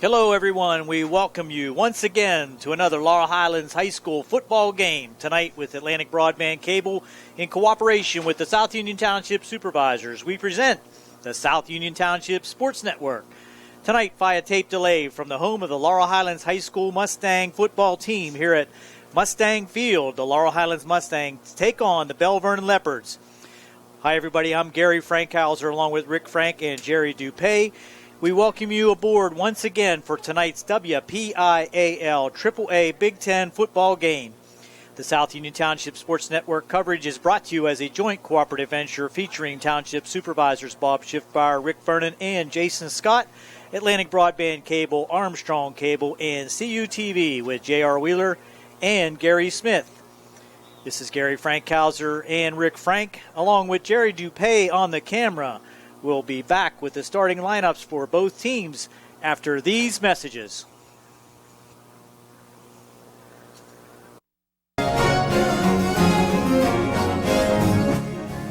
Hello, everyone. We welcome you once again to another Laurel Highlands High School football game tonight with Atlantic Broadband Cable in cooperation with the South Union Township Supervisors. We present the South Union Township Sports Network. Tonight, via tape delay from the home of the Laurel Highlands High School Mustang football team here at Mustang Field, the Laurel Highlands Mustangs take on the Belle Vernon Leopards. Hi, everybody. I'm Gary Frankhouser along with Rick Frank and Jerry Dupay. We welcome you aboard once again for tonight's WPIAL AAA Big Ten football game. The South Union Township Sports Network coverage is brought to you as a joint cooperative venture featuring Township Supervisors Bob Schiffbauer, Rick Vernon, and Jason Scott, Atlantic Broadband Cable, Armstrong Cable, and CUTV with J.R. Wheeler and Gary Smith. This is Gary Frankhouser and Rick Frank, along with Jerry Dupay on the camera. We'll be back with the starting lineups for both teams after these messages.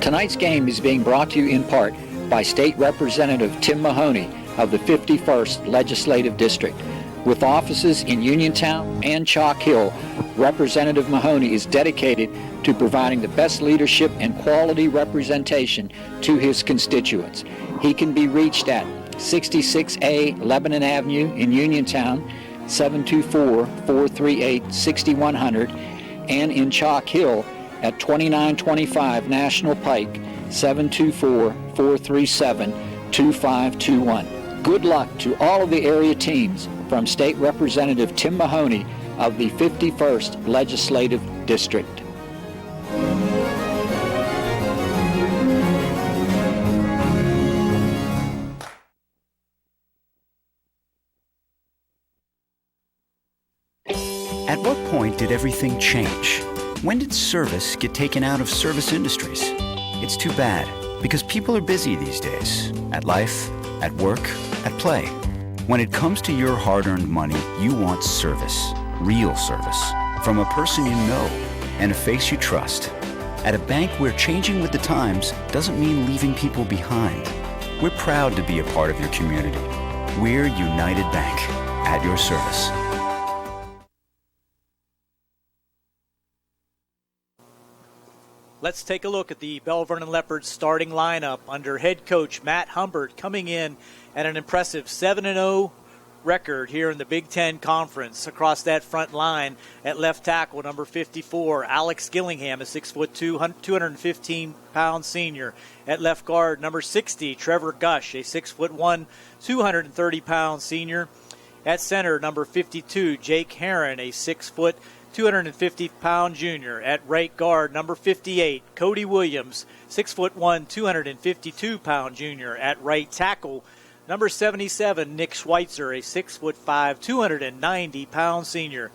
Tonight's game is being brought to you in part by State Representative Tim Mahoney of the 51st Legislative District. With offices in Uniontown and Chalk Hill, Representative Mahoney is dedicated to providing the best leadership and quality representation to his constituents. He can be reached at 66A Lebanon Avenue in Uniontown, 724-438-6100, and in Chalk Hill at 2925 National Pike, 724-437-2521. Good luck to all of the area teams from State Representative Tim Mahoney of the 51st Legislative District. At what point did everything change? When did service get taken out of service industries? It's too bad, because people are busy these days. At life, at work, at play. When it comes to your hard-earned money, you want service. Real service. From a person you know and a face you trust. At a bank where changing with the times doesn't mean leaving people behind. We're proud to be a part of your community. We're United Bank, at your service. Let's take a look at the Belle Vernon Leopards starting lineup under head coach Matt Humbert, coming in at an impressive 7-0 record here in the Big Ten Conference. Across that front line at left tackle, number 54, Alex Gillingham, a 6'2", 215-pound senior. At left guard, number 60, Trevor Gush, a 6'1", 230-pound senior. At center, number 52, Jake Herron, a 6 foot, 250-pound junior. At right guard, number 58, Cody Williams, 6'1", 252-pound junior. At right tackle, number 77, Nick Schweitzer, a 6'5", 290-pound senior.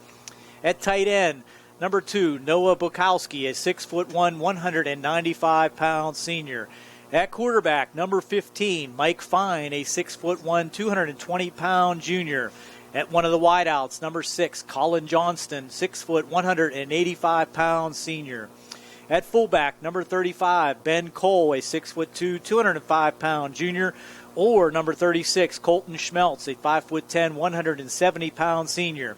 At tight end, number 2, Noah Bukowski, a 6'1", 195-pound senior. At quarterback, number 15, Mike Fine, a 6'1", 220-pound junior. At one of the wideouts, number 6, Colin Johnston, 6', 185-pound senior. At fullback, number 35, Ben Cole, a 6'2", 205-pound junior. Or number 36, Colton Schmeltz, a 5'10", 170-pound senior.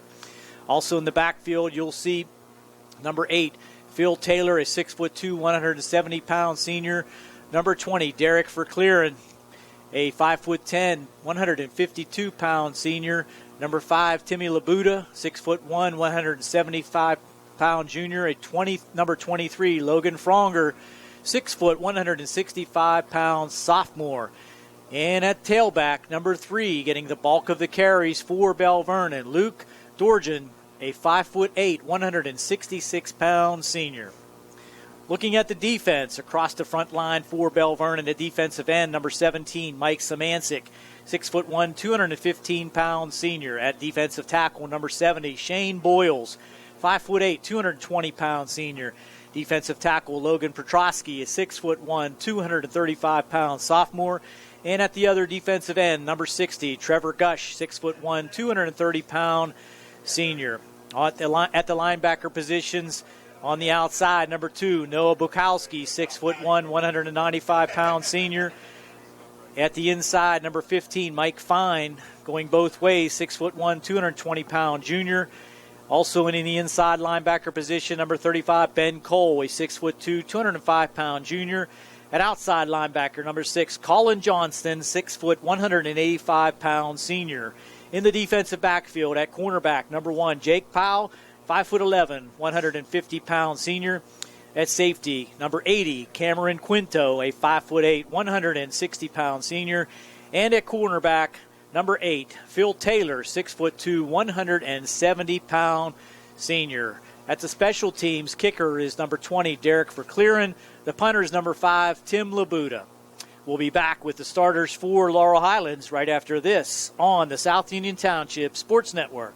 Also in the backfield, you'll see number 8, Phil Taylor, a 6'2", 170-pound senior. Number 20, Derek Verclearen, a 5'10", 152-pound senior. Number 5, Timmy Labuda, 6'1", 175-pound junior. Number 23, Logan Fronger, 6', 165-pound sophomore. And at tailback, number 3, getting the bulk of the carries for Belle Vernon, Luke Dorjan, a 5'8", 166-pound senior. Looking at the defense, across the front line for Belle Vernon, at defensive end, number 17, Mike Samancic, 6'1", 215-pound senior. At defensive tackle, number 70, Shane Boyles, 5'8", 220-pound senior. Defensive tackle, Logan Petrosky, a 6'1", 235-pound sophomore. And at the other defensive end, number 60, Trevor Gush, 6'1", 230-pound senior. At the linebacker positions, on the outside, number 2, Noah Bukowski, 6'1", 195-pound senior. At the inside, number 15, Mike Fine, going both ways, 6'1", 220-pound junior. Also in the inside linebacker position, number 35, Ben Cole, a 6'2", 205-pound junior. At outside linebacker, number 6, Colin Johnston, 6 foot, 185-pound senior. In the defensive backfield at cornerback, number 1, Jake Powell, 5'11", 150-pound senior. At safety, number 80, Cameron Quinto, a 5'8", 160-pound senior. And at cornerback, number 8, Phil Taylor, 6'2", 170-pound senior. At the special teams, kicker is number 20, Derek Vercleren. The punter is number 5, Tim Labuda. We'll be back with the starters for Laurel Highlands right after this on the South Union Township Sports Network.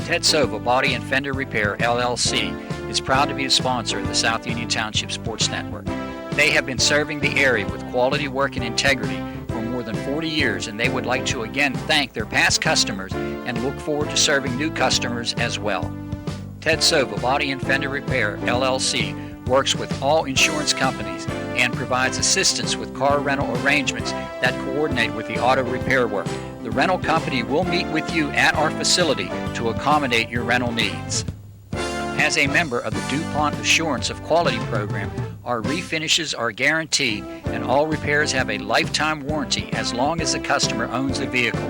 Ted Sova Body and Fender Repair, LLC, is proud to be a sponsor of the South Union Township Sports Network. They have been serving the area with quality work and integrity for more than 40 years, and they would like to again thank their past customers and look forward to serving new customers as well. Ted Sova Body and Fender Repair, LLC, works with all insurance companies and provides assistance with car rental arrangements that coordinate with the auto repair work. The rental company will meet with you at our facility to accommodate your rental needs. As a member of the DuPont Assurance of Quality program, our refinishes are guaranteed and all repairs have a lifetime warranty as long as the customer owns the vehicle.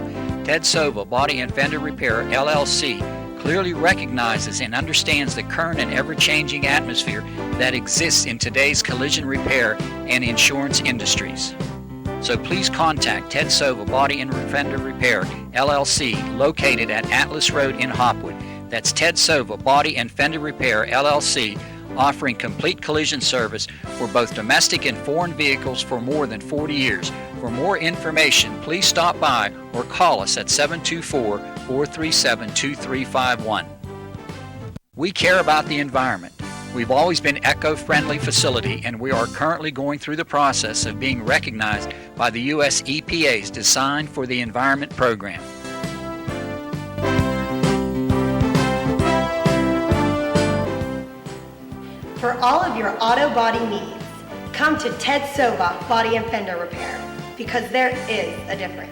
Ted Sova Body and Fender Repair, LLC, clearly recognizes and understands the current and ever-changing atmosphere that exists in today's collision repair and insurance industries. So please contact Ted Sova Body and Fender Repair, LLC, located at Atlas Road in Hopwood. That's Ted Sova Body and Fender Repair, LLC, offering complete collision service for both domestic and foreign vehicles for more than 40 years. For more information, please stop by or call us at 724-437-2351. We care about the environment. We've always been an eco-friendly facility, and we are currently going through the process of being recognized by the U.S. EPA's Design for the Environment program. For all of your auto body needs, come to Ted Sova Body and Fender Repair, because there is a difference.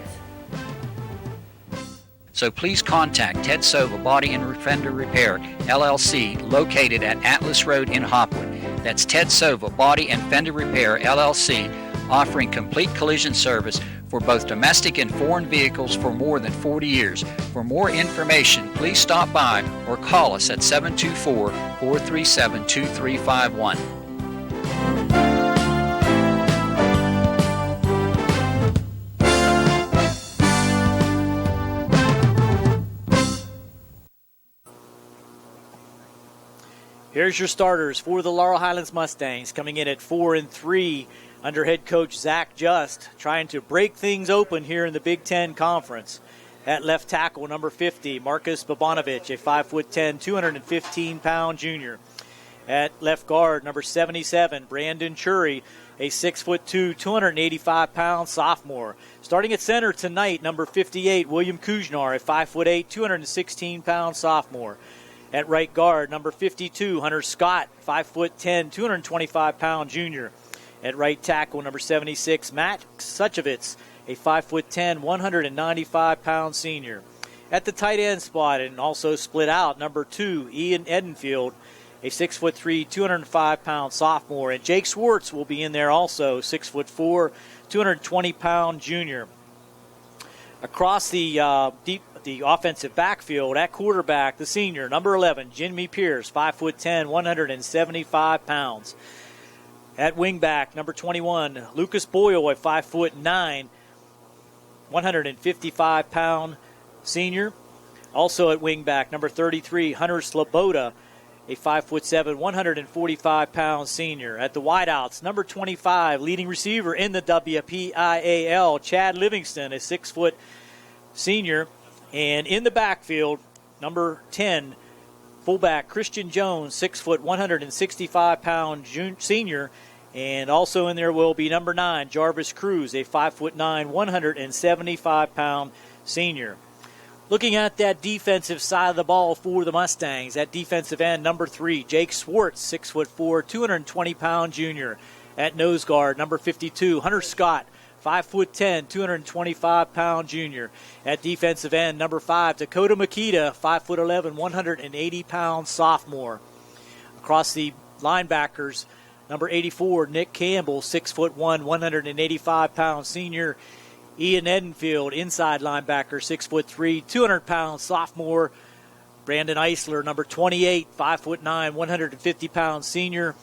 So please contact Ted Sova Body and Fender Repair, LLC, located at Atlas Road in Hopwood. That's Ted Sova Body and Fender Repair, LLC, offering complete collision service for both domestic and foreign vehicles for more than 40 years. For more information, please stop by or call us at 724-437-2351. Here's your starters for the Laurel Highlands Mustangs, coming in at 4-3 under head coach Zach Just, trying to break things open here in the Big Ten Conference. At left tackle, number 50, Marcus Bobanovich, a 5'10", 215-pound junior. At left guard, number 77, Brandon Chury, a 6'2", 285-pound sophomore. Starting at center tonight, number 58, William Kuznar, a 5'8", 216-pound sophomore. At right guard, number 52, Hunter Scott, 5'10", 225-pound junior. At right tackle, number 76, Matt Suchovitz, a 5'10", 195-pound senior. At the tight end spot and also split out, number 2, Ian Edenfield, a 6'3", 205-pound sophomore. And Jake Swartz will be in there also, 6'4", 220-pound junior. Across the offensive backfield, at quarterback, the senior, number 11, Jimmy Pierce, 5'10", 175 pounds. At wingback, number 21, Lucas Boyle, a 5'9", 155-pound senior. Also at wingback, number 33, Hunter Sloboda, a 5'7", 145-pound senior. At the wideouts, number 25, leading receiver in the WPIAL, Chad Livingston, a 6-foot senior. And in the backfield, number 10, fullback Christian Jones, 6', 165-pound senior. And also in there will be number 9, Jarvis Cruz, a 5'9", 175-pound senior. Looking at that defensive side of the ball for the Mustangs, at defensive end, number 3, Jake Swartz, 6'4", 220-pound junior. At nose guard, number 52, Hunter Scott, 5'10", 225-pound junior. At defensive end, number 5, Dakota Makita, 5'11", 180-pound sophomore. Across the linebackers, number 84, Nick Campbell, 6'1", 185-pound senior. Ian Edenfield, inside linebacker, 6'3", 200-pound sophomore. Brandon Eisler, number 28, 5'9", 150-pound senior.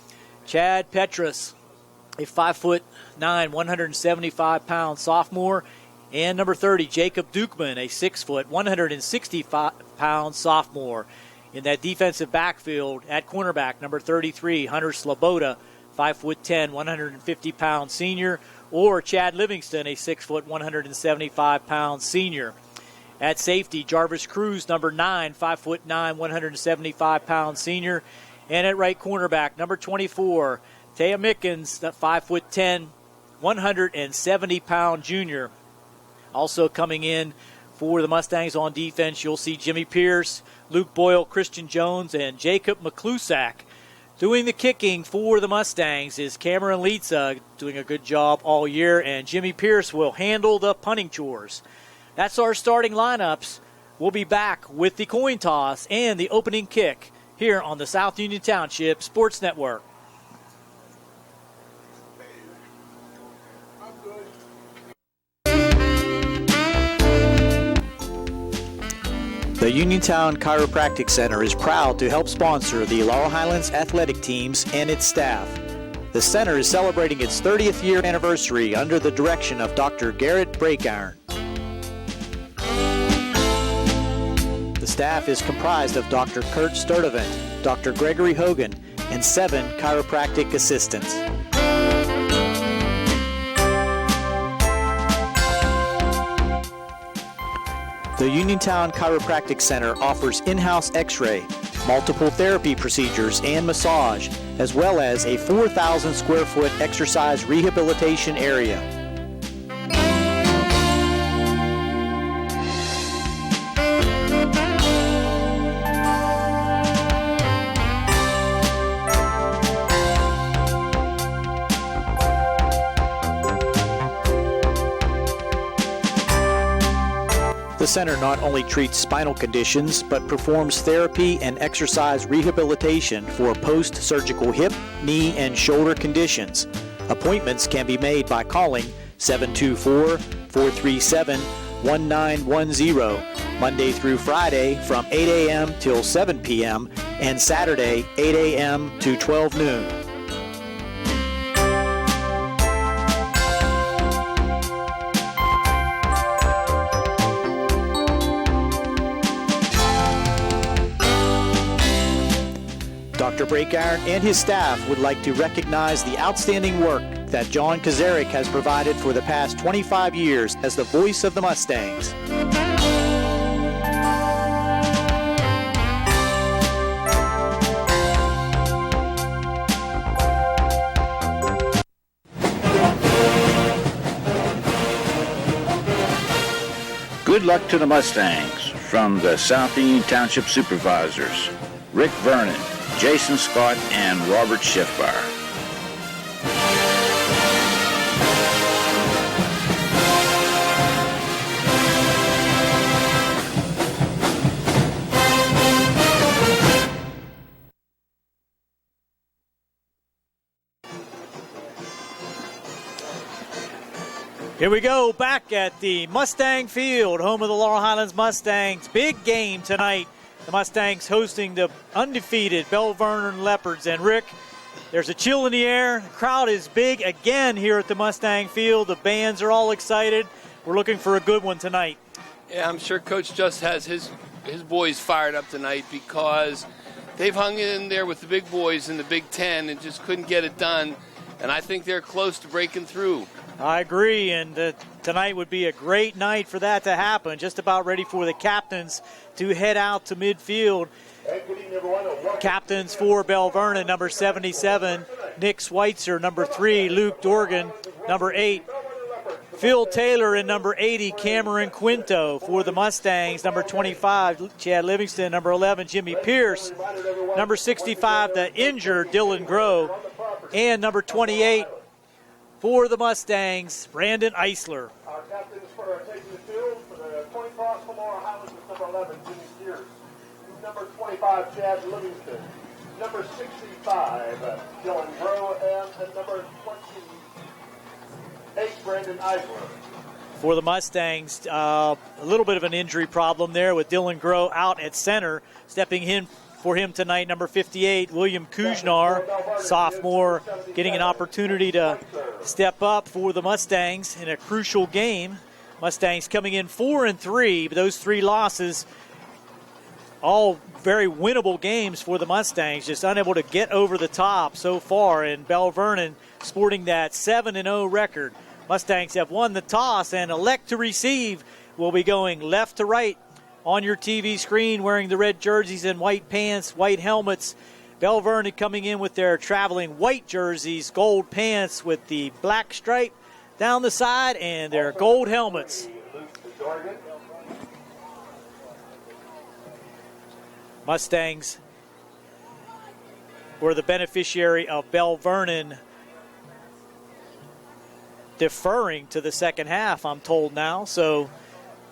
Chad Petrus, a 5'9", 175-pound sophomore. And number 30, Jacob Dukeman, a 6', 165-pound sophomore. In that defensive backfield, at cornerback, number 33, Hunter Sloboda, 5'10", 150-pound senior. Or Chad Livingston, a 6', 175-pound senior. At safety, Jarvis Cruz, number 9, 5'9", 175-pound senior. And at right cornerback, number 24, Taya Mickens, 5'10", 170-pound junior. Also coming in for the Mustangs on defense, you'll see Jimmy Pierce, Luke Boyle, Christian Jones, and Jacob McClusack. Doing the kicking for the Mustangs is Cameron Leitza, doing a good job all year, and Jimmy Pierce will handle the punting chores. That's our starting lineups. We'll be back with the coin toss and the opening kick here on the South Union Township Sports Network. The Uniontown Chiropractic Center is proud to help sponsor the Laurel Highlands athletic teams and its staff. The center is celebrating its 30th year anniversary under the direction of Dr. Garrett Breakiron. The staff is comprised of Dr. Kurt Sturdivant, Dr. Gregory Hogan, and 7 chiropractic assistants. The Uniontown Chiropractic Center offers in-house x-ray, multiple therapy procedures, and massage, as well as a 4,000 square foot exercise rehabilitation area. The center not only treats spinal conditions, but performs therapy and exercise rehabilitation for post-surgical hip, knee, and shoulder conditions. Appointments can be made by calling 724-437-1910, Monday through Friday from 8 a.m. till 7 p.m., and Saturday 8 a.m. to 12 noon. Dr. Breakiron and his staff would like to recognize the outstanding work that John Kazarik has provided for the past 25 years as the voice of the Mustangs. Good luck to the Mustangs from the South Union Township Supervisors, Rick Vernon, Jason Scott, and Robert Schiffbar. Here we go, back at the Mustang Field, home of the Laurel Highlands Mustangs. Big game tonight. The Mustangs hosting the undefeated Belle Vernon Leopards. And Rick, there's a chill in the air. The crowd is big again here at the Mustang Field. The bands are all excited. We're looking for a good one tonight. Yeah, I'm sure Coach just has his boys fired up tonight because they've hung in there with the big boys in the Big Ten and just couldn't get it done. And I think they're close to breaking through. I agree, and tonight would be a great night for that to happen. Just about ready for the captains to head out to midfield. Captains for Belle Vernon, number 77, Nick Schweitzer, number 3, Luke Dorgan, number 8, Phil Taylor and number 80, Cameron Quinto. For the Mustangs, number 25, Chad Livingston. Number 11, Jimmy Pierce. Number 65, the injured Dylan Groh. And number 28, for the Mustangs, Brandon Eisler. Our captains for taking the field for the coin toss from Laurel Highlands is number 11, Jimmy Pierce. Number 25, Chad Livingston. Number 65, Dylan Groh. And number 28, Brandon Eisler. For the Mustangs, a little bit of an injury problem there with Dylan Groh out at center. Stepping in for him tonight, number 58, William Kuznar, sophomore, getting an opportunity to step up for the Mustangs in a crucial game. Mustangs coming in 4-3, but those 3 losses, all very winnable games for the Mustangs, just unable to get over the top so far. And Belle Vernon sporting that 7-0 record. Mustangs have won the toss and elect to receive. Will be going left to right on your TV screen, wearing the red jerseys and white pants, white helmets. Belle Vernon coming in with their traveling white jerseys, gold pants with the black stripe down the side, and their gold helmets. Mustangs were the beneficiary of Belle Vernon deferring to the second half, I'm told now. So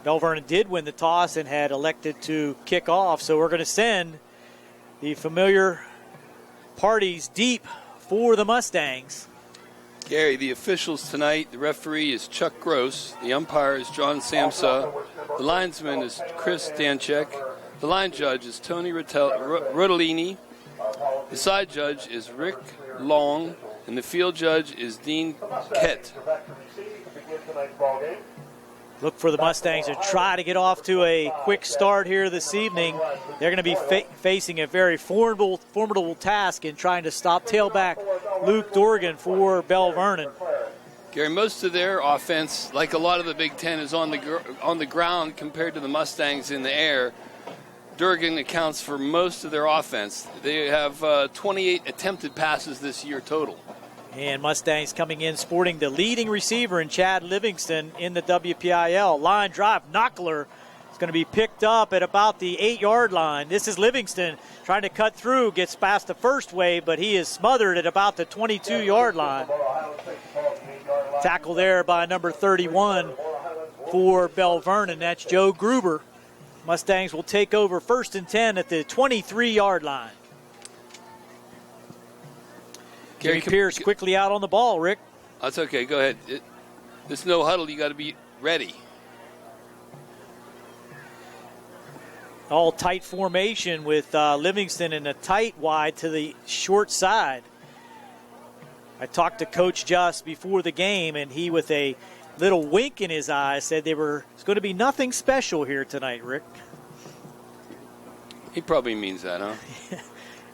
Belle Vernon did win the toss and had elected to kick off. So we're going to send the familiar parties deep for the Mustangs. Gary, the officials tonight, the referee is Chuck Gross, the umpire is John Samsa, the linesman is Chris Danchek, the line judge is Tony Rodolini, the side judge is Rick Long, and the field judge is Dean Kett. Look for the Mustangs to try to get off to a quick start here this evening. They're going to be facing a very formidable task in trying to stop tailback Luke Dorgan for Belle Vernon. Gary, most of their offense, like a lot of the Big Ten, is on the ground compared to the Mustangs in the air. Durgan accounts for most of their offense. They have 28 attempted passes this year total. And Mustangs coming in sporting the leading receiver in Chad Livingston in the WPIAL. Line drive, Knockler is going to be picked up at about the 8-yard line. This is Livingston trying to cut through, gets past the first wave, but he is smothered at about the 22-yard line. Tackle there by number 31 for Belle Vernon. That's Joe Gruber. Mustangs will take over 1st and 10 at the 23-yard line. Gary Pierce quickly out on the ball, Rick. That's okay. Go ahead. There's no huddle. You got to be ready. All tight formation with Livingston in a tight wide to the short side. I talked to Coach Just before the game, and he, with a little wink in his eye, said it's going to be nothing special here tonight, Rick. He probably means that, huh?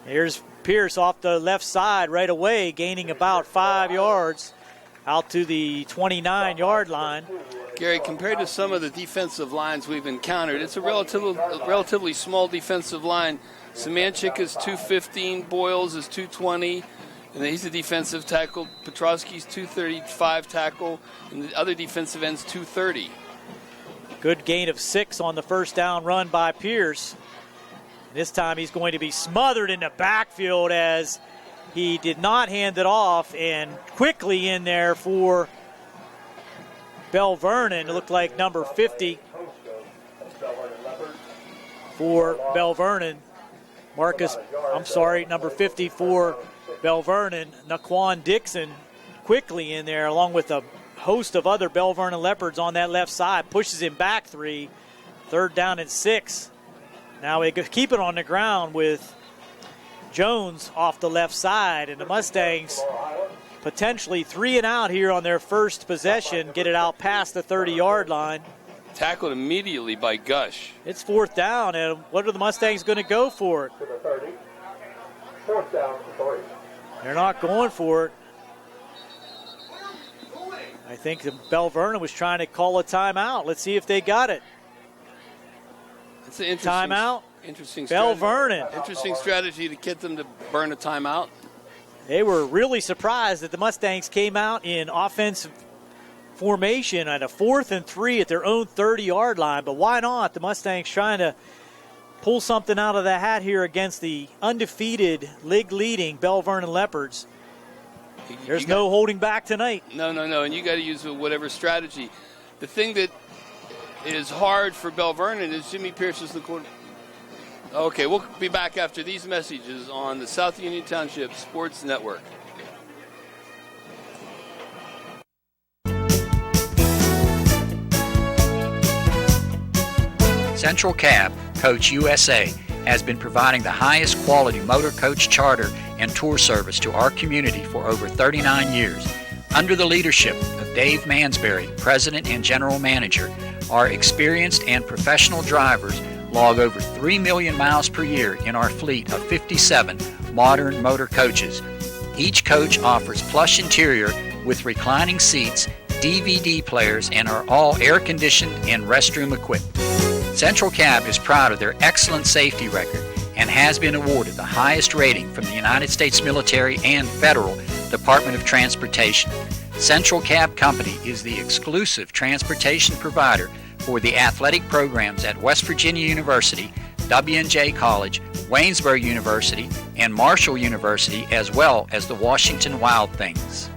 Here's Pierce off the left side right away, gaining about 5 yards out to the 29-yard line. Gary, compared to some of the defensive lines we've encountered, it's a relatively small defensive line. Semanchik is 215, Boyles is 220, and he's a defensive tackle. Petrowski's 235 tackle, and the other defensive end's 230. Good gain of 6 on the first down run by Pierce. This time he's going to be smothered in the backfield as he did not hand it off, and quickly in there for Belle Vernon. It looked like number 50 for Belle Vernon. Number 50 for Belle Vernon. Naquan Dixon quickly in there along with a host of other Belle Vernon Leopards on that left side. Pushes him back 3. 3rd down and 6. Now we keep it on the ground with Jones off the left side, and the Mustangs potentially 3 and out here on their first possession, get it out past the 30-yard line. Tackled immediately by Gush. It's 4th down, and what are the Mustangs going to go for it? 4th down for 3. They're not going for it. I think the Belle Vernon was trying to call a timeout. Let's see if they got it. It's an interesting timeout. Interesting. Belle Vernon. Interesting strategy to get them to burn a timeout. They were really surprised that the Mustangs came out in offensive formation at a 4th and 3 at their own 30-yard line, but why not? The Mustangs trying to pull something out of the hat here against the undefeated, league-leading Belle Vernon Leopards. There's no holding back tonight. No, and you got to use whatever strategy. The thing that is hard for Belle Vernon is Jimmy Pierce is the quarterback. Okay, we'll be back after these messages on the South Union Township Sports Network. Central Cab, Coach USA, has been providing the highest quality motor coach charter and tour service to our community for over 39 years. Under the leadership of Dave Mansberry, President and General Manager, our experienced and professional drivers log over 3 million miles per year in our fleet of 57 modern motor coaches. Each coach offers plush interior with reclining seats, DVD players, and are all air-conditioned and restroom equipped. Central Cab is proud of their excellent safety record and has been awarded the highest rating from the United States military and federal Department of Transportation. Central Cab Company is the exclusive transportation provider for the athletic programs at West Virginia University, W&J College, Waynesboro University, and Marshall University, as well as the Washington Wild Things.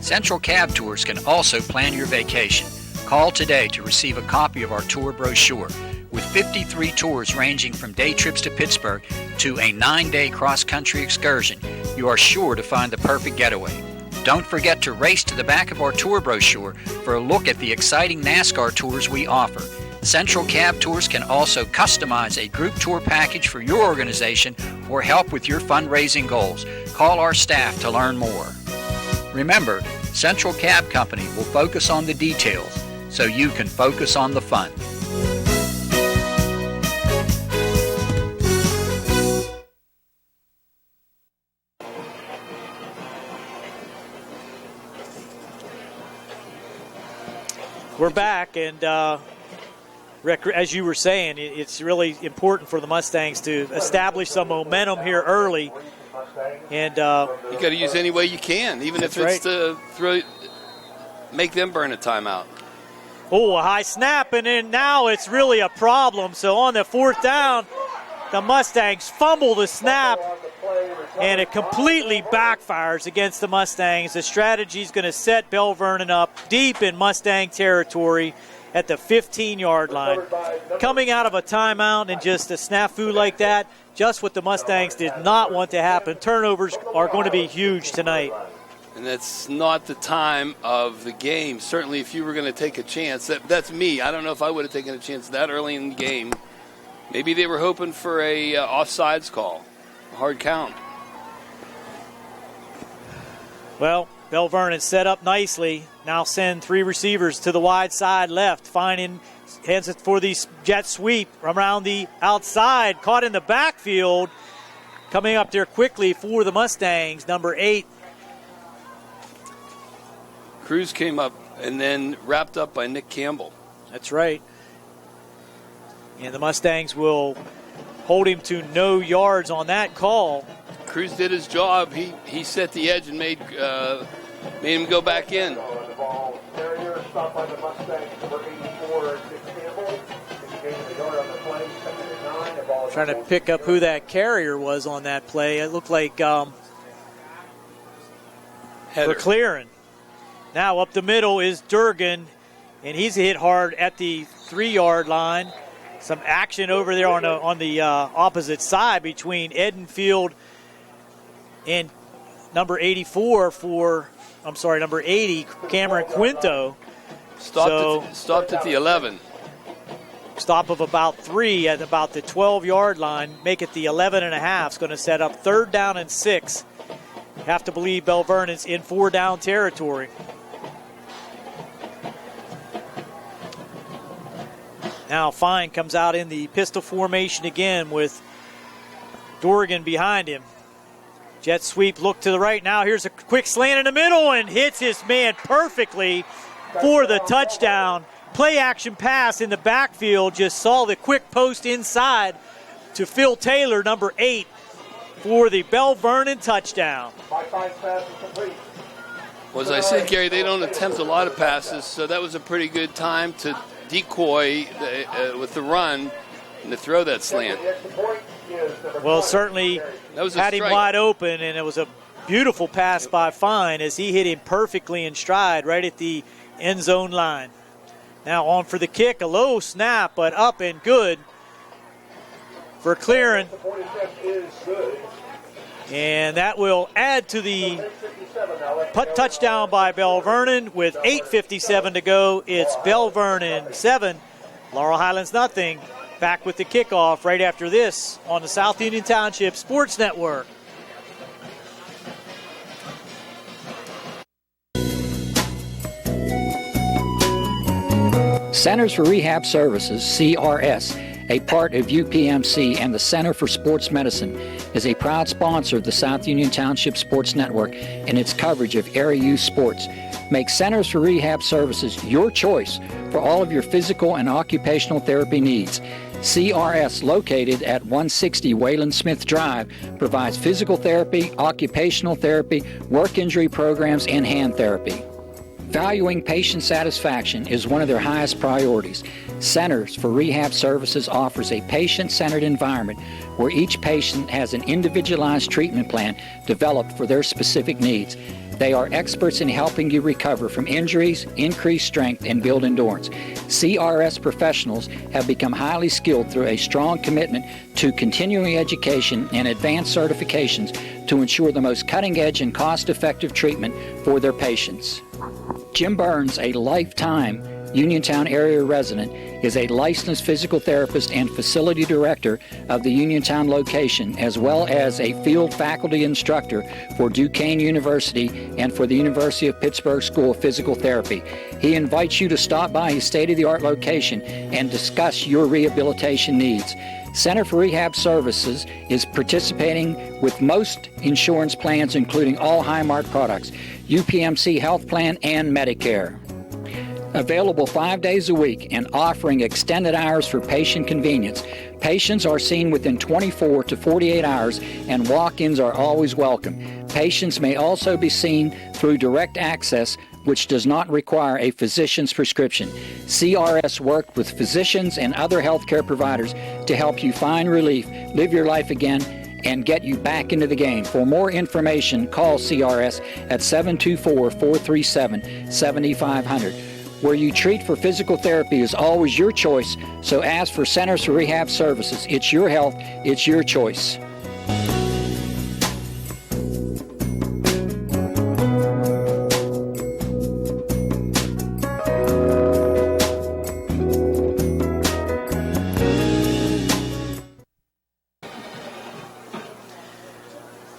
Central Cab Tours can also plan your vacation. Call today to receive a copy of our tour brochure. With 53 tours ranging from day trips to Pittsburgh to a 9-day cross-country excursion, you are sure to find the perfect getaway. Don't forget to race to the back of our tour brochure for a look at the exciting NASCAR tours we offer. Central Cab Tours can also customize a group tour package for your organization or help with your fundraising goals. Call our staff to learn more. Remember, Central Cab Company will focus on the details so you can focus on the fun. We're back, and as you were saying, it's really important for the Mustangs to establish some momentum here early. And you got to use any way you can, even if it's to make them burn a timeout. Oh, a high snap, and then now it's really a problem. So on the 4th down, the Mustangs fumble the snap, and it completely backfires against the Mustangs. The strategy is going to set Belle Vernon up deep in Mustang territory at the 15-yard line. Coming out of a timeout and just a snafu like that, just what the Mustangs did not want to happen. Turnovers are going to be huge tonight. And that's not the time of the game. Certainly if you were going to take a chance, that's me. I don't know if I would have taken a chance that early in the game. Maybe they were hoping for a offsides call, a hard count. Well, Belle Vernon set up nicely. Now send 3 receivers to the wide side left. Finding hands it for the jet sweep around the outside. Caught in the backfield. Coming up there quickly for the Mustangs, number 8. Cruz came up and then wrapped up by Nick Campbell. That's right. And the Mustangs will hold him to no yards on that call. Cruz did his job. He set the edge and made him go back in. Trying to pick up who that carrier was on that play. It looked like for clearing. Now up the middle is Durgan, and he's hit hard at the 3-yard line. Some action over there on the opposite side between Edenfield and number 80, Cameron Quinto. Stopped at the 11. Stop of about 3 at about the 12-yard line. Make it the 11.5. It's going to set up 3rd down and 6. Have to believe Belle Vernon's in 4-down territory. Now Fine comes out in the pistol formation again with Dorgan behind him. Jet sweep, look to the right. Now here's a quick slant in the middle and hits his man perfectly for the touchdown. Play action pass in the backfield. Just saw the quick post inside to Phil Taylor, number 8, for the Belle Vernon touchdown. Well, as I said, Gary, they don't attempt a lot of passes, so that was a pretty good time to decoy with the run and to throw that slant. Well, certainly had him wide open, and it was a beautiful pass by Fine as he hit him perfectly in stride right at the end zone line. Now on for the kick, a low snap, but up and good for clearing. And that will add to the touchdown by Belle Vernon with 8:57 to go. It's Belle Vernon 7, Laurel Highlands nothing. Back with the kickoff right after this on the South Union Township Sports Network. Centers for Rehab Services, CRS, a part of UPMC and the Center for Sports Medicine, is a proud sponsor of the South Union Township Sports Network and its coverage of area youth sports. Make Centers for Rehab Services your choice for all of your physical and occupational therapy needs. CRS, located at 160 Wayland Smith Drive, provides physical therapy, occupational therapy, work injury programs, and hand therapy. Valuing patient satisfaction is one of their highest priorities. Centers for Rehab Services offers a patient-centered environment where each patient has an individualized treatment plan developed for their specific needs. They are experts in helping you recover from injuries, increase strength, and build endurance. CRS professionals have become highly skilled through a strong commitment to continuing education and advanced certifications to ensure the most cutting-edge and cost-effective treatment for their patients. Jim Burns, a lifetime Uniontown area resident, is a licensed physical therapist and facility director of the Uniontown location, as well as a field faculty instructor for Duquesne University and for the University of Pittsburgh School of Physical Therapy. He invites you to stop by his state-of-the-art location and discuss your rehabilitation needs. Center for Rehab Services is participating with most insurance plans, including all Highmark products, UPMC Health Plan, and Medicare. Available 5 days a week and offering extended hours for patient convenience. Patients are seen within 24 to 48 hours and walk-ins are always welcome. Patients may also be seen through direct access, which does not require a physician's prescription. CRS worked with physicians and other healthcare providers to help you find relief, live your life again, and get you back into the game. For more information, call CRS at 724-437-7500. Where you treat for physical therapy is always your choice, so ask for Centers for Rehab Services. It's your health, it's your choice.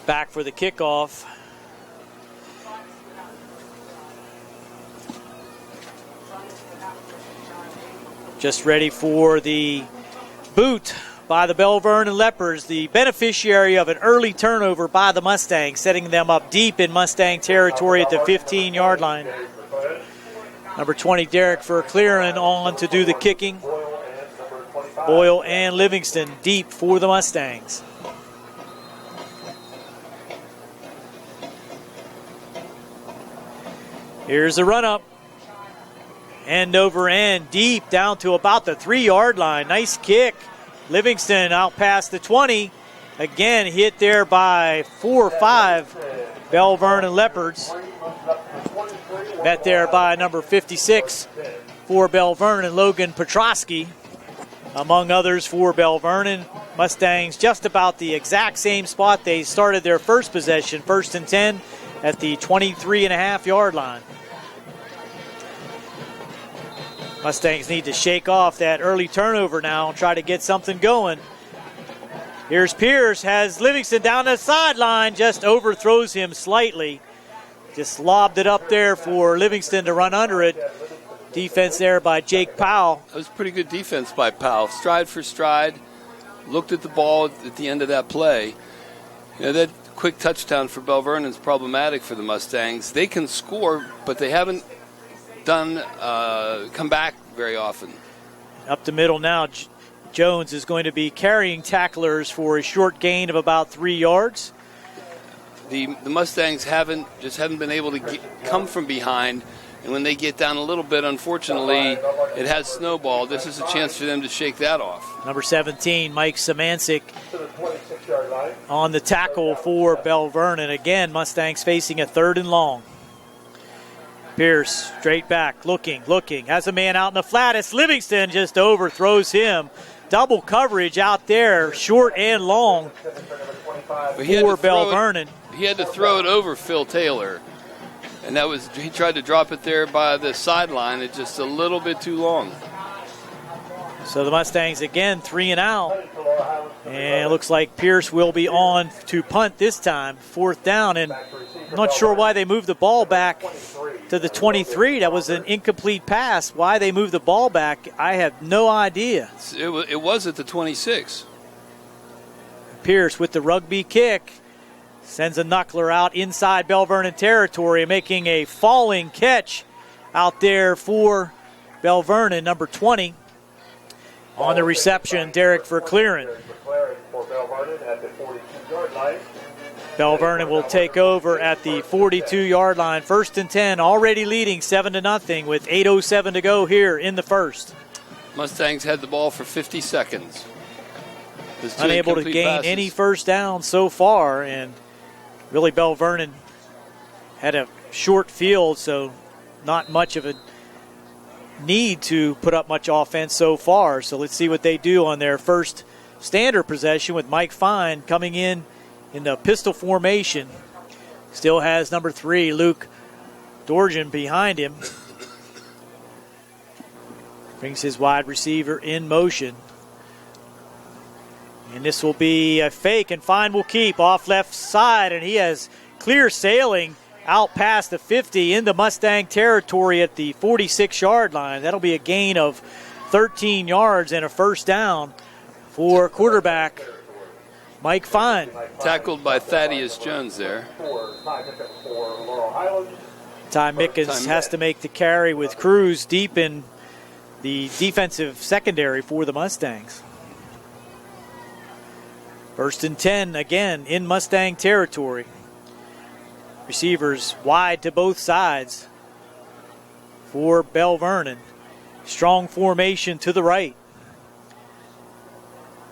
Back for the kickoff. Just ready for the boot by the Belle Vernon Leopards, the beneficiary of an early turnover by the Mustangs, setting them up deep in Mustang territory at the 15-yard line. Number 20, Derek for clearing on to do the kicking. Boyle and Livingston deep for the Mustangs. Here's the run-up. End over end, deep down to about the 3-yard line. Nice kick. Livingston out past the 20. Again, hit there by 4 or 5 Belle Vernon Leopards. Met there by number 56 for Belle Vernon, Logan Petrosky, among others for Belle Vernon. Mustangs just about the exact same spot they started their first possession, 1st and 10 at the 23.5-yard line. Mustangs need to shake off that early turnover now and try to get something going. Here's Pierce, has Livingston down the sideline, just overthrows him slightly. Just lobbed it up there for Livingston to run under it. Defense there by Jake Powell. That was pretty good defense by Powell. Stride for stride, looked at the ball at the end of that play. You know, that quick touchdown for Belle Vernon is problematic for the Mustangs. They can score, but they haven't come back very often. Up the middle now, Jones is going to be carrying tacklers for a short gain of about 3 yards. the Mustangs haven't been able to come from behind. And when they get down a little bit, unfortunately, it has snowballed. This is a chance for them to shake that off. Number 17, Mike Samancic, on the tackle for Belle Vernon. Again, Mustangs facing a 3rd and long. Pierce, straight back, looking, has a man out in the flat. It's Livingston, just overthrows him. Double coverage out there, short and long for Belle Vernon. He had to throw it over Phil Taylor. And he tried to drop it there by the sideline. It's just a little bit too long. So the Mustangs again 3 and out. And it looks like Pierce will be on to punt this time, 4th down. And I'm not sure why they moved the ball back to the 23. That was an incomplete pass. Why they moved the ball back, I have no idea. It was at the 26. Pierce with the rugby kick. Sends a knuckler out inside Belle Vernon territory, making a falling catch out there for Belle Vernon, number 20. On the reception, Derek Verclaren. Belle Vernon will take over at the 42-yard line. 1st and 10, already leading 7-0 with 8:07 to go here in the first. Mustangs had the ball for 50 seconds. Unable to gain any first down so far, and really, Belle Vernon had a short field, so not much of a need to put up much offense so far. So let's see what they do on their first standard possession with Mike Fine coming in the pistol formation. Still has number 3, Luke Dorjan, behind him. Brings his wide receiver in motion. And this will be a fake, and Fine will keep off left side, and he has clear sailing out past the 50 into Mustang territory at the 46-yard line. That'll be a gain of 13 yards and a first down for quarterback Mike Fine. Tackled by Thaddeus Jones there. Ty Mickens has to make the carry with Cruz deep in the defensive secondary for the Mustangs. 1st and 10, again, in Mustang territory. Receivers wide to both sides for Belle Vernon. Strong formation to the right.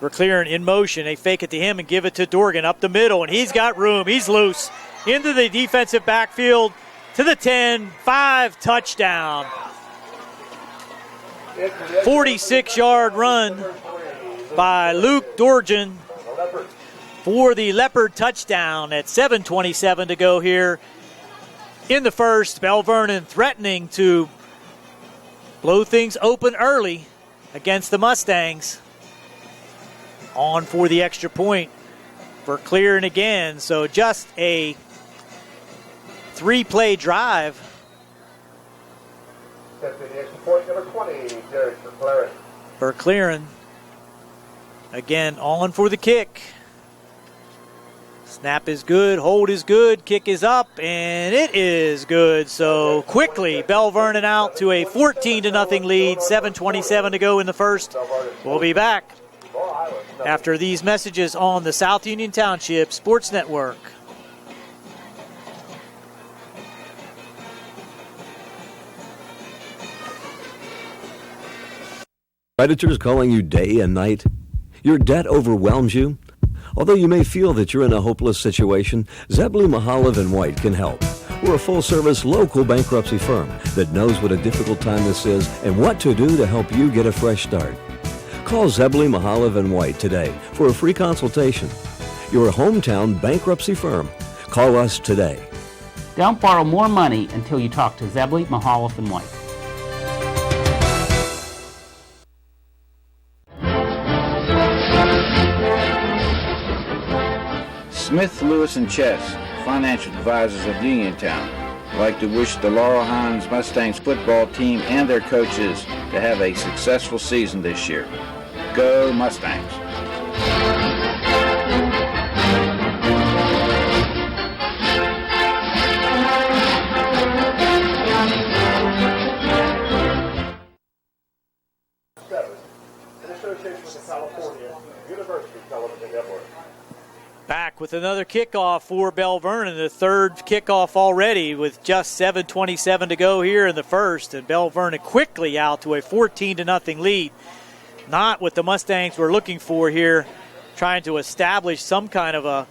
Verclaren in motion. They fake it to him and give it to Dorgan up the middle, and he's got room. He's loose. Into the defensive backfield to the 10. 5, touchdown. 46-yard run by Luke Dorgan for the Leopard touchdown at 7:27 to go here in the first. Belle Vernon threatening to blow things open early against the Mustangs. On for the extra point for clearing again. So just a 3-play drive. Verclaren again on for the kick. Snap is good, hold is good, kick is up, and it is good. So quickly, Belle Vernon out to a 14-0 lead, 7:27 to go in the first. We'll be back after these messages on the South Union Township Sports Network. Creditors calling you day and night? Your debt overwhelms you? Although you may feel that you're in a hopeless situation, Zebley, Mahalev & White can help. We're a full-service local bankruptcy firm that knows what a difficult time this is and what to do to help you get a fresh start. Call Zebley, Mahalev & White today for a free consultation. Your hometown bankruptcy firm. Call us today. Don't borrow more money until you talk to Zebley, Mahalev & White. Smith, Lewis, and Chess, financial advisors of Uniontown, would like to wish the Laurel Highlands Mustangs football team and their coaches to have a successful season this year. Go Mustangs! In association with the California University Television Network. Back with another kickoff for Belle Vernon, the third kickoff already with just 7:27 to go here in the first, and Belle Vernon quickly out to a 14-0 lead. Not what the Mustangs were looking for here, trying to establish some kind of a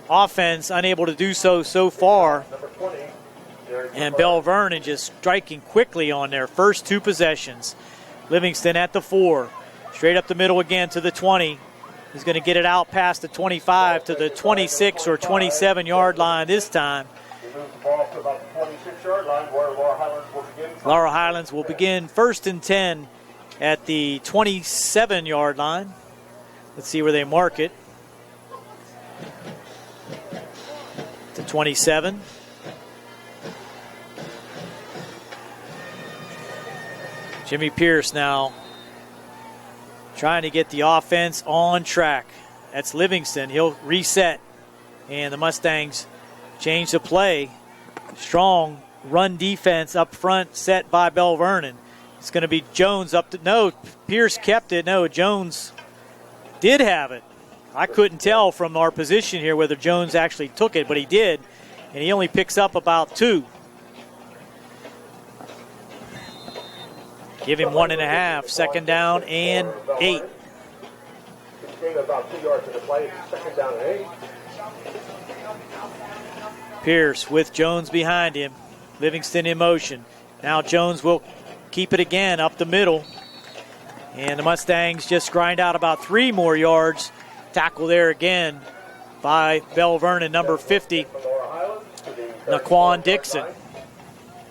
offense, unable to do so far. And Belle Vernon just striking quickly on their first two possessions. Livingston at the 4, straight up the middle again to the 20. He's going to get it out past the 25 to the 26 or 27-yard line this time. Laurel Highlands will begin 1st and 10 at the 27-yard line. Let's see where they mark it. To 27. Jimmy Pierce now trying to get the offense on track. That's Livingston. He'll reset. And the Mustangs change the play. Strong run defense up front set by Belle Vernon. It's going to be Jones up to, no, Pierce kept it. No, Jones did have it. I couldn't tell from our position here whether Jones actually took it, but he did. And he only picks up about 2. Give him 1.5, 2nd down and 8. Pierce with Jones behind him. Livingston in motion. Now Jones will keep it again up the middle. And the Mustangs just grind out about 3 more yards. Tackle there again by Belle Vernon, number 50, Naquan Dixon.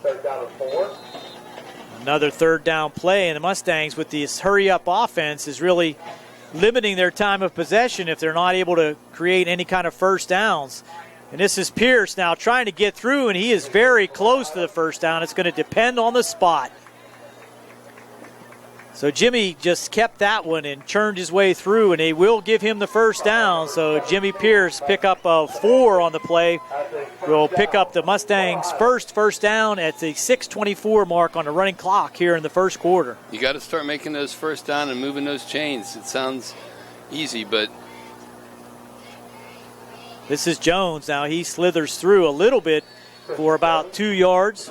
3rd down and 4. Another 3rd down play, and the Mustangs with this hurry-up offense is really limiting their time of possession if they're not able to create any kind of first downs. And this is Pierce now trying to get through, and he is very close to the first down. It's going to depend on the spot. So Jimmy just kept that one and churned his way through, and they will give him the first down. So Jimmy Pierce, pick up of 4 on the play, will pick up the Mustangs' first down at the 6:24 mark on the running clock here in the first quarter. You got to start making those first down and moving those chains. It sounds easy, but this is Jones. Now he slithers through a little bit for about 2 yards.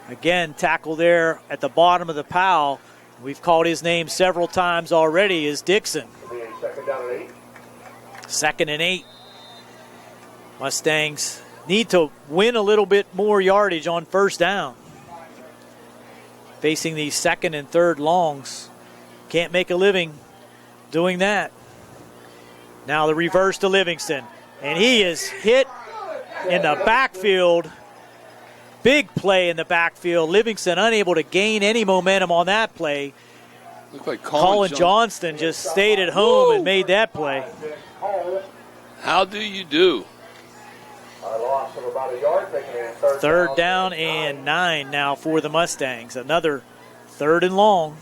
Again, tackle there at the bottom of the pile. We've called his name several times already, is Dixon. 2nd down and 8. 2nd and 8. Mustangs need to win a little bit more yardage on first down. Facing these 2nd and 3rd longs. Can't make a living doing that. Now the reverse to Livingston. And he is hit in the backfield. Big play in the backfield. Livingston unable to gain any momentum on that play. Looked like Colin Johnston just stayed at home and made that play. How do you do? Loss of about a yard, 3rd down and 9 now for the Mustangs. Another 3rd and long.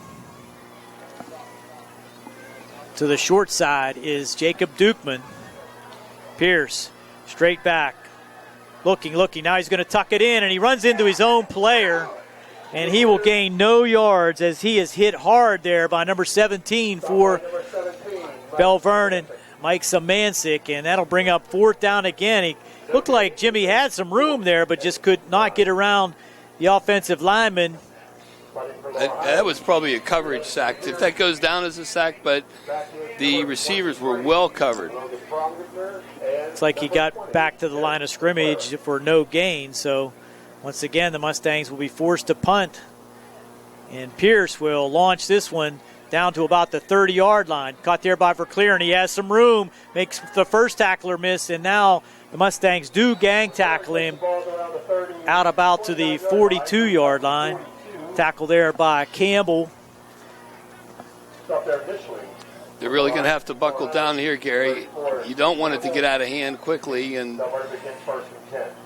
To the short side is Jacob Dukeman. Pierce, straight back. Looking. Now he's going to tuck it in, and he runs into his own player, and he will gain no yards as he is hit hard there by number 17 for Belle Vernon, Mike Samancic, and that'll bring up 4th down again. He looked like Jimmy had some room there, but just could not get around the offensive lineman. That was probably a coverage sack. If that goes down as a sack, but the receivers were well covered. It's like he got back to the line of scrimmage for no gain. So once again, the Mustangs will be forced to punt. And Pierce will launch this one down to about the 30-yard line. Caught there by Verclair, and he has some room. Makes the first tackler miss, and now the Mustangs do gang tackle him out about to the 42-yard line. Tackle there by Campbell. They're really going to have to buckle down here, Gary. You don't want it to get out of hand quickly. And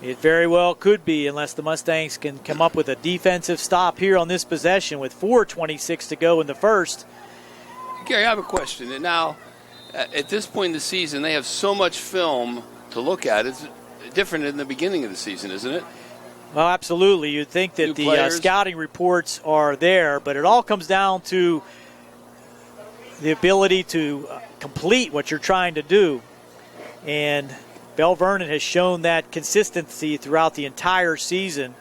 it very well could be, unless the Mustangs can come up with a defensive stop here on this possession with 4:26 to go in the first. Gary, I have a question. And now, at this point in the season, they have so much film to look at. It's different in the beginning of the season, isn't it? Well, absolutely. You'd think that the scouting reports are there, but it all comes down to the ability to complete what you're trying to do. And Belle Vernon has shown that consistency throughout the entire season,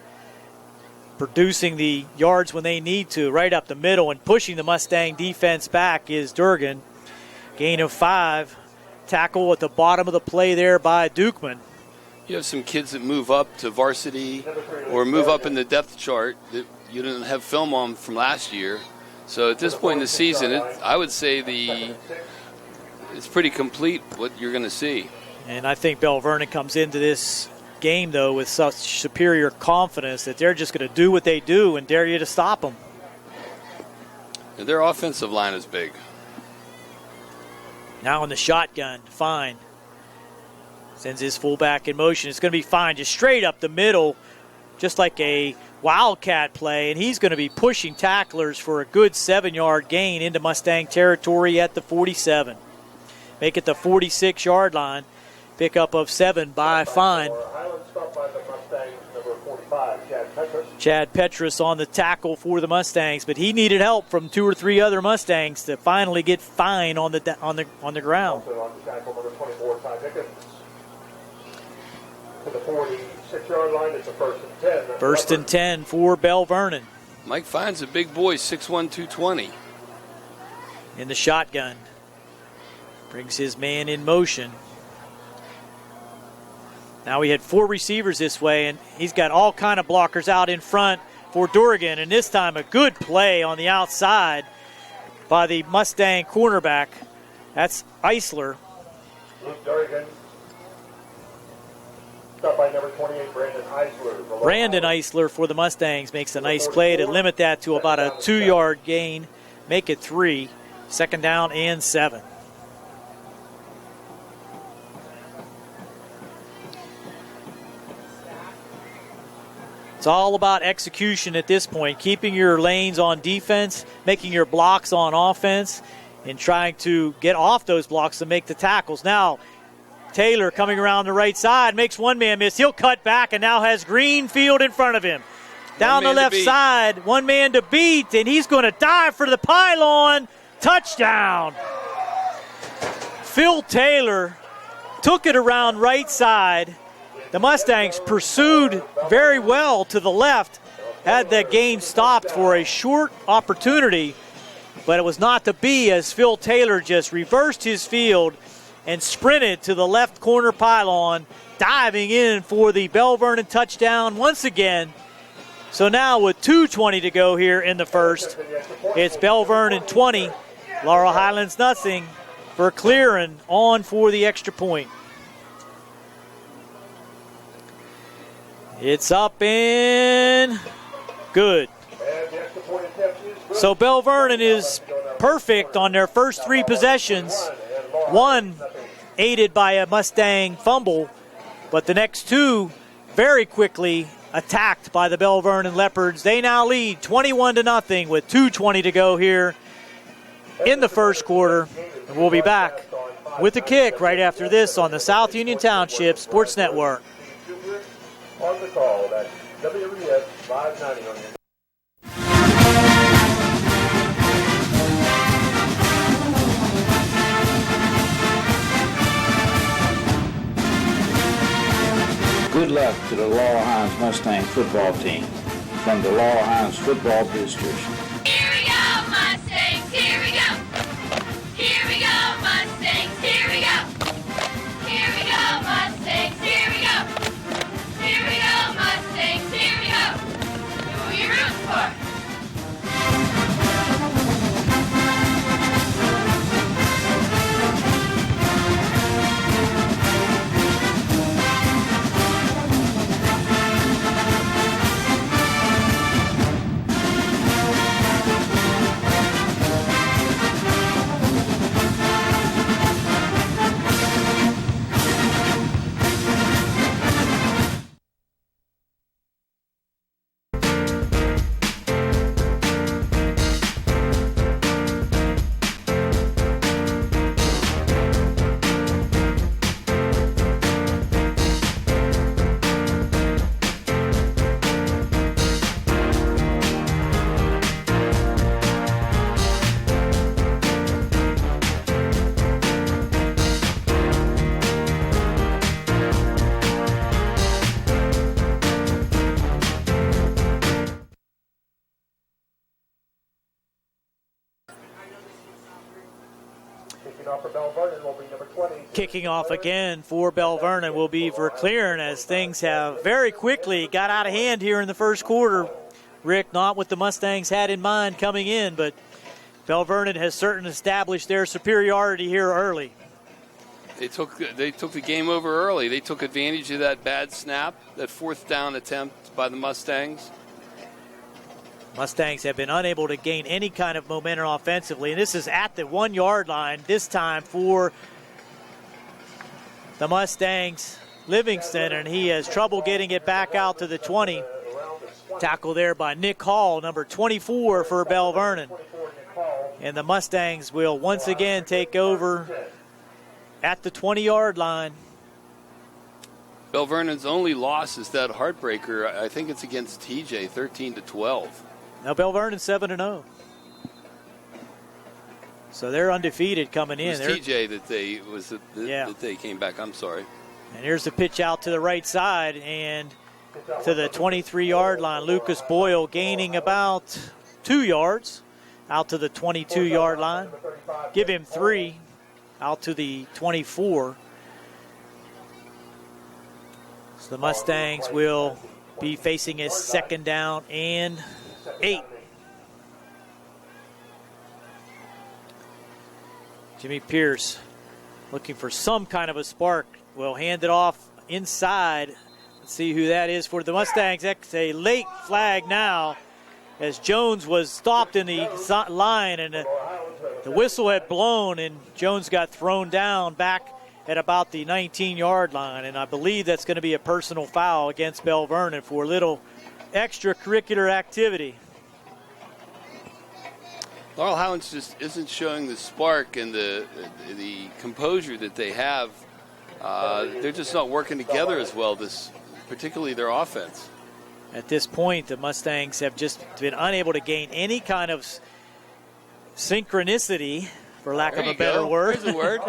producing the yards when they need to, right up the middle, and pushing the Mustang defense back is Durgan. Gain of 5. Tackle at the bottom of the play there by Dukeman. You have some kids that move up to varsity or move up in the depth chart that you didn't have film on from last year. So at this point in the season, I would say it's pretty complete what you're going to see. And I think Belle Vernon comes into this game, though, with such superior confidence that they're just going to do what they do and dare you to stop them. And their offensive line is big. Now in the shotgun, Fine. Sends his fullback in motion. It's going to be Fine just straight up the middle, just like a wildcat play, and he's going to be pushing tacklers for a good 7-yard gain into Mustang territory at the 47. Make it the 46-yard line. Pickup of 7 by Fine. Chad Petrus on the tackle for the Mustangs, but he needed help from 2 or 3 other Mustangs to finally get Fine on the ground. To the 46-yard line, it's a 1st and 10. First and 10 for Belle Vernon. Mike Fine's a big boy, 6'1", 220. In the shotgun. Brings his man in motion. Now we had 4 receivers this way, and he's got all kind of blockers out in front for Durgan. And this time a good play on the outside by the Mustang cornerback. That's Eisler. Luke Durgan. Stopped by number 28, Brandon Eisler. Brandon Eisler for the Mustangs makes a nice play to limit that to about a 2-yard gain. Make it 3. 2nd down and 7. It's all about execution at this point, keeping your lanes on defense, making your blocks on offense, and trying to get off those blocks to make the tackles. Now, Taylor coming around the right side, makes one man miss. He'll cut back and now has Greenfield in front of him. Down the left side, one man to beat, and he's going to dive for the pylon. Touchdown. Phil Taylor took it around right side. The Mustangs pursued very well to the left, had that game stopped for a short opportunity, but it was not to be as Phil Taylor just reversed his field and sprinted to the left corner pylon, diving in for the Belle Vernon touchdown once again. So now with 2:20 to go here in the first, it's Belle Vernon 20, Laurel Highlands nothing for clearing on for the extra point. It's up and good. So Belle Vernon is perfect on their first 3 possessions. One aided by a Mustang fumble, but the next 2 very quickly attacked by the Belle Vernon Leopards. They now lead 21-0 with 2:20 to go here in the first quarter. And we'll be back with the kick right after this on the South Union Township Sports Network. On the call, that's WPIAL 590 on your. Good luck to the Laurel Highlands Mustang football team from the Laurel Highlands Football Boosters. Here we go, Mustangs, here we go. Here we go, Mustangs, here we go. Here we go, Mustangs, here we go. Here we go, Mustangs, here we go. Who are you rooting for? Kicking off for Belle Vernon will be number 20. Kicking off again for Belle Vernon will be Verclearen, as things have very quickly got out of hand here in the first quarter. Rick, not what the Mustangs had in mind coming in, but Belle Vernon has certainly established their superiority here early. They took the game over early. They took advantage of that bad snap, that fourth down attempt by the Mustangs. Mustangs have been unable to gain any kind of momentum offensively, and this is at the 1 yard line this time for the Mustangs. Livingston, and he has trouble getting it back out to the 20. Tackle there by Nick Hall, number 24 for Belle Vernon. And the Mustangs will once again take over at the 20-yard line. Belle Vernon's only loss is that heartbreaker. I think it's against TJ, 13-12. Now Belle Vernon 7-0. So they're undefeated coming in. It was TJ that they came back. I'm sorry. And here's the pitch out to the right side and to the 23-yard line. Lucas Boyle gaining about 2 yards out to the 22-yard line. Give him 3 out to the 24. So the Mustangs will be facing a 2nd down and 8. Jimmy Pierce looking for some kind of a spark. Will hand it off inside. Let's see who that is for the Mustangs. That's a late flag now, as Jones was stopped in the line, and the whistle had blown, and Jones got thrown down back at about the 19-yard line. And I believe that's going to be a personal foul against Belle Vernon for a little extracurricular activity. Laurel Highlands just isn't showing the spark and the composure that they have. They're just not working together as well, particularly their offense. At this point, the Mustangs have just been unable to gain any kind of synchronicity, for lack of a better word, There's a word.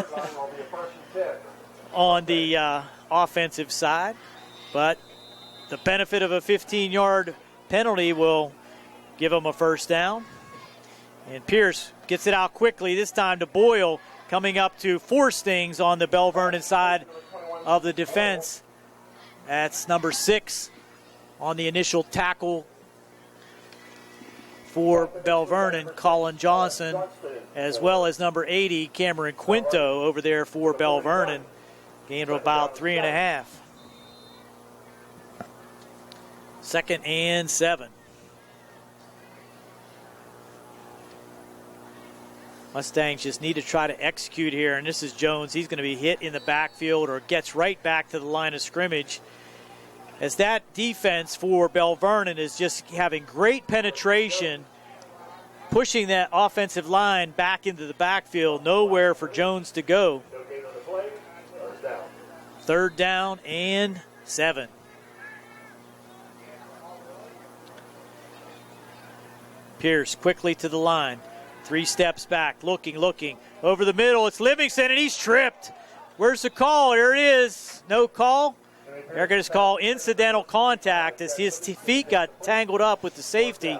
on the offensive side. But the benefit of a 15-yard penalty will give them a 1st down. And Pierce gets it out quickly, this time to Boyle, coming up to 4 stings on the Belle Vernon side of the defense. That's number 6 on the initial tackle for Belle Vernon, Colin Johnson, as well as number 80, Cameron Quinto, over there for Belle Vernon. Gain of about 3.5. 2nd and 7. Mustangs just need to try to execute here, and this is Jones. He's going to be hit in the backfield or gets right back to the line of scrimmage, as that defense for Belle Vernon is just having great penetration, pushing that offensive line back into the backfield. Nowhere for Jones to go. 3rd down and 7. Pierce quickly to the line. 3 steps back, looking. Over the middle, it's Livingston, and he's tripped. Where's the call? Here it is. No call. They're going to call incidental contact as his feet got tangled up with the safety,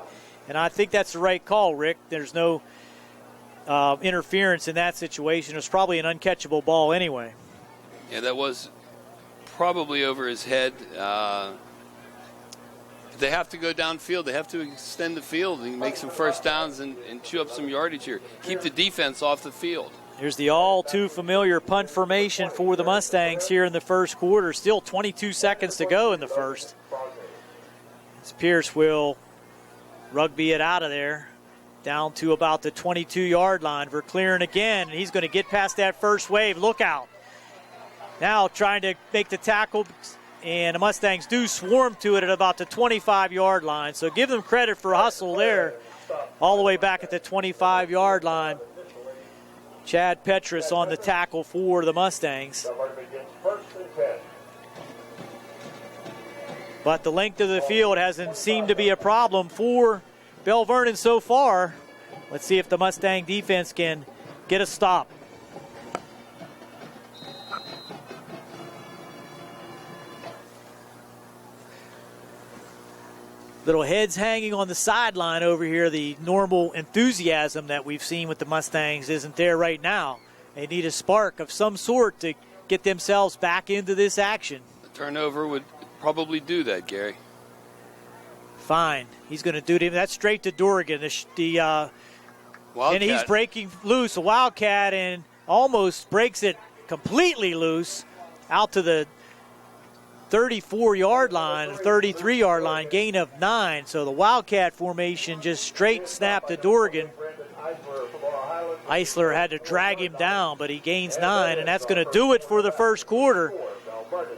and I think that's the right call, Rick. There's no interference in that situation. It was probably an uncatchable ball anyway. Yeah, that was probably over his head. They have to go downfield. They have to extend the field and make some 1st downs and chew up some yardage here. Keep the defense off the field. Here's the all too familiar punt formation for the Mustangs here in the first quarter. Still 22 seconds to go in the first. As Pierce will rugby it out of there, down to about the 22-yard line. Verclearen again, and he's going to get past that first wave. Look out. Now trying to make the tackle, and the Mustangs do swarm to it at about the 25-yard line. So give them credit for hustle there, all the way back at the 25-yard line. Chad Petrus on the tackle for the Mustangs. But the length of the field hasn't seemed to be a problem for Belle Vernon so far. Let's see if the Mustang defense can get a stop. Little heads hanging on the sideline over here. The normal enthusiasm that we've seen with the Mustangs isn't there right now. They need a spark of some sort to get themselves back into this action. A turnover would probably do that, Gary. Fine. He's going to do it. That's straight to Dorgan. And he's breaking loose, a Wildcat, and almost breaks it completely loose out to the 34-yard line, 33-yard line, gain of 9. So the Wildcat formation just straight snap to Dorgan. Eisler had to drag him down, but he gains 9, and that's going to do it for the first quarter.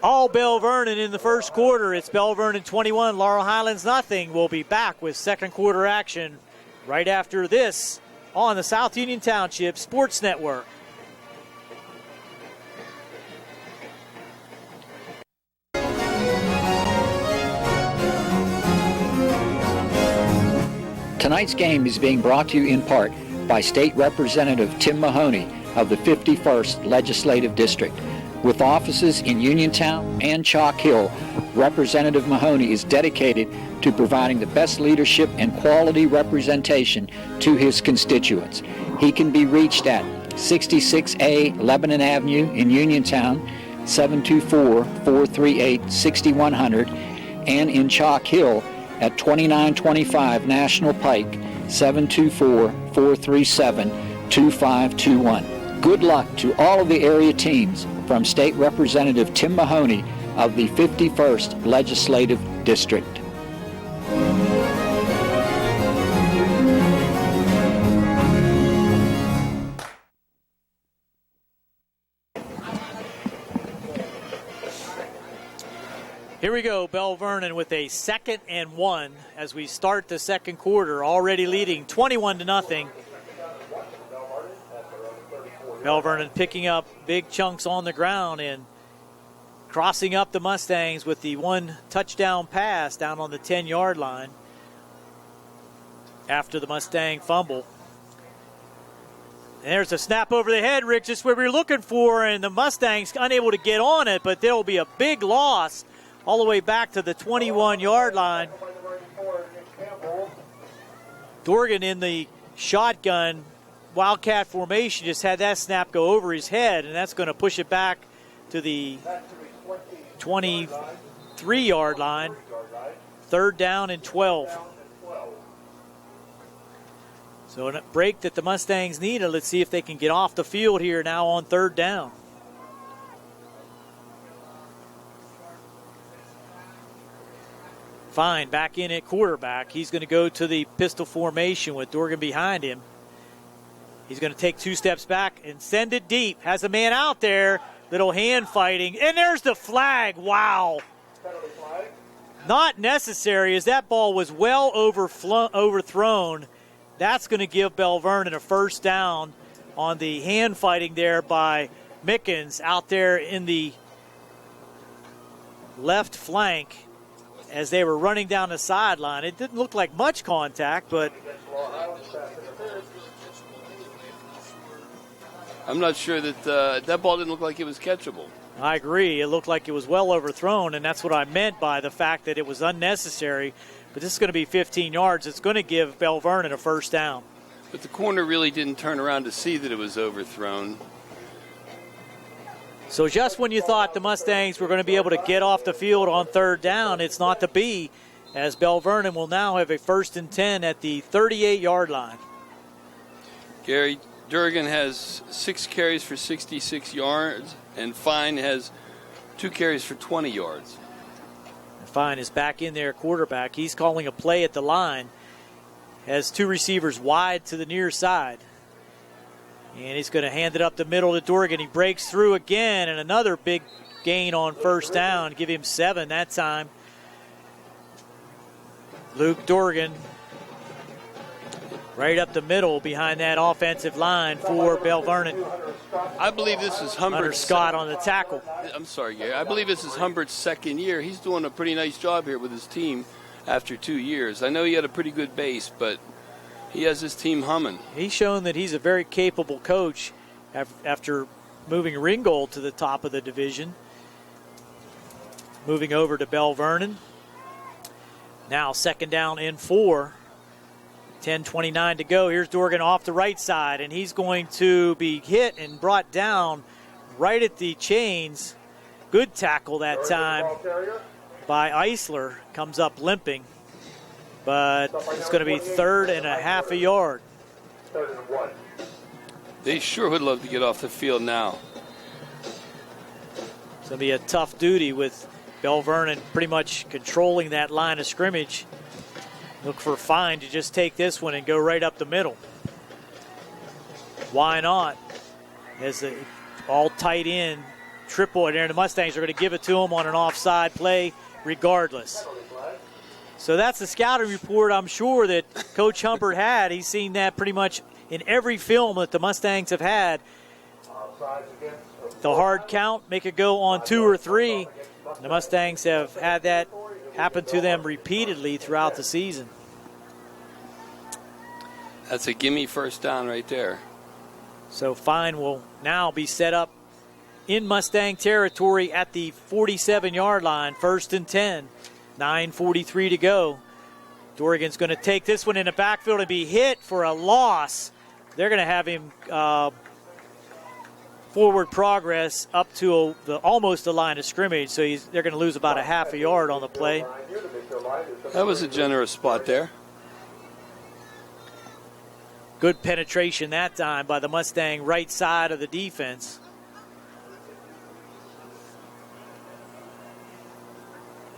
All Belle Vernon in the first quarter. It's Belle Vernon 21, Laurel Highlands nothing. We'll be back with second quarter action right after this on the South Union Township Sports Network. Tonight's game is being brought to you in part by State Representative Tim Mahoney of the 51st Legislative District. With offices in Uniontown and Chalk Hill, Representative Mahoney is dedicated to providing the best leadership and quality representation to his constituents. He can be reached at 66A Lebanon Avenue in Uniontown, 724-438-6100, and in Chalk Hill at 2925 National Pike, 724-437-2521. Good luck to all of the area teams from State Representative Tim Mahoney of the 51st Legislative District. Here we go, Belle Vernon with a 2nd and 1 as we start the second quarter, already leading 21-0. Belle Vernon picking up big chunks on the ground and crossing up the Mustangs with the 1 touchdown pass down on the 10-yard line after the Mustang fumble. And there's a snap over the head, Rick, just what we were looking for, and the Mustangs unable to get on it, but there will be a big loss all the way back to the 21-yard line. Dorgan in the shotgun Wildcat formation just had that snap go over his head, and that's going to push it back to the 23-yard line. 3rd down and 12. So a break that the Mustangs needed. Let's see if they can get off the field here now on 3rd down. Fine back in at quarterback. He's going to go to the pistol formation with Dorgan behind him. He's going to take 2 steps back and send it deep. Has a man out there. Little hand fighting. And there's the flag. Wow. Not necessary as that ball was well overthrown. That's going to give Belle Vernon a 1st down on the hand fighting there by Mickens out there in the left flank as they were running down the sideline. It didn't look like much contact, but I'm not sure that that ball didn't look like it was catchable. I agree. It looked like it was well overthrown, and that's what I meant by the fact that it was unnecessary. But this is going to be 15 yards. It's going to give Belle Vernon a 1st down. But the corner really didn't turn around to see that it was overthrown. So just when you thought the Mustangs were going to be able to get off the field on 3rd down, it's not to be, as Belle Vernon will now have a 1st and 10 at the 38-yard line. Gary, Durgan has 6 carries for 66 yards, and Fine has 2 carries for 20 yards. Fine is back in there, quarterback. He's calling a play at the line. Has 2 receivers wide to the near side. And he's going to hand it up the middle to Dorgan. He breaks through again, and another big gain on 1st down. Give him 7 that time. Luke Dorgan right up the middle behind that offensive line for Belle Vernon. I believe this is Humbert's. Hunter Scott on the tackle. I'm sorry, Gary. I believe this is Humbert's 2nd year. He's doing a pretty nice job here with his team after 2 years. I know he had a pretty good base, but he has his team humming. He's shown that he's a very capable coach after moving Ringgold to the top of the division. Moving over to Belle Vernon. Now 2nd down and 4. 10:29 to go. Here's Dorgan off the right side, and he's going to be hit and brought down right at the chains. Good tackle that time by Eisler. Comes up limping, but it's going to be 3rd and a half a yard. They sure would love to get off the field now. It's going to be a tough duty with Belle Vernon pretty much controlling that line of scrimmage. Look for Fine to just take this one and go right up the middle. Why not? As the all tight end, triple, and the Mustangs are going to give it to him on an offside play regardless. So that's the scouting report I'm sure that Coach Humbert had. He's seen that pretty much in every film that the Mustangs have had. The hard count, make it go on 2 or 3. The Mustangs have had that happen to them repeatedly throughout the season. That's a gimme first down right there. So Fine will now be set up in Mustang territory at the 47-yard line, 1st and 10, 9:43 to go. Dorgan's going to take this one in the backfield and be hit for a loss. They're going to have him forward progress up to almost the line of scrimmage, so they're going to lose about a half a yard on the play. That was a generous spot there. Good penetration that time by the Mustang right side of the defense.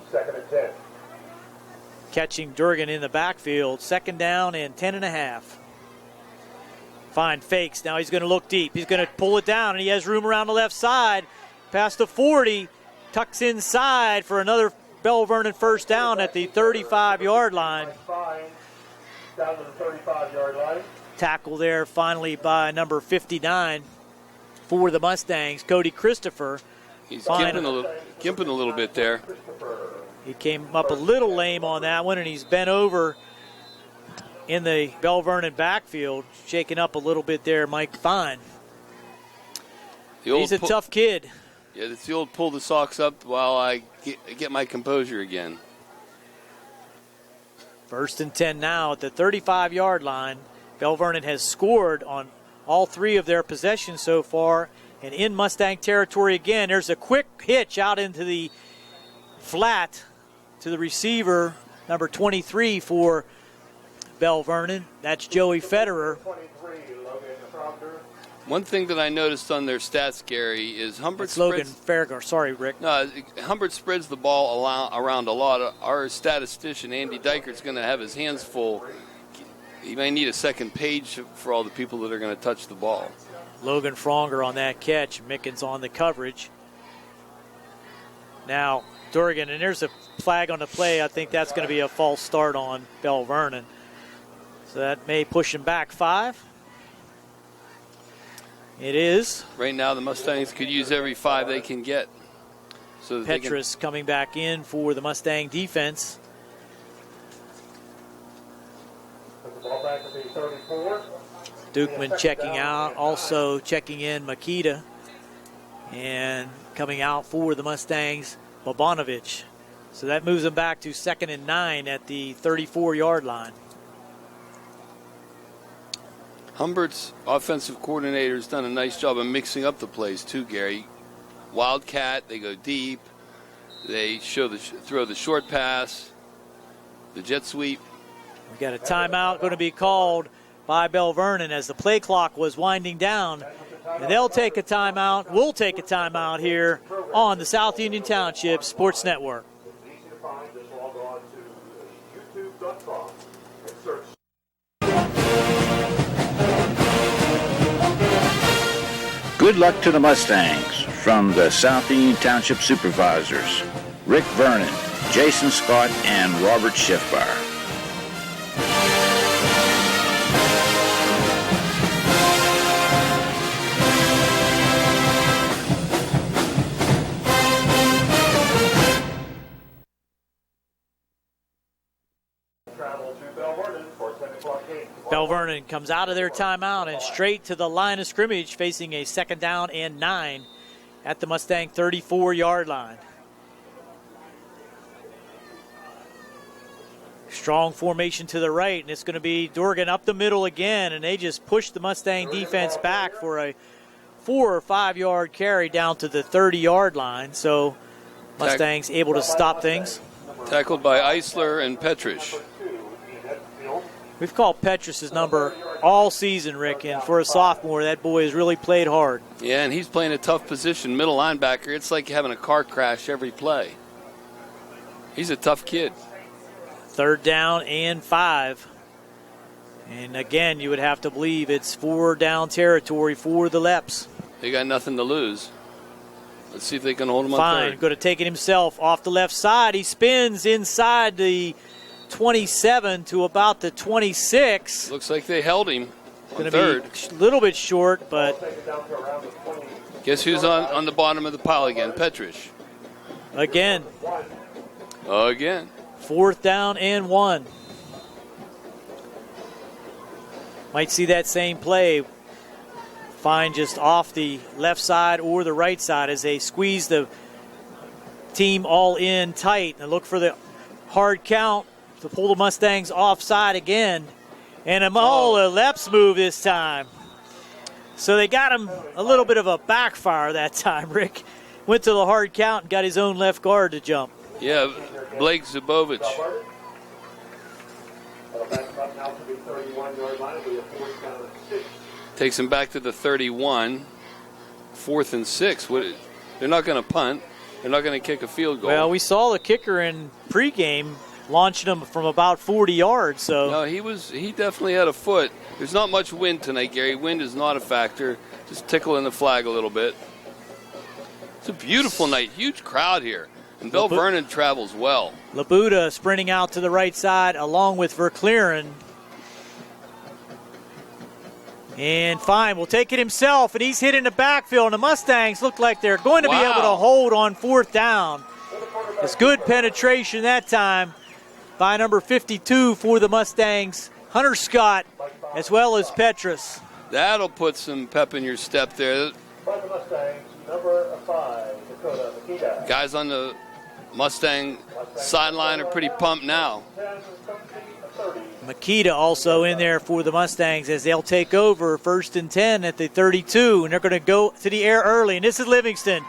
Second and 10. Catching Durgan in the backfield, 2nd down and 10.5. Fine fakes. Now he's going to look deep. He's going to pull it down, and he has room around the left side. Past the 40, tucks inside for another Belle Vernon first down at the 35-yard line. Down to the 35-yard line. Tackle there finally by number 59 for the Mustangs, Cody Christopher. He's gimping a little bit there. He came up a little lame on that one, and he's bent over in the Belle Vernon backfield, shaking up a little bit there, Mike Fine. He's a tough kid. Yeah, it's the old pull the socks up while I get my composure again. 1st and 10 now at the 35-yard line. Belle Vernon has scored on all 3 of their possessions so far. And in Mustang territory again, there's a quick hitch out into the flat to the receiver, number 23 for Belle Vernon. That's Joey Federer. One thing that I noticed on their stats, Gary, is Humbert Logan Farragut. Sorry, Rick. No, Humbert spreads the ball around a lot. Our statistician, Andy Dykert, going to have his hands full. He may need a second page for all the people that are going to touch the ball. Logan Fronger on that catch. Mickens on the coverage. Now, Durgan, and there's a flag on the play. I think that's going to be a false start on Belle Vernon. So that may push him back 5. It is. Right now, the Mustangs could use every 5 they can get. So Petrus coming back in for the Mustang defense. Put the ball back to the 34. Dukeman checking out, also checking in Makita. And coming out for the Mustangs, Bobanovich. So that moves them back to 2nd and 9 at the 34-yard line. Humbert's offensive coordinator has done a nice job of mixing up the plays too, Gary. Wildcat, they go deep. They throw the short pass, the jet sweep. We got a timeout going to be called by Belle Vernon as the play clock was winding down. And they'll take a timeout. We'll take a timeout here on the South Union Township Sports Network. Easy to find. Just log on to youtube.com and search. Good luck to the Mustangs from the South Union Township Supervisors, Rick Vernon, Jason Scott, and Robert Schiffbar. Belle Vernon comes out of their timeout and straight to the line of scrimmage, facing a 2nd down and 9 at the Mustang 34-yard line. Strong formation to the right, and it's going to be Dorgan up the middle again, and they just pushed the Mustang defense back for a 4 or 5 yard carry down to the 30-yard line. So Mustangs able to stop things. Tackled by Eisler and Petrish. We've called Petrus's number all season, Rick, and for a sophomore, that boy has really played hard. Yeah, and he's playing a tough position, middle linebacker. It's like having a car crash every play. He's a tough kid. 3rd down and 5. And again, you would have to believe it's 4 down territory for the Leps. They got nothing to lose. Let's see if they can hold him on Fine, 3rd. going to take it himself off the left side. He spins inside the 27 to about the 26. Looks like they held him on Going 3rd. to be a little bit short, but Guess who's on the bottom of the pile again? Petrish. again, Again. 4th down and 1. Might see that same play. Fine just off the left side or the right side as they squeeze the team all in tight and look for the hard count to pull the Mustangs offside again. And a Leps move this time. So they got him a little bit of a backfire that time, Rick. Went to the hard count and got his own left guard to jump. Yeah, Blake Zubovich. Takes him back to the 31. 4th and 6. They're not going to punt. They're not going to kick a field goal. Well, we saw the kicker in pregame launching him from about 40 yards. So no, he definitely had a foot. There's not much wind tonight, Gary. Wind is not a factor. Just tickling the flag a little bit. It's a beautiful night. Huge crowd here. And Belle Vernon travels well. Labuda sprinting out to the right side along with Verclaren. And Fine will take it himself, and he's hit in the backfield. And the Mustangs look like they're going to be able to hold on 4th down. It's good penetration that time by number 52 for the Mustangs, Hunter Scott, as well as Petrus. That'll put some pep in your step there. Guys on the Mustang sideline are pretty pumped now. Makita also in there for the Mustangs as they'll take over 1st and 10 at the 32, and they're going to go to the air early. And this is Livingston.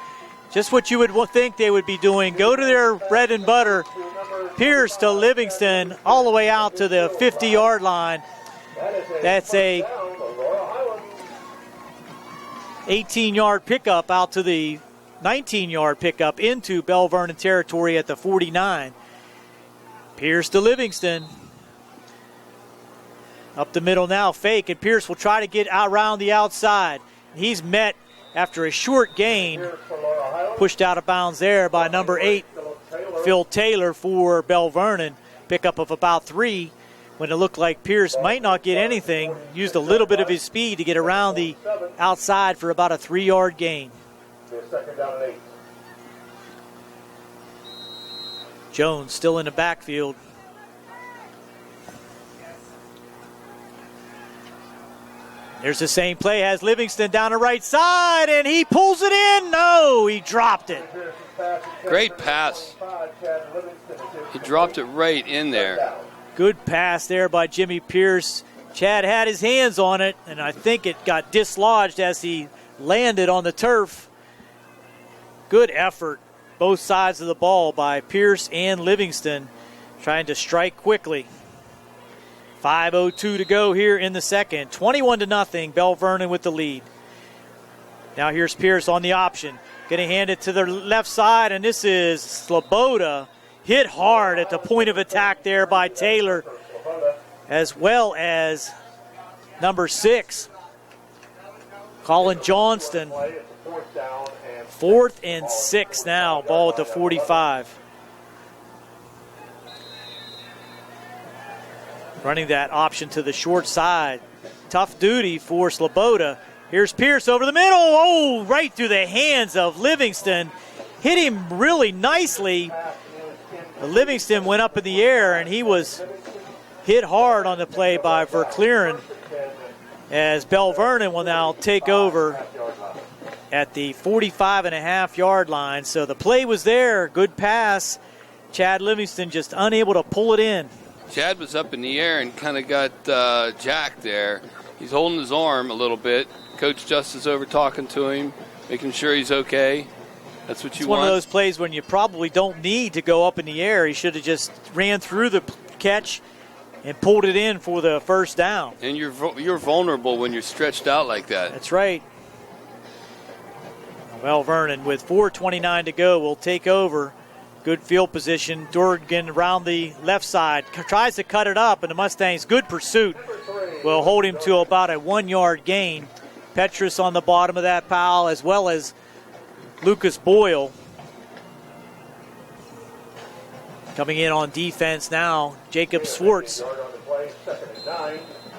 Just what you would think they would be doing. Go to their bread and butter. Pierce to Livingston all the way out to the 50-yard line. That's a 18-yard pickup out to the 19-yard pickup into Belle Vernon territory at the 49. Pierce to Livingston. Up the middle now, fake, and Pierce will try to get out around the outside. He's met after a short gain, pushed out of bounds there by number 8, Phil Taylor for Belle Vernon. Pickup of about 3 when it looked like Pierce might not get anything. Used a little bit of his speed to get around the outside for about a 3-yard gain. Jones still in the backfield. There's the same play, has Livingston down the right side, and he pulls it in. No, he dropped it. Great pass. He dropped it right in there. Good pass there by Jimmy Pierce. Chad had his hands on it, and I think it got dislodged as he landed on the turf. Good effort, both sides of the ball by Pierce and Livingston, trying to strike quickly. 5:02 to go here in the second. 21-0, Belle Vernon with the lead. Now here's Pierce on the option. Going to hand it to the left side, and this is Sloboda. Hit hard at the point of attack there by Taylor, as well as number 6, Colin Johnston. 4th and 6 now, ball at the 45. Running that option to the short side. Tough duty for Sloboda. Here's Pierce over the middle. Oh, right through the hands of Livingston. Hit him really nicely. Livingston went up in the air, and he was hit hard on the play by Verclaren, as Belle Vernon will now take over at the 45.5-yard line. So the play was there. Good pass. Chad Livingston just unable to pull it in. Chad was up in the air and kind of got jacked there. He's holding his arm a little bit. Coach Just is over talking to him, making sure he's okay. That's what you want. It's one of those plays when you probably don't need to go up in the air. He should have just ran through the catch and pulled it in for the first down. And you're vulnerable when you're stretched out like that. That's right. Belle Vernon with 4:29 to go will take over. Good field position. Dorgan around the left side. Tries to cut it up, and the Mustangs, good pursuit, will hold him to about a 1-yard gain. Petrus on the bottom of that pile, as well as Lucas Boyle. Coming in on defense now, Jacob Swartz.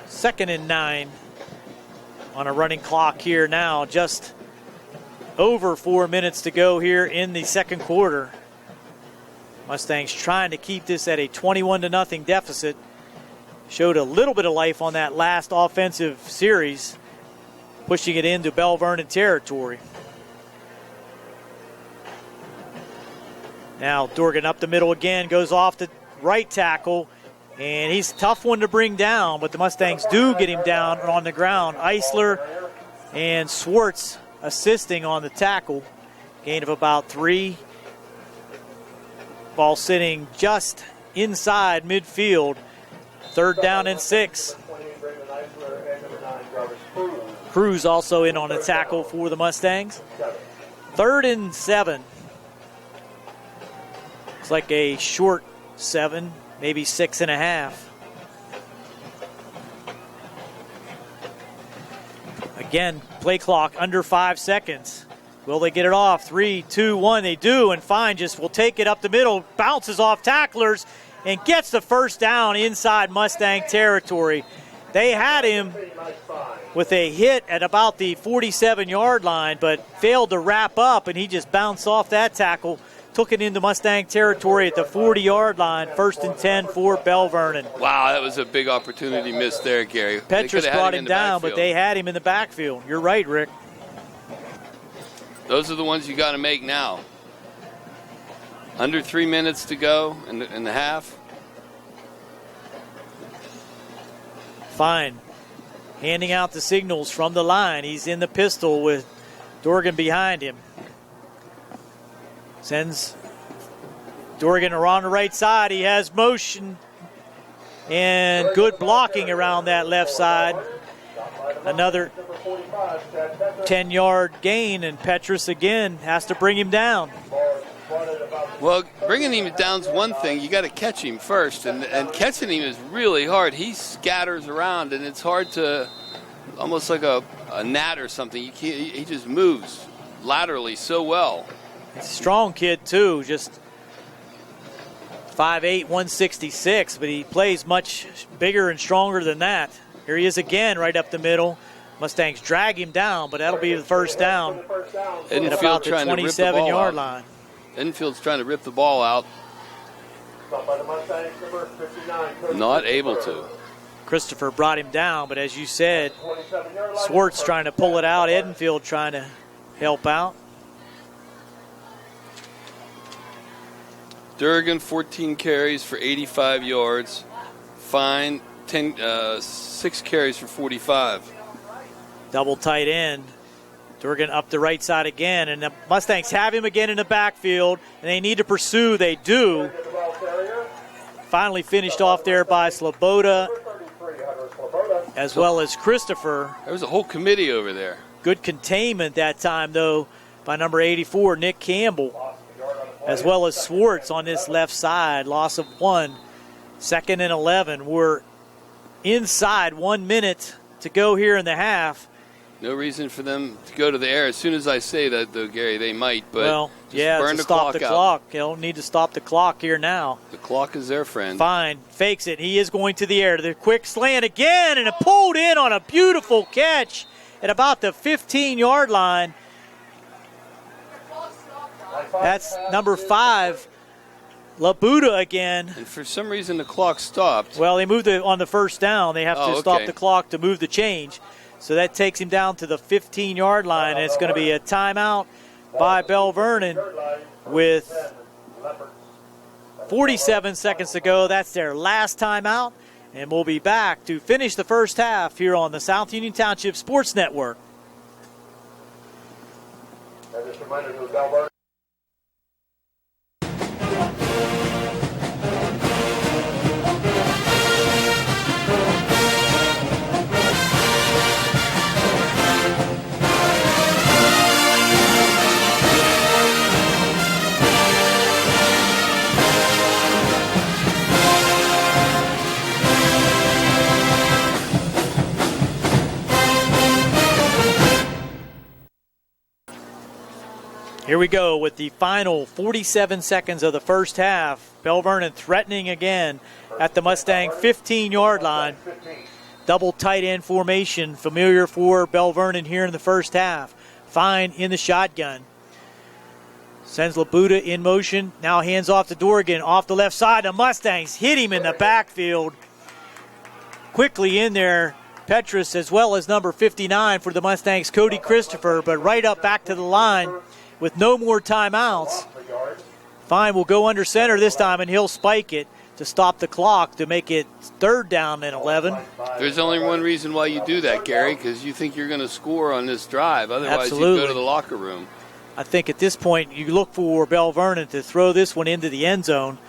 2nd and 9 on a running clock here now. Just over 4 minutes to go here in the second quarter. Mustangs trying to keep this at a 21-0 deficit. Showed a little bit of life on that last offensive series, pushing it into Belle Vernon territory. Now Dorgan up the middle again, goes off the right tackle, and he's a tough one to bring down, but the Mustangs do get him down on the ground. Eisler and Swartz assisting on the tackle. Gain of about 3. Ball sitting just inside midfield. 3rd down and 6. Cruz also in on a tackle for the Mustangs. 3rd and 7. Looks like a short 7, maybe 6.5. Again, play clock under 5 seconds. Will they get it off? 3, 2, 1. They do, and Fine just will take it up the middle, bounces off tacklers, and gets the first down inside Mustang territory. They had him with a hit at about the 47-yard line, but failed to wrap up, and he just bounced off that tackle, took it into Mustang territory at the 40-yard line. 1st and 10 for Belle Vernon. Wow, that was a big opportunity missed there, Gary. Petrus brought him down, but they had him in the backfield. You're right, Rick. Those are the ones you got to make now. Under 3 minutes to go in the half. Fine. Handing out the signals from the line. He's in the pistol with Dorgan behind him. Sends Dorgan around the right side. He has motion and good blocking around that left side. Another 10-yard gain, and Petrus again has to bring him down. Well, bringing him down's one thing. You got to catch him first, and catching him is really hard. He scatters around, and it's hard to, almost like a gnat or something. He just moves laterally so well. He's a strong kid, too, just 5'8", 166, but he plays much bigger and stronger than that. Here he is again, right up the middle. Mustangs drag him down, but that'll be the first down at about the 27-yard line. Enfield's trying to rip the ball out. Not able to. Christopher brought him down, but as you said, Swartz trying to pull it out. Edenfield trying to help out. Durgan, 14 carries for 85 yards. Fine, 6 carries for 45. Double tight end. Durgan up the right side again, and the Mustangs have him again in the backfield, and they need to pursue. They do. Finally finished off there by Sloboda, as well as Christopher. There was a whole committee over there. Good containment that time, though, by number 84, Nick Campbell, as well as Swartz on this left side. Loss of 1. 2nd and 11. We're inside 1 minute to go here in the half. No reason for them to go to the air. As soon as I say that, though, Gary, they might. But well, yeah, burn to the stop the clock clock. You don't need to stop the clock here now. The clock is their friend. Fine. Fakes it. He is going to the air. The quick slant again, and it pulled in on a beautiful catch at about the 15-yard line. That's number 5, Labuda again. And for some reason, the clock stopped. Well, they moved it on the first down. They have to stop the clock to move the change. So that takes him down to the 15-yard line, and it's going to be a timeout by Belle Vernon with 47 seconds to go. That's their last timeout. And we'll be back to finish the first half here on the South Union Township Sports Network. And just a reminder to the Belle Vernon. Here we go with the final 47 seconds of the first half. Belle Vernon threatening again at the Mustang 15-yard line. Double tight end formation, familiar for Belle Vernon here in the first half. Fine in the shotgun. Sends Labuda in motion. Now hands off to Dorgan off the left side. The Mustangs hit him in the backfield. Quickly in there, Petrus as well as number 59 for the Mustangs, Cody Christopher, but right up back to the line. With no more timeouts, Fine will go under center this time, and he'll spike it to stop the clock to make it 3rd down and 11. There's only one reason why you do that, Gary, because you think you're going to score on this drive. Otherwise, Absolutely. you go to the locker room. I think at this point you look for Belle Vernon to throw this one into the end zone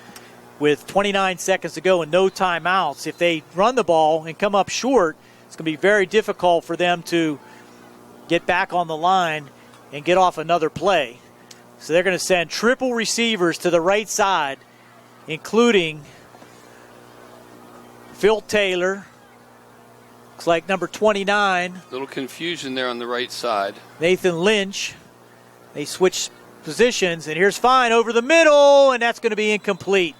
with 29 seconds to go and no timeouts. If they run the ball and come up short, it's going to be very difficult for them to get back on the line and get off another play. So they're going to send triple receivers to the right side, including Phil Taylor. Looks like number 29. A little confusion there on the right side. Nathan Lynch. They switch positions, and here's Fine over the middle, and that's going to be incomplete.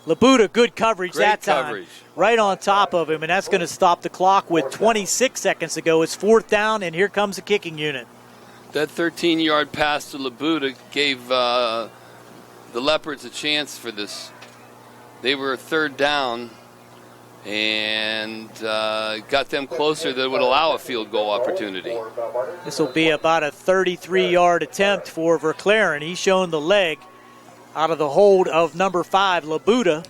Labuda, good coverage Great that time. coverage. Right on top of him, and that's going to stop the clock with 26 seconds to go. It's 4th down, and here comes the kicking unit. That 13-yard pass to Labuda gave the Leopards a chance for this. They were 3rd down and got them closer that would allow a field goal opportunity. This will be about a 33-yard attempt for Verclaren. He's shown the leg out of the hold of number 5, Labuda.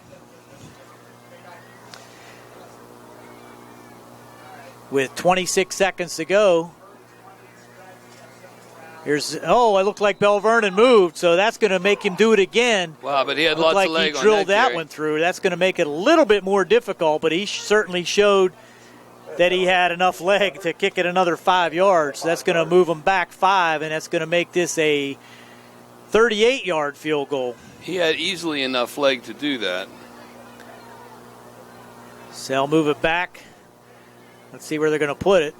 With 26 seconds to go. It looked like Belle Vernon moved, so that's going to make him do it again. Wow, but he had lots of leg on that, He drilled that Gary. one through. That's going to make it a little bit more difficult, but he certainly showed that he had enough leg to kick it another 5 yards. So that's going to move him back 5, and that's going to make this a 38-yard field goal. He had easily enough leg to do that. So they'll move it back. Let's see where they're going to put it.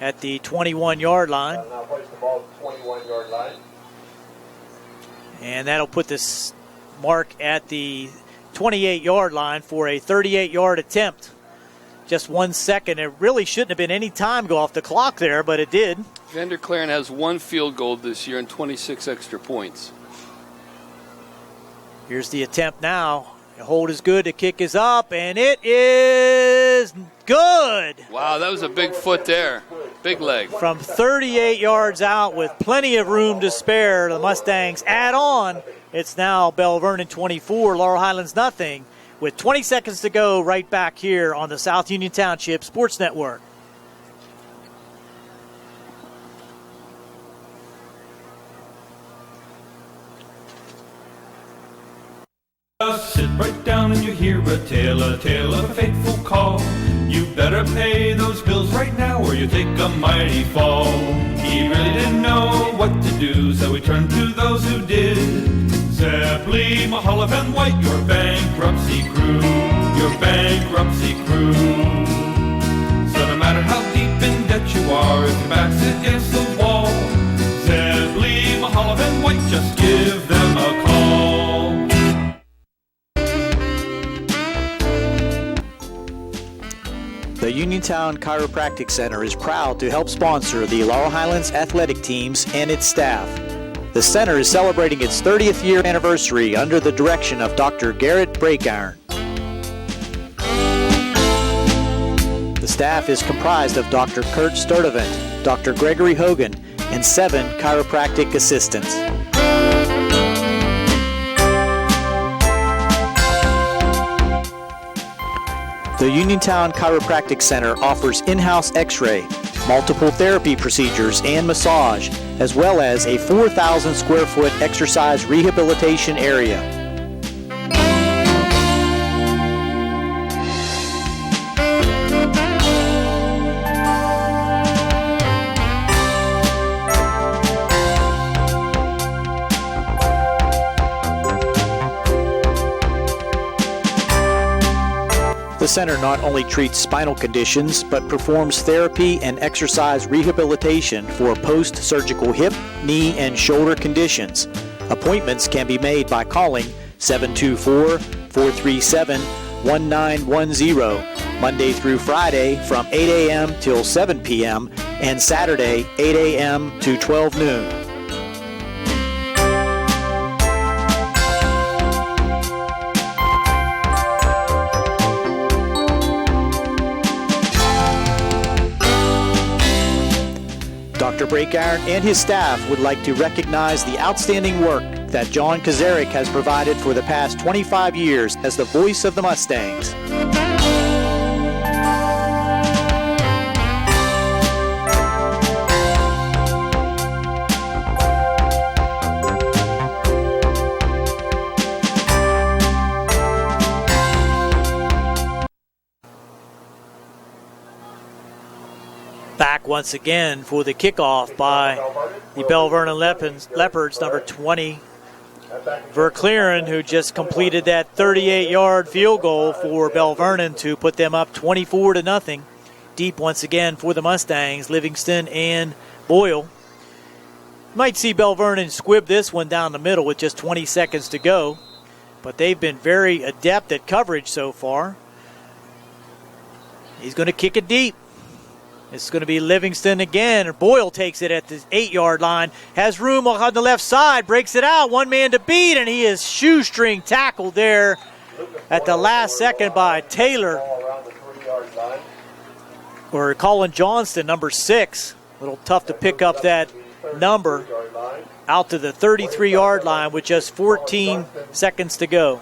At the 21-yard line. Now place the ball at the 21-yard line. And that'll put this mark at the 28-yard line for a 38-yard attempt. Just 1 second. It really shouldn't have been any time go off the clock there, but it did. Vanderclaren has 1 field goal this year and 26 extra points. Here's the attempt now. The hold is good. The kick is up, and it is good. Wow, that was a big foot there. Big leg. From 38 yards out with plenty of room to spare, the Mustangs add on. It's now Belle Vernon 24, Laurel Highlands nothing. With 20 seconds to go right back here on the South Union Township Sports Network. Sit right down and you hear a tale of a fateful call. You better pay those bills right now or you take a mighty fall. He really didn't know what to do, so he turned to those who did. Zeppeli, Mahalev, and White, your bankruptcy crew, your bankruptcy crew. So no matter how deep in debt you are, if your back's against the wall, Zeppeli, Mahalev, and White, just give them a call. The Uniontown Chiropractic Center is proud to help sponsor the Laurel Highlands athletic teams and its staff. The center is celebrating its 30th year anniversary under the direction of Dr. Garrett Breakiron. The staff is comprised of Dr. Kurt Sturdivant, Dr. Gregory Hogan, and 7 chiropractic assistants. The Uniontown Chiropractic Center offers in-house x-ray, multiple therapy procedures, and massage, as well as a 4,000 square foot exercise rehabilitation area. The center not only treats spinal conditions, but performs therapy and exercise rehabilitation for post-surgical hip, knee, and shoulder conditions. Appointments can be made by calling 724-437-1910, Monday through Friday from 8 a.m. till 7 p.m. and Saturday 8 a.m. to 12 noon. Dr. Breakiron and his staff would like to recognize the outstanding work that John Kazarick has provided for the past 25 years as the voice of the Mustangs. Back once again for the kickoff by the Belle Vernon Leopards, number 20, Verclaren, who just completed that 38-yard field goal for Belle Vernon to put them up 24-0. Deep once again for the Mustangs, Livingston and Boyle. Might see Belle Vernon squib this one down the middle with just 20 seconds to go, but they've been very adept at coverage so far. He's going to kick it deep. It's going to be Livingston again. Boyle takes it at the 8-yard line. Has room on the left side. Breaks it out. One man to beat, and he is shoestring tackled there at the last second by Taylor. Or Colin Johnston, number 6. A little tough to pick up that number. Out to the 33-yard line with just 14 seconds to go.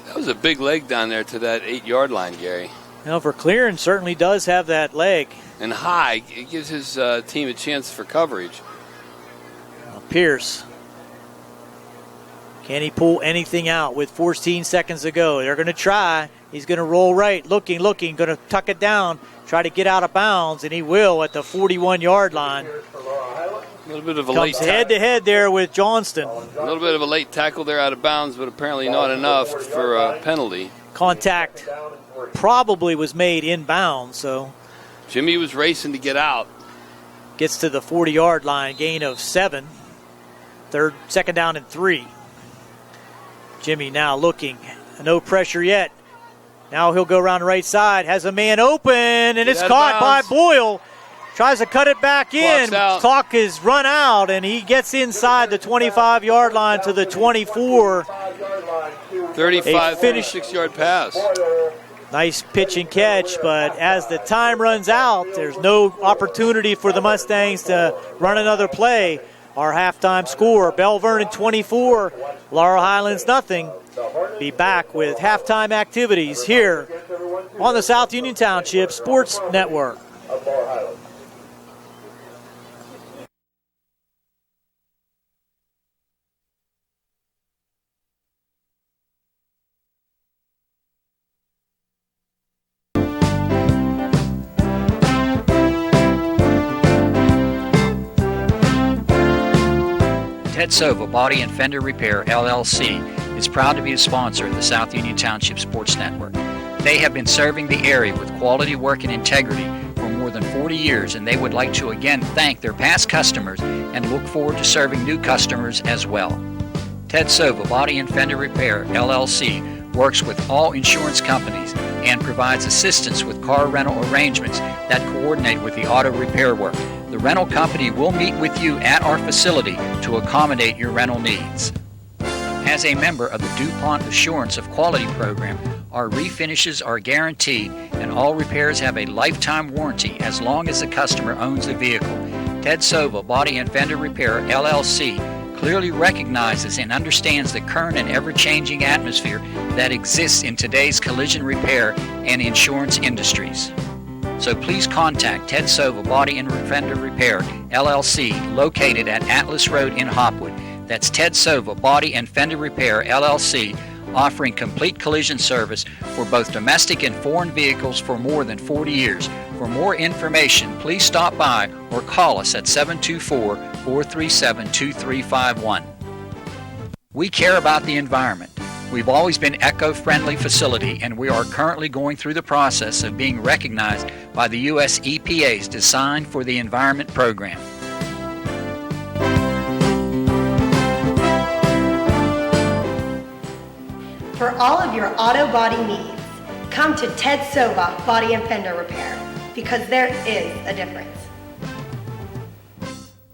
That was a big leg down there to that 8-yard line, Gary. Now, Verclaren certainly does have that leg. And high. It gives his team a chance for coverage. Pierce. Can he pull anything out with 14 seconds to go? They're going to try. He's going to roll right. Looking. Going to tuck it down. Try to get out of bounds, and he will at the 41-yard line. A little bit of a Comes head-to-head there with Johnston. A little bit of a late tackle there out of bounds, but apparently not enough for a penalty. Contact probably was made inbound, so Jimmy was racing to get out. Gets to the 40-yard line, gain of 7. Second down and 3. Jimmy now looking, no pressure yet. Now he'll go around the right side, has a man open, and it's caught by Boyle. Tries to cut it back in. Clock is run out, and he gets inside the 25-yard line to the 24. 35, 36-yard pass. Nice pitch and catch, but as the time runs out, there's no opportunity for the Mustangs to run another play. Our halftime score, Belle Vernon 24, Laurel Highlands nothing. Be back with halftime activities here on the South Union Township Sports Network. Ted Sova Body and Fender Repair, LLC, is proud to be a sponsor of the South Union Township Sports Network. They have been serving the area with quality work and integrity for more than 40 years, and they would like to again thank their past customers and look forward to serving new customers as well. Ted Sova Body and Fender Repair, LLC, works with all insurance companies and provides assistance with car rental arrangements that coordinate with the auto repair work. The rental company will meet with you at our facility to accommodate your rental needs. As a member of the DuPont Assurance of Quality program, our refinishes are guaranteed and all repairs have a lifetime warranty as long as the customer owns the vehicle. Ted Sova Body and Fender Repair, LLC. clearly recognizes and understands the current and ever-changing atmosphere that exists in today's collision repair and insurance industries. So please contact Ted Sova Body and Fender Repair, LLC, located at Atlas Road in Hopwood. That's Ted Sova Body and Fender Repair, LLC, offering complete collision service for both domestic and foreign vehicles for more than 40 years. For more information, please stop by or call us at 724-437-2351. We care about the environment. We've always been an eco-friendly facility, and we are currently going through the process of being recognized by the U.S. EPA's Design for the Environment program. For all of your auto body needs, come to Ted Sova Body and Fender Repair, because there is a difference.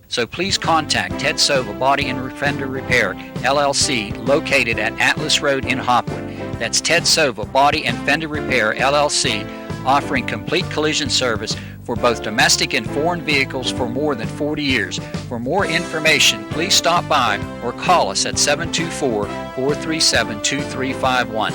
So please contact Ted Sova Body and Fender Repair, LLC, located at Atlas Road in Hopwood. That's Ted Sova Body and Fender Repair, LLC, offering complete collision service for both domestic and foreign vehicles for more than 40 years. For more information, please stop by or call us at 724-437-2351.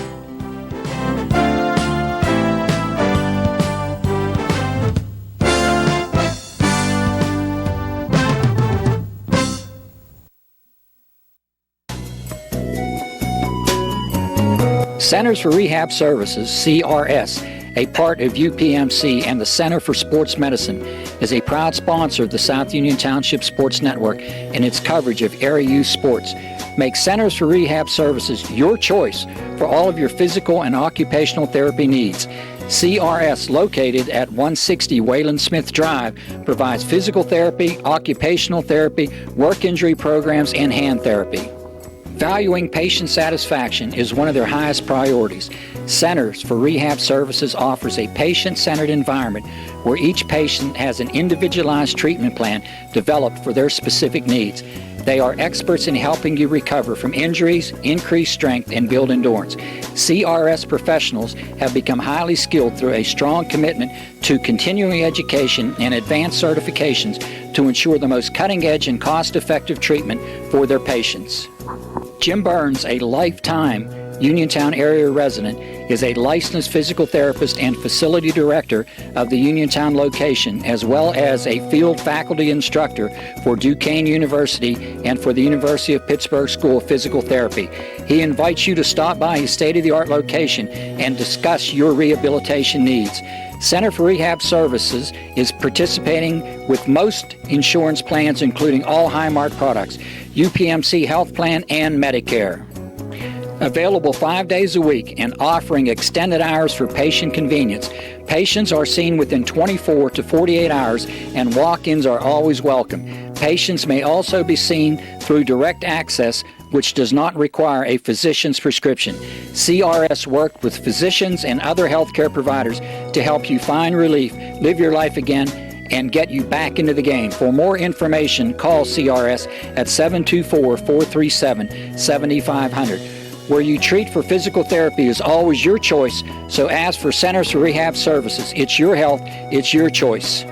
Centers for Rehab Services, CRS, a part of UPMC and the Center for Sports Medicine, is a proud sponsor of the South Union Township Sports Network and its coverage of area youth sports. Make Centers for Rehab Services your choice for all of your physical and occupational therapy needs. CRS, located at 160 Wayland Smith Drive, provides physical therapy, occupational therapy, work injury programs, and hand therapy. Valuing patient satisfaction is one of their highest priorities. Centers for Rehab Services offers a patient-centered environment where each patient has an individualized treatment plan developed for their specific needs. They are experts in helping you recover from injuries, increase strength, and build endurance. CRS professionals have become highly skilled through a strong commitment to continuing education and advanced certifications to ensure the most cutting-edge and cost-effective treatment for their patients. Jim Burns, a lifetime Uniontown area resident, is a licensed physical therapist and facility director of the Uniontown location, as well as a field faculty instructor for Duquesne University and for the University of Pittsburgh School of Physical Therapy. He invites you to stop by his state-of-the-art location and discuss your rehabilitation needs. Center for Rehab Services is participating with most insurance plans, including all Highmark products, UPMC Health Plan, and Medicare. Available 5 days a week and offering extended hours for patient convenience. Patients are seen within 24 to 48 hours and walk-ins are always welcome. Patients may also be seen through direct access, which does not require a physician's prescription. CRS worked with physicians and other healthcare providers to help you find relief, live your life again, and get you back into the game. For more information, call CRS at 724-437-7500. Where you treat for physical therapy is always your choice, so ask for Centers for Rehab Services. It's your health, it's your choice.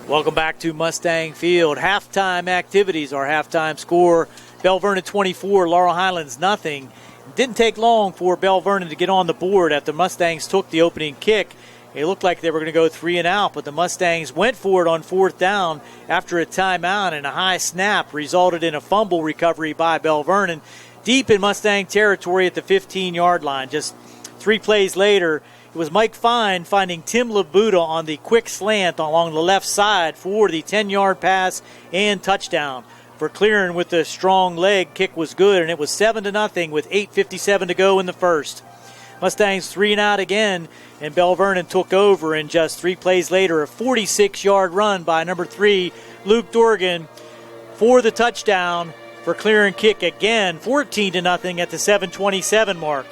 Welcome back to Mustang Field. Halftime activities, our halftime score, Belle Vernon 24, Laurel Highlands nothing. It didn't take long for Belle Vernon to get on the board after the Mustangs took the opening kick. It looked like they were going to go 3 and out, but the Mustangs went for it on 4th down after a timeout, and a high snap resulted in a fumble recovery by Belle Vernon deep in Mustang territory at the 15-yard line. Just 3 plays later, it was Mike Fine finding Tim Labuda on the quick slant along the left side for the 10-yard pass and touchdown. For clearing with the strong leg, kick was good, and it was 7-0 with 8:57 to go in the first. Mustangs 3 and out again, and Belle Vernon took over, and just 3 plays later, a 46-yard run by number 3, Luke Dorgan, for the touchdown for clear and kick again, 14-0 at the 7:27 mark.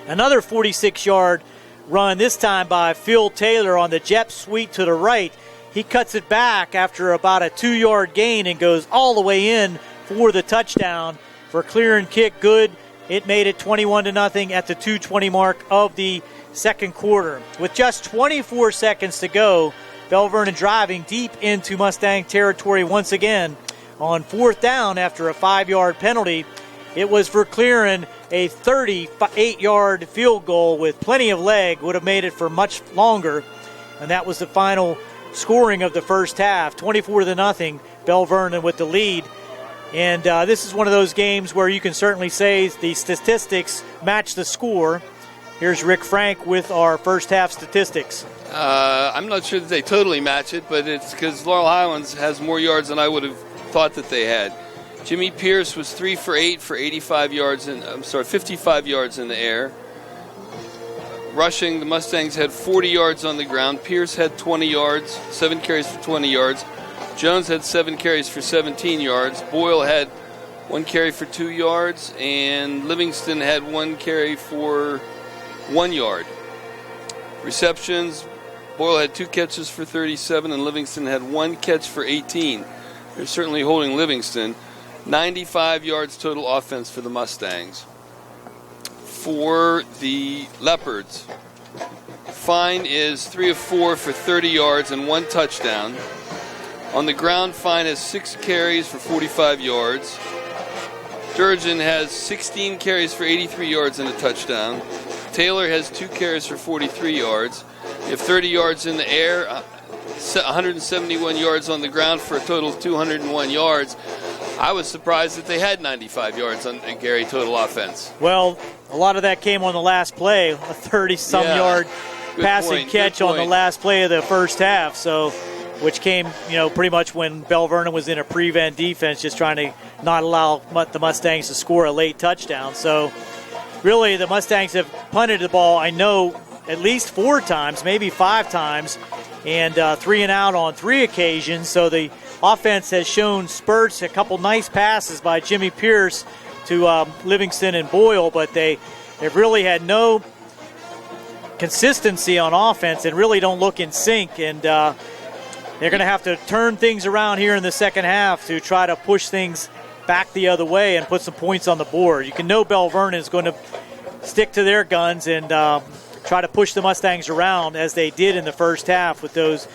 Another 46-yard run, this time by Phil Taylor on the jet sweep to the right. He cuts it back after about a 2-yard gain and goes all the way in for the touchdown for clear and kick good. it made it 21-0 at the 2:20 mark of the second quarter. With just 24 seconds to go, Belle Vernon driving deep into Mustang territory once again on fourth down after a 5-yard penalty. It was for clearing a 38-yard field goal with plenty of leg, would have made it for much longer, and that was the final scoring of the first half. 24-0, Belle Vernon with the lead. And this is one of those games where you can certainly say the statistics match the score. Here's Rick Frank with our first half statistics. I'm not sure that they totally match it, but it's because Laurel Highlands has more yards than I would have thought that they had. Jimmy Pierce was 3 for 8 for 55 yards in the air. Rushing, the Mustangs had 40 yards on the ground. Pierce had 20 yards, 7 carries for 20 yards. Jones had 7 carries for 17 yards. Boyle had 1 carry for 2 yards, and Livingston had 1 carry for 1 yard. Receptions, Boyle had 2 catches for 37, and Livingston had 1 catch for 18. They're certainly holding Livingston. 95 yards total offense for the Mustangs. For the Leopards, Fine is 3 of 4 for 30 yards and 1 touchdown. On the ground, Fine has 6 carries for 45 yards. Durgeon has 16 carries for 83 yards and a touchdown. Taylor has 2 carries for 43 yards. They have 30 yards in the air, 171 yards on the ground for a total of 201 yards. I was surprised that they had 95 yards on Gary total offense. Well, a lot of that came on the last play, a 30-some yard passing catch on the last play of the first half, so which came, pretty much when Belle Vernon was in a prevent defense, just trying to not allow the Mustangs to score a late touchdown. So really the Mustangs have punted the ball, I know, at least 4 times, maybe 5 times, and 3 and out on 3 occasions. So the offense has shown spurts, a couple nice passes by Jimmy Pierce to Livingston and Boyle, but they've really had no consistency on offense and really don't look in sync. And they're going to have to turn things around here in the second half to try to push things back the other way and put some points on the board. You can know Belle Vernon is going to stick to their guns and try to push the Mustangs around as they did in the first half with those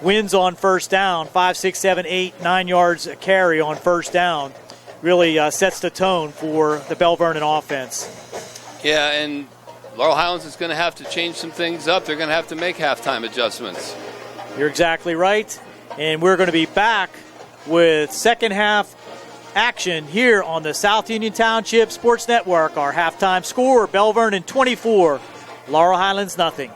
wins on first down, 5, 6, 7, 8, 9 yards a carry on first down. Really sets the tone for the Belle Vernon offense. Yeah, and Laurel Highlands is going to have to change some things up. They're going to have to make halftime adjustments. You're exactly right. And we're going to be back with second half action here on the South Union Township Sports Network. Our halftime score, Belle Vernon 24, Laurel Highlands nothing.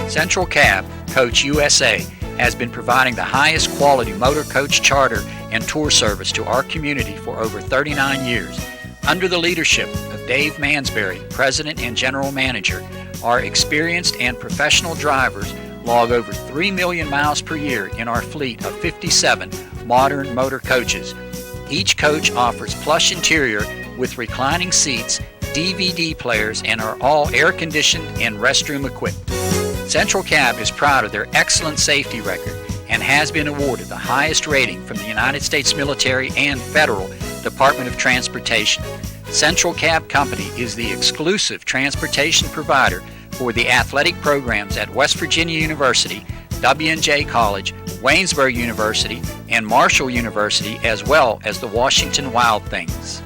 Central Cab Coach USA has been providing the highest quality motor coach charter and tour service to our community for over 39 years. Under the leadership of Dave Mansberry, President and General Manager, our experienced and professional drivers log over 3 million miles per year in our fleet of 57 modern motor coaches. Each coach offers plush interior with reclining seats, DVD players, and are all air-conditioned and restroom equipped. Central Cab is proud of their excellent safety record and has been awarded the highest rating from the United States military and federal Department of Transportation. Central Cab Company is the exclusive transportation provider for the athletic programs at West Virginia University, W&J College, Waynesburg University, and Marshall University, as well as the Washington Wild Things.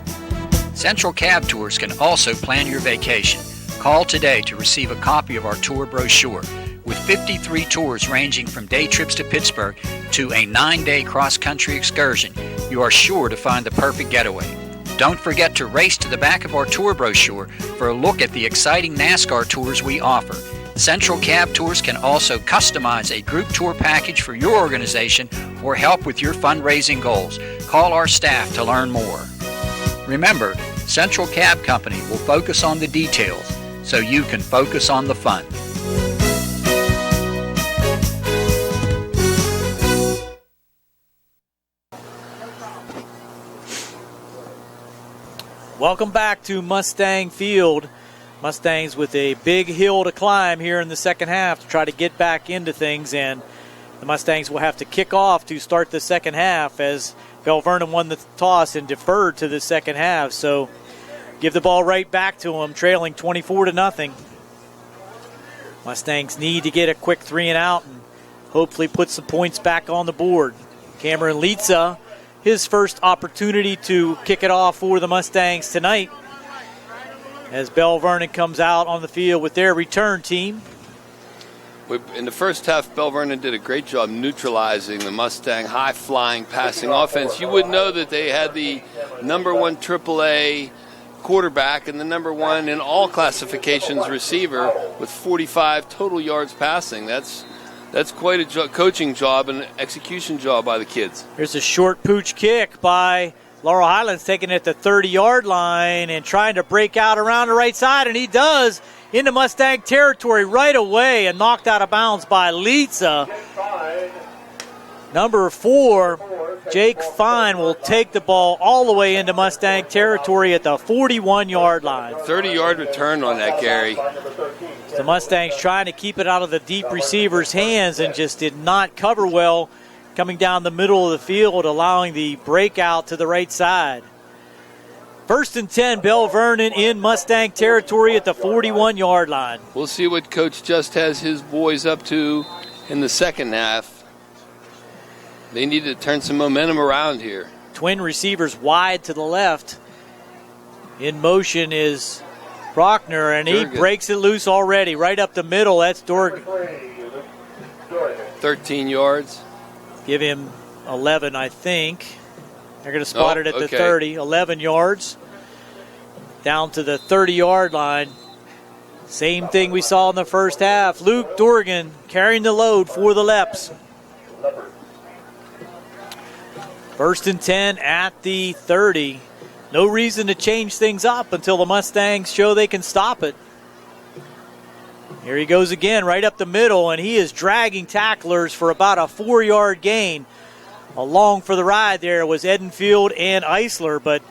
Central Cab Tours can also plan your vacation. Call today to receive a copy of our tour brochure. With 53 tours ranging from day trips to Pittsburgh to a 9-day cross-country excursion, you are sure to find the perfect getaway. Don't forget to race to the back of our tour brochure for a look at the exciting NASCAR tours we offer. Central Cab Tours can also customize a group tour package for your organization or help with your fundraising goals. Call our staff to learn more. Remember, Central Cab Company will focus on the details so you can focus on the fun. Welcome back to Mustang Field. Mustangs with a big hill to climb here in the second half to try to get back into things, and the Mustangs will have to kick off to start the second half as Belle Vernon won the toss and deferred to the second half. So give the ball right back to them, trailing 24-0. Mustangs need to get a quick 3-and-out and hopefully put some points back on the board. Cameron Lietza, his first opportunity to kick it off for the Mustangs tonight as Belle Vernon comes out on the field with their return team. In the first half, Belle Vernon did a great job neutralizing the Mustang high-flying passing offense. You would know that they had the #1 AAA quarterback and the #1 in all classifications receiver with 45 total yards passing. That's quite a coaching job and execution job by the kids. Here's a short pooch kick by Laurel Highlands, taking it at the 30-yard line and trying to break out around the right side, and he does into Mustang territory right away and knocked out of bounds by Lietza. Number 4, Jake Fine, will take the ball all the way into Mustang territory at the 41-yard line. 30-yard return on that, Gary. The Mustangs trying to keep it out of the deep receiver's hands and just did not cover well coming down the middle of the field, allowing the breakout to the right side. 1st and 10, Belle Vernon in Mustang territory at the 41-yard line. We'll see what Coach Just has his boys up to in the second half. They need to turn some momentum around here. Twin receivers wide to the left. In motion is Brockner, and he breaks it loose already. Right up the middle, that's Dorgan. 13 yards. Give him 11, I think. They're going to spot it at the 30. 11 yards. Down to the 30-yard line. Same thing we saw in the first half. Luke Dorgan carrying the load for the Leps. 1st and 10 at the 30. No reason to change things up until the Mustangs show they can stop it. Here he goes again, right up the middle, and he is dragging tacklers for about a 4-yard gain. Along for the ride there was Edenfield and Eisler, but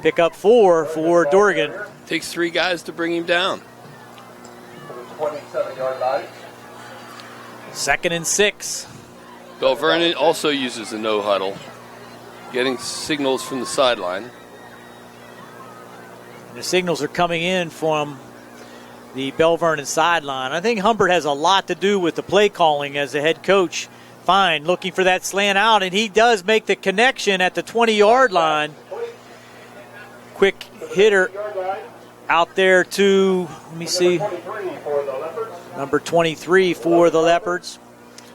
pick up 4 for Dorgan. Takes 3 guys to bring him down. 27-yard line. 2nd and 6. Belle Vernon also uses the no huddle, getting signals from the sideline. The signals are coming in from the Belle Vernon sideline. I think Humbert has a lot to do with the play calling as the head coach. Fine, looking for that slant out, and he does make the connection at the 20-yard line. Quick hitter out there to, let me see, number 23 for the Leopards.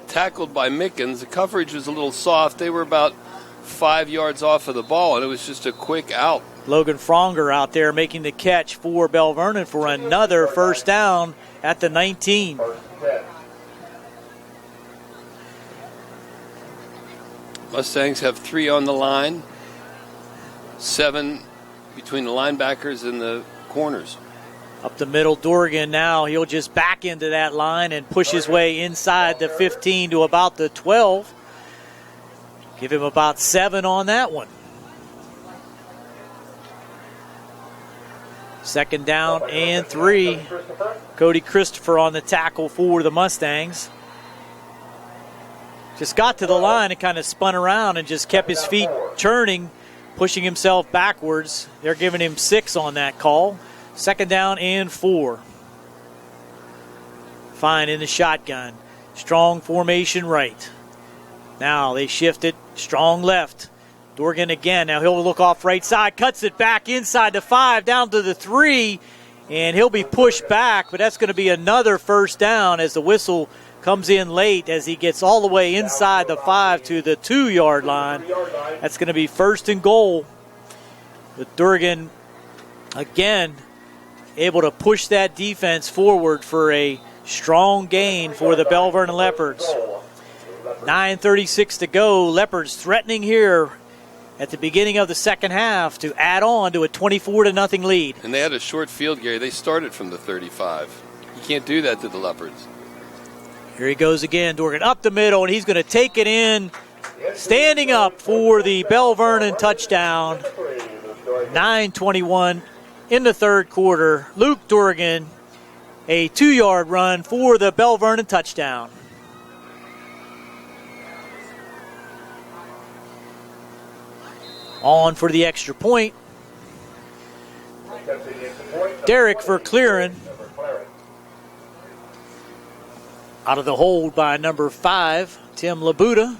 Tackled by Mickens. The coverage was a little soft. They were about 5 yards off of the ball, and it was just a quick out. Logan Fronger out there making the catch for Belle Vernon for another first down at the 19. Mustangs have 3 on the line, 7 between the linebackers and the corners. Up the middle, Dorgan now. He'll just back into that line and push his way inside the 15 to about the 12. Give him about 7 on that one. 2nd down and 3. Cody Christopher on the tackle for the Mustangs. Just got to the line and kind of spun around and just kept his feet churning, pushing himself backwards. They're giving him 6 on that call. 2nd down and 4. Fine in the shotgun. Strong formation right. Now they shift it. Strong left. Dorgan again. Now he'll look off right side. Cuts it back inside the 5, down to the 3. And he'll be pushed back, but that's going to be another first down as the whistle comes in late as he gets all the way inside the 5 to the 2-yard line. That's going to be 1st and goal. With Dorgan again able to push that defense forward for a strong gain for the Belle Vernon Leopards. 9:36 to go. Leopards threatening here at the beginning of the second half to add on to a 24-0 lead. And they had a short field, Gary. They started from the 35. You can't do that to the Leopards. Here he goes again, Dorgan up the middle, and he's going to take it in, standing up for the Belle Vernon touchdown. 9:21 in the third quarter. Luke Dorgan, a 2-yard run for the Belle Vernon touchdown. On for the extra point. Derek Verclaren. Out of the hold by number 5, Tim Labuda.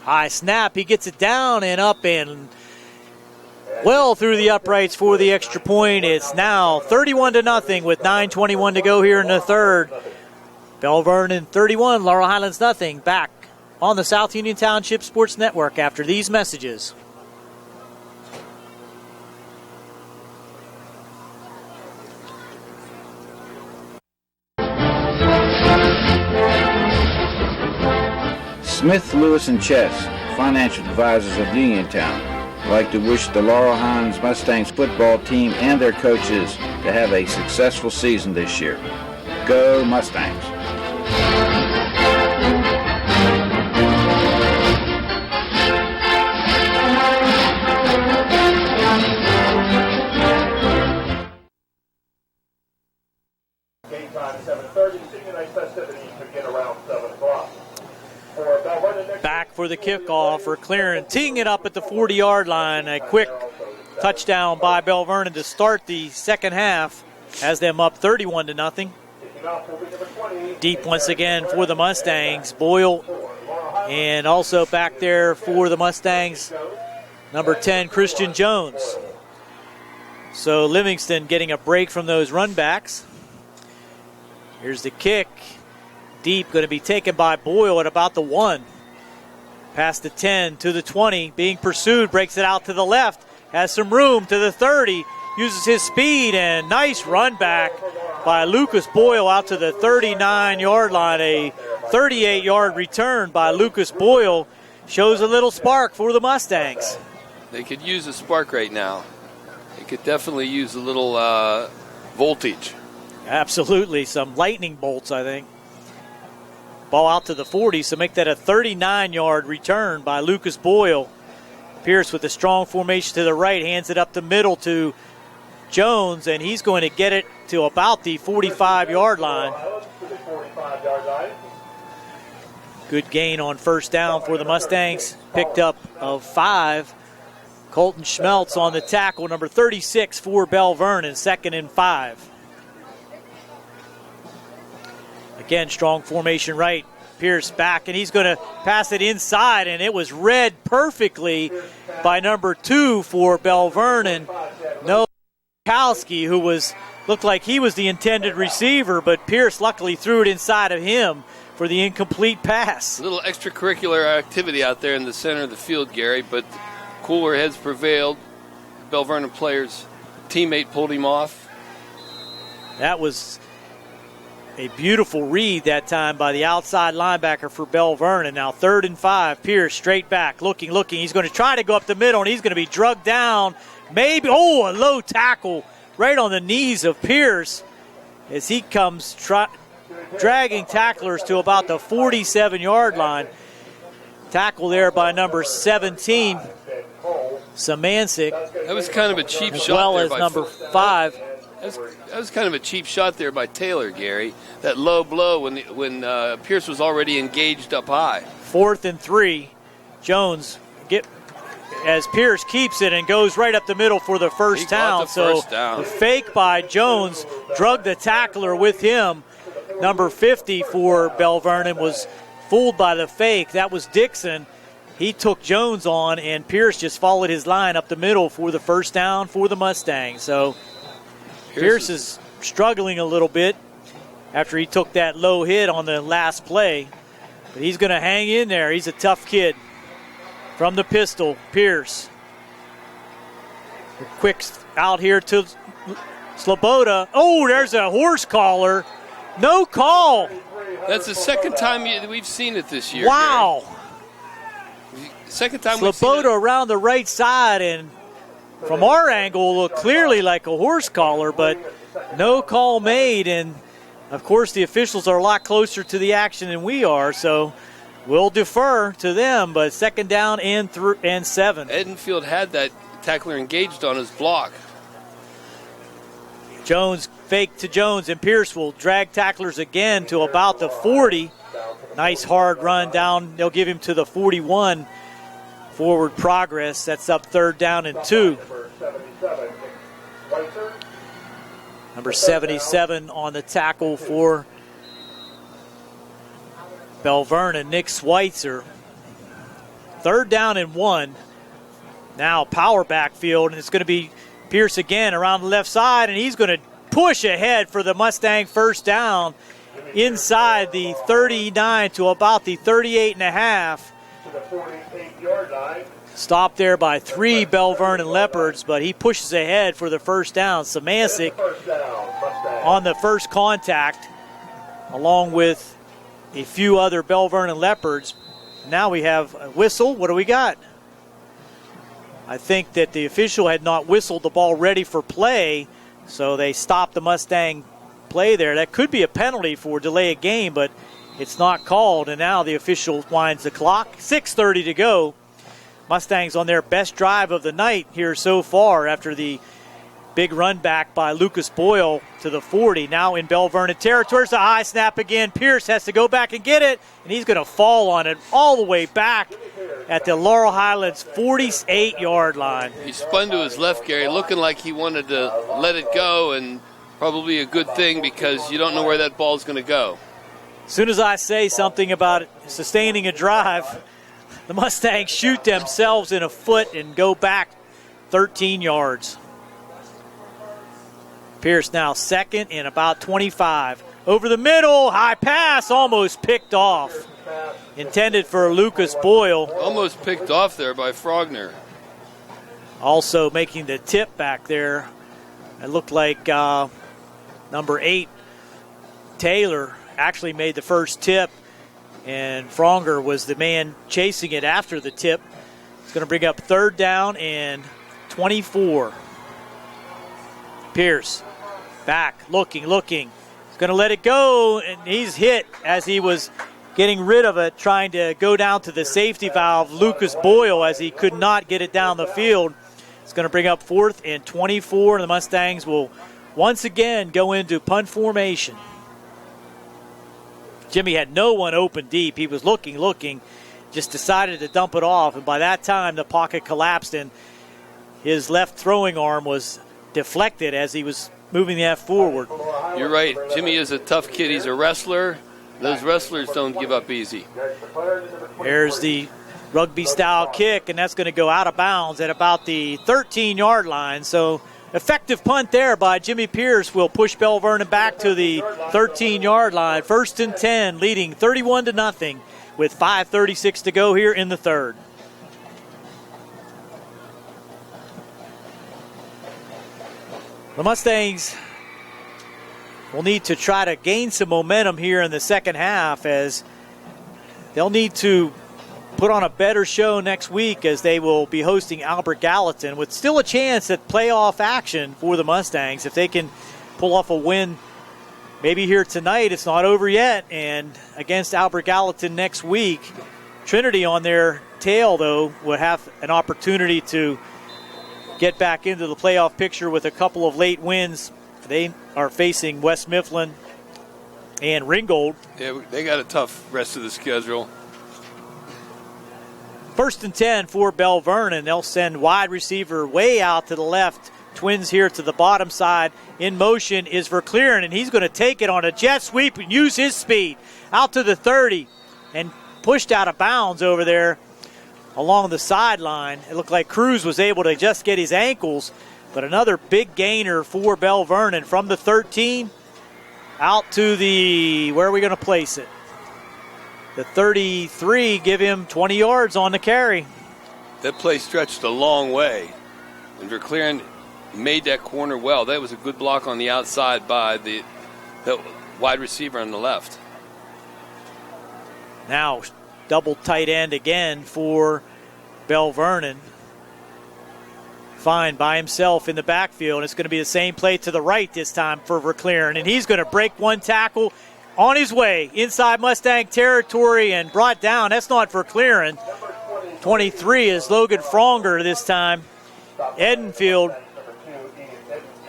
High snap, he gets it down and up and well through the uprights for the extra point. It's now 31-0 with 9:21 to go here in the third. Belle Vernon 31, Laurel Highlands nothing. Back on the South Union Township Sports Network after these messages. Smith, Lewis, and Chess, financial advisors of Uniontown, would like to wish the Laurel Highlands Mustangs football team and their coaches to have a successful season this year. Go Mustangs! Game time 7:30. Senior night festivities begin around 7 o'clock. Back for the kickoff for Clearing, teeing it up at the 40-yard line. A quick touchdown by Belle Vernon to start the second half, has them up 31-0. Deep once again for the Mustangs, Boyle, and also back there for the Mustangs, number 10, Christian Jones. So Livingston getting a break from those run backs. Here's the kick. Deep, going to be taken by Boyle at about the 1. Past the 10 to the 20, being pursued, breaks it out to the left, has some room to the 30, uses his speed, and nice run back by Lucas Boyle out to the 39-yard line. A 38-yard return by Lucas Boyle shows a little spark for the Mustangs. They could use a spark right now. They could definitely use a little voltage. Absolutely, some lightning bolts, I think. Ball out to the 40, so make that a 39-yard return by Lucas Boyle. Pierce with a strong formation to the right, hands it up the middle to Jones, and he's going to get it to about the 45-yard line. Good gain on first down for the Mustangs. Picked up of 5. Colton Schmeltz on the tackle, number 36 for Belle Vernon, 2nd and 5. Again, strong formation right. Pierce back, and he's going to pass it inside, and it was read perfectly by number 2 for Belle Vernon. No, Kowski, who looked like he was the intended receiver, but Pierce luckily threw it inside of him for the incomplete pass. A little extracurricular activity out there in the center of the field, Gary, but cooler heads prevailed. Belle Vernon player's teammate pulled him off. That was a beautiful read that time by the outside linebacker for Belle Vernon. Now 3rd and 5. Pierce straight back, looking. He's going to try to go up the middle, and he's going to be drugged down. Maybe, a low tackle right on the knees of Pierce as he comes dragging tacklers to about the 47-yard line. Tackle there by number 17, Samancic. That was kind of a cheap shot. As well as number 5. That was kind of a cheap shot there by Taylor, Gary. That low blow when Pierce was already engaged up high. 4th and 3. Jones as Pierce keeps it and goes right up the middle for the first down. The fake by Jones drugged the tackler with him. Number 50 for Belle Vernon was fooled by the fake. That was Dixon. He took Jones on, and Pierce just followed his line up the middle for the first down for the Mustangs. So Pierce is struggling a little bit after he took that low hit on the last play. But he's going to hang in there. He's a tough kid. From the pistol, Pierce. Quick out here to Sloboda. Oh, there's a horse collar. No call. That's the second time we've seen it this year. Wow. Gary. Second time we've seen it. Sloboda around the right side, and from our angle, looked clearly like a horse collar, but no call made. And, of course, the officials are a lot closer to the action than we are, so we'll defer to them. But 2nd down and 7. Edenfield had that tackler engaged on his block. Jones fake to Jones, and Pierce will drag tacklers again to about the 40. Nice hard run down. They'll give him to the 41. Forward progress. That's up 3rd down and 2. Number 77 on the tackle for Belle Vernon, Nick Schweitzer. 3rd down and 1. Now power backfield, and it's going to be Pierce again around the left side, and he's going to push ahead for the Mustang first down inside the 39 to about the 38.5. To the 48-yard line. Stopped there by 3 Belle Vernon Leopards, but he pushes ahead for the first down. Samancic on the first contact, along with a few other Belle Vernon Leopards. Now we have a whistle. What do we got? I think that the official had not whistled the ball ready for play, so they stopped the Mustang play there. That could be a penalty for delay of game, but it's not called, and now the official winds the clock. 6:30 to go. Mustangs on their best drive of the night here so far after the big run back by Lucas Boyle to the 40. Now in Belle Vernon territory. It's a high snap again. Pierce has to go back and get it, and he's going to fall on it all the way back at the Laurel Highlands 48-yard line. He spun to his left, Gary, looking like he wanted to let it go, and probably a good thing because you don't know where that ball's going to go. As soon as I say something about sustaining a drive, the Mustangs shoot themselves in a foot and go back 13 yards. Pierce now second and about 25. Over the middle, high pass, almost picked off. Intended for Lucas Boyle. Almost picked off there by Frogner. Also making the tip back there. It looked like number 8, Taylor, actually made the first tip, and Frogner was the man chasing it after the tip. It's going to bring up 3rd down and 24. Pierce back, looking. He's going to let it go, and he's hit as he was getting rid of it, trying to go down to the safety valve, Lucas Boyle, as he could not get it down the field. It's going to bring up 4th and 24, and the Mustangs will once again go into punt formation. Jimmy had no one open deep. He was looking, just decided to dump it off, and by that time the pocket collapsed and his left throwing arm was deflected as he was moving that forward. You're right. Jimmy is a tough kid. He's a wrestler. Those wrestlers don't give up easy. There's the rugby-style kick, and that's going to go out of bounds at about the 13-yard line. So effective punt there by Jimmy Pierce will push Belle Vernon back to the 13-yard line. 1st and 10, leading 31-0 with 5:36 to go here in the third. The Mustangs will need to try to gain some momentum here in the second half, as they'll need to put on a better show next week as they will be hosting Albert Gallatin, with still a chance at playoff action for the Mustangs. If they can pull off a win maybe here tonight, it's not over yet, and against Albert Gallatin next week. Trinity on their tail, though, would have an opportunity to get back into the playoff picture with a couple of late wins. They are facing West Mifflin and Ringgold. Yeah, they got a tough rest of the schedule. 1st and 10 for Belle Vernon. They'll send wide receiver way out to the left. Twins here to the bottom side. In motion is Verclearen, and he's going to take it on a jet sweep and use his speed out to the 30 and pushed out of bounds over there along the sideline. It looked like Cruz was able to just get his ankles, but another big gainer for Belle Vernon from the 13 out to the, where are we going to place it? The 33, give him 20 yards on the carry. That play stretched a long way, and Verclearen made that corner well. That was a good block on the outside by the wide receiver on the left. Now double tight end again for Belle Vernon. Fine by himself in the backfield. It's going to be the same play to the right this time for Verclearen, and he's going to break one tackle on his way inside Mustang territory and brought down. That's not Verclearen. 23 is Logan Frogner this time. Edenfield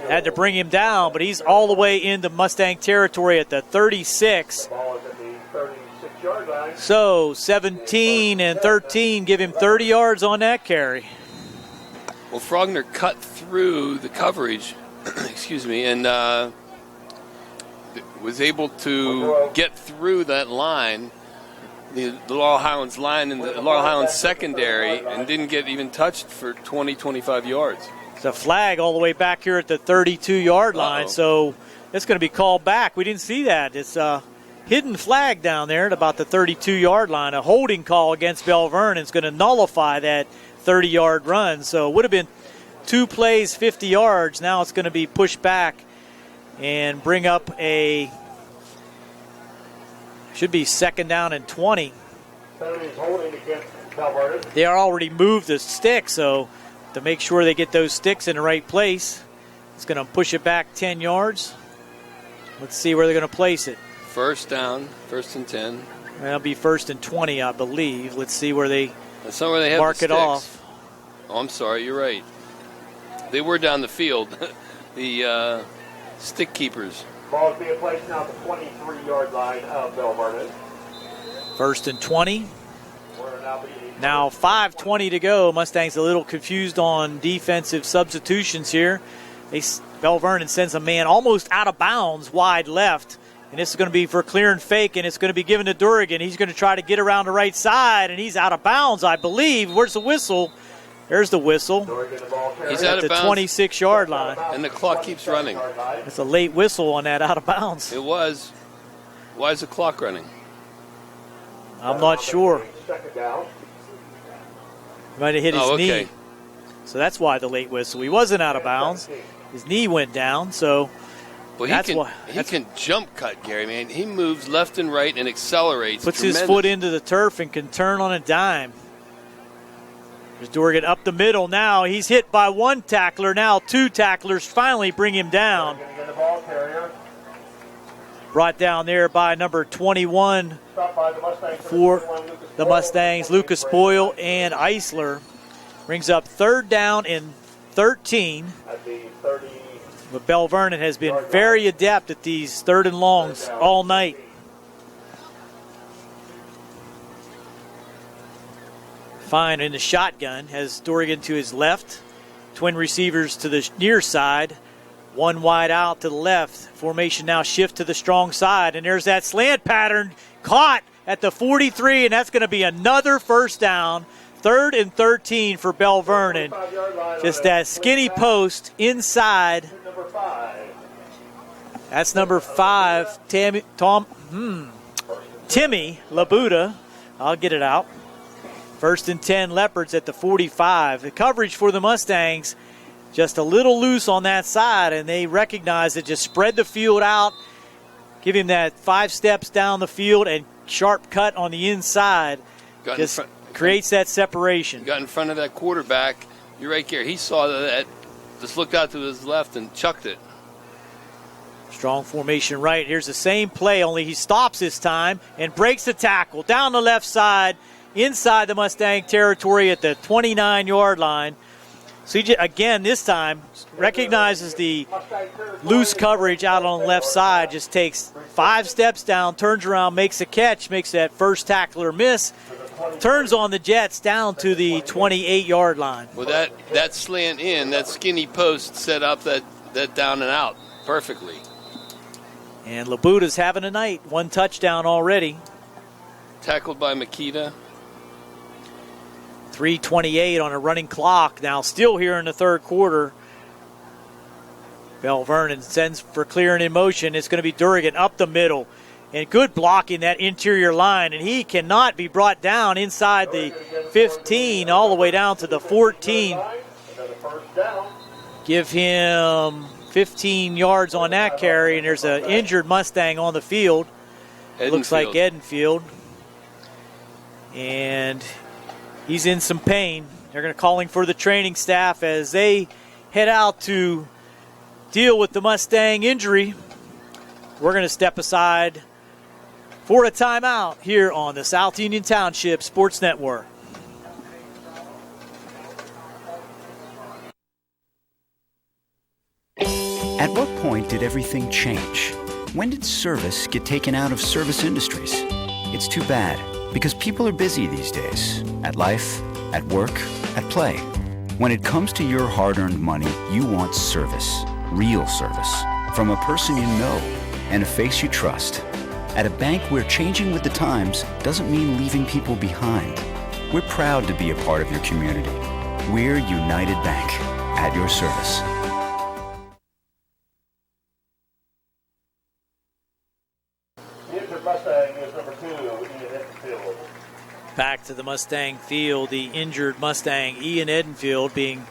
Had to bring him down, but he's all the way into Mustang territory at the 36. Ball is at the 36-yard line. So 17 and 13 give him 30 yards on that carry. Well, Frogner cut through the coverage, excuse me, and was able to get through that line, the Laurel Highlands line and the Laurel Highlands secondary, and didn't get even touched for 20, 25 yards. It's a flag all the way back here at the 32-yard line, so it's going to be called back. We didn't see that. It's a hidden flag down there at about the 32-yard line. A holding call against Belle Vernon is going to nullify that 30-yard run. So it would have been 2 plays, 50 yards. Now it's going to be pushed back and bring up should be 2nd down and 20. Holding against Belle Vernon. They are already moved the sticks, so to make sure they get those sticks in the right place, it's going to push it back 10 yards. Let's see where they're going to place it. First down, 1st and 10. That'll be 1st and 20, I believe. Let's see where they That's somewhere they have mark the it sticks. off. Oh, I'm sorry, you're right. They were down the field, the stick keepers. Ball is being placed now at the 23-yard line of Belle Vernon. 1st and 20. We're Now 5:20 to go. Mustangs a little confused on defensive substitutions here. Belle Vernon sends a man almost out of bounds wide left. And this is going to be for clear and fake, and it's going to be given to Durigan. He's going to try to get around the right side, and he's out of bounds, I believe. Where's the whistle? There's the whistle. He's at out of the bounds. 26-yard line. And the clock keeps running. It's a late whistle on that out of bounds. It was. Why is the clock running? I'm not sure. Second down. He might have hit his okay. knee. So that's why the late whistle. He wasn't out of bounds. His knee went down, so Well, he can jump cut, Gary, man. He moves left and right and accelerates. Puts his foot into the turf and can turn on a dime. There's Durigan up the middle now. He's hit by 1 tackler. Now 2 tacklers finally bring him down. Brought down there by number 21 for the Mustangs, Lucas Boyle and Eisler. Brings up 3rd down and 13. But Belle Vernon has been very adept at these 3rd and longs all night. Fine in the shotgun, has Durigan to his left. Twin receivers to the near side. 1 wide out to the left. Formation now shift to the strong side. And there's that slant pattern caught at the 43, and that's going to be another 1st down. 3rd and 13 for Belle Vernon. Just that skinny post inside. That's number 5, Timmy Labuda. I'll get it out. 1st and 10 Leopards at the 45. The coverage for the Mustangs just a little loose on that side, and they recognize it. Just spread the field out, give him that 5 steps down the field, and sharp cut on the inside. Just creates that separation. Got in front of that quarterback. You're right, Gary. He saw that, just looked out to his left and chucked it. Strong formation right. Here's the same play, only he stops this time and breaks the tackle down the left side inside the Mustang territory at the 29-yard line. CJ, again, this time, recognizes the loose coverage out on the left side, just takes 5 steps down, turns around, makes a catch, makes that first tackler miss, turns on the Jets down to the 28-yard line. Well, that slant in, that skinny post set up that down and out perfectly. And Labuda's having a night. 1 touchdown already. Tackled by Makita. 3:28 on a running clock. Now still here in the 3rd quarter. Belle Vernon sends for clearing in motion. It's going to be Durigan up the middle. And good blocking that interior line. And he cannot be brought down inside the 15 all the way down to the 14. Give him 15 yards on that carry. And there's an injured Mustang on the field. Looks like Edenfield. And he's in some pain. They're going to calling for the training staff as they head out to deal with the Mustang injury. We're going to step aside for a timeout here on the South Union Township Sports Network. did everything change? When did service get taken out of service industries? It's too bad, because people are busy these days. At life, at work, at play. When it comes to your hard-earned money, you want service. Real service. From a person you know and a face you trust. At a bank where changing with the times doesn't mean leaving people behind. We're proud to be a part of your community. We're United Bank, at your service. The injured Mustang is number 2, Ian Edenfield. Back to the Mustang field, the injured Mustang, Ian Edenfield, being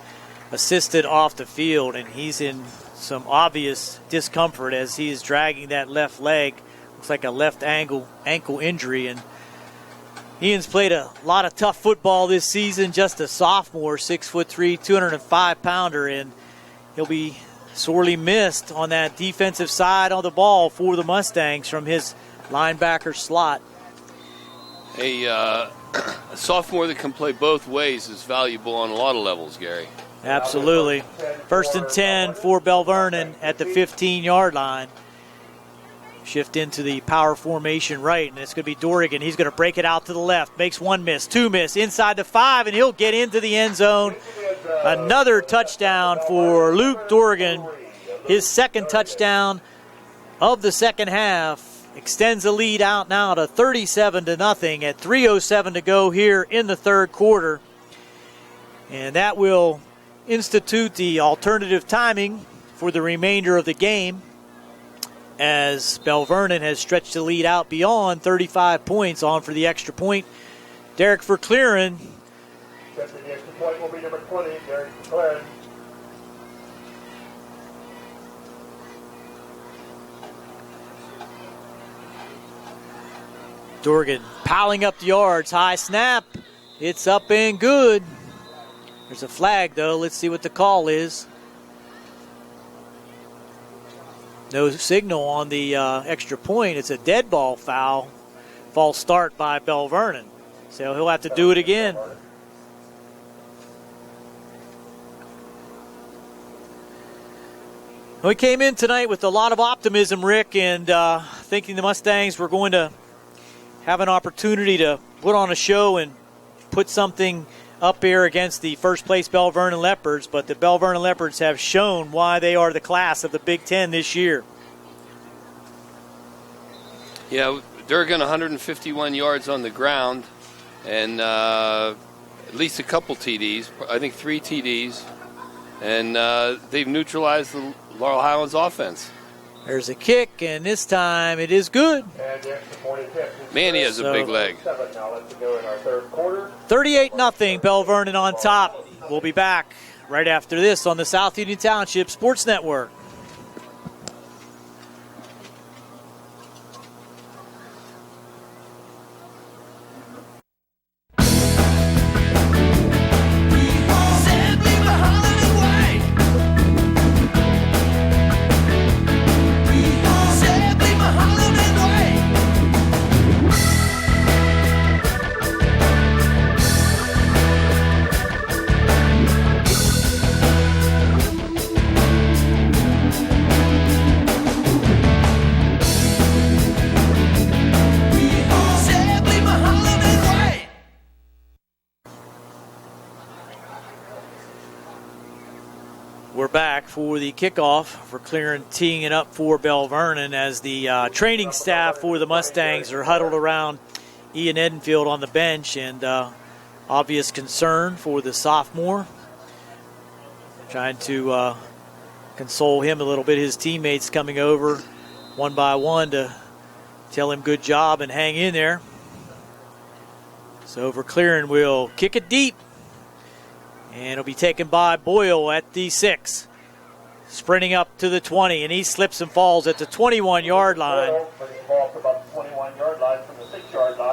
assisted off the field, and he's in some obvious discomfort as he is dragging that left leg. Looks like a left ankle injury, and Ian's played a lot of tough football this season, just a sophomore, 6'3", 205-pounder, and he'll be sorely missed on that defensive side of the ball for the Mustangs from his linebacker slot. A sophomore that can play both ways is valuable on a lot of levels, Gary. Absolutely. 1st and 10 for Belle Vernon at the 15-yard line. Shift into the power formation right, and it's going to be Dorrigan. He's going to break it out to the left. Makes one miss, two miss, inside the 5, and he'll get into the end zone. Another touchdown for Luke Dorrigan. His second touchdown of the second half. Extends the lead out now to 37-0 at 3:07 to go here in the third quarter. And that will institute the alternative timing for the remainder of the game, as Belle Vernon has stretched the lead out beyond 35 points. On for the extra point, Derek Verclaren. The extra point will be number 20, Derek Verclaren. Dorgan piling up the yards. High snap. It's up and good. There's a flag, though. Let's see what the call is. No signal on the extra point. It's a dead ball foul. False start by Belle Vernon. So he'll have to do it again. We came in tonight with a lot of optimism, Rick, and thinking the Mustangs were going to have an opportunity to put on a show and put something up here against the first-place Belle Vernon Leopards, but the Belle Vernon Leopards have shown why they are the class of the Big Ten this year. Yeah, Durgan 151 yards on the ground and at least a couple TDs, I think 3 TDs, and they've neutralized the Laurel Highlands offense. There's a kick, and this time it is good. Man, he has a big leg. 38-0, Belle Vernon on top. We'll be back right after this on the South Union Township Sports Network. We're back for the kickoff for Clearing, teeing it up for Belle Vernon as the training staff for the Mustangs are huddled around Ian Edenfield on the bench, and obvious concern for the sophomore. Trying to console him a little bit. His teammates coming over one by one to tell him good job and hang in there. So Verclaren will kick it deep. And it'll be taken by Boyle at the 6. Sprinting up to the 20, and he slips and falls at the 21-yard line.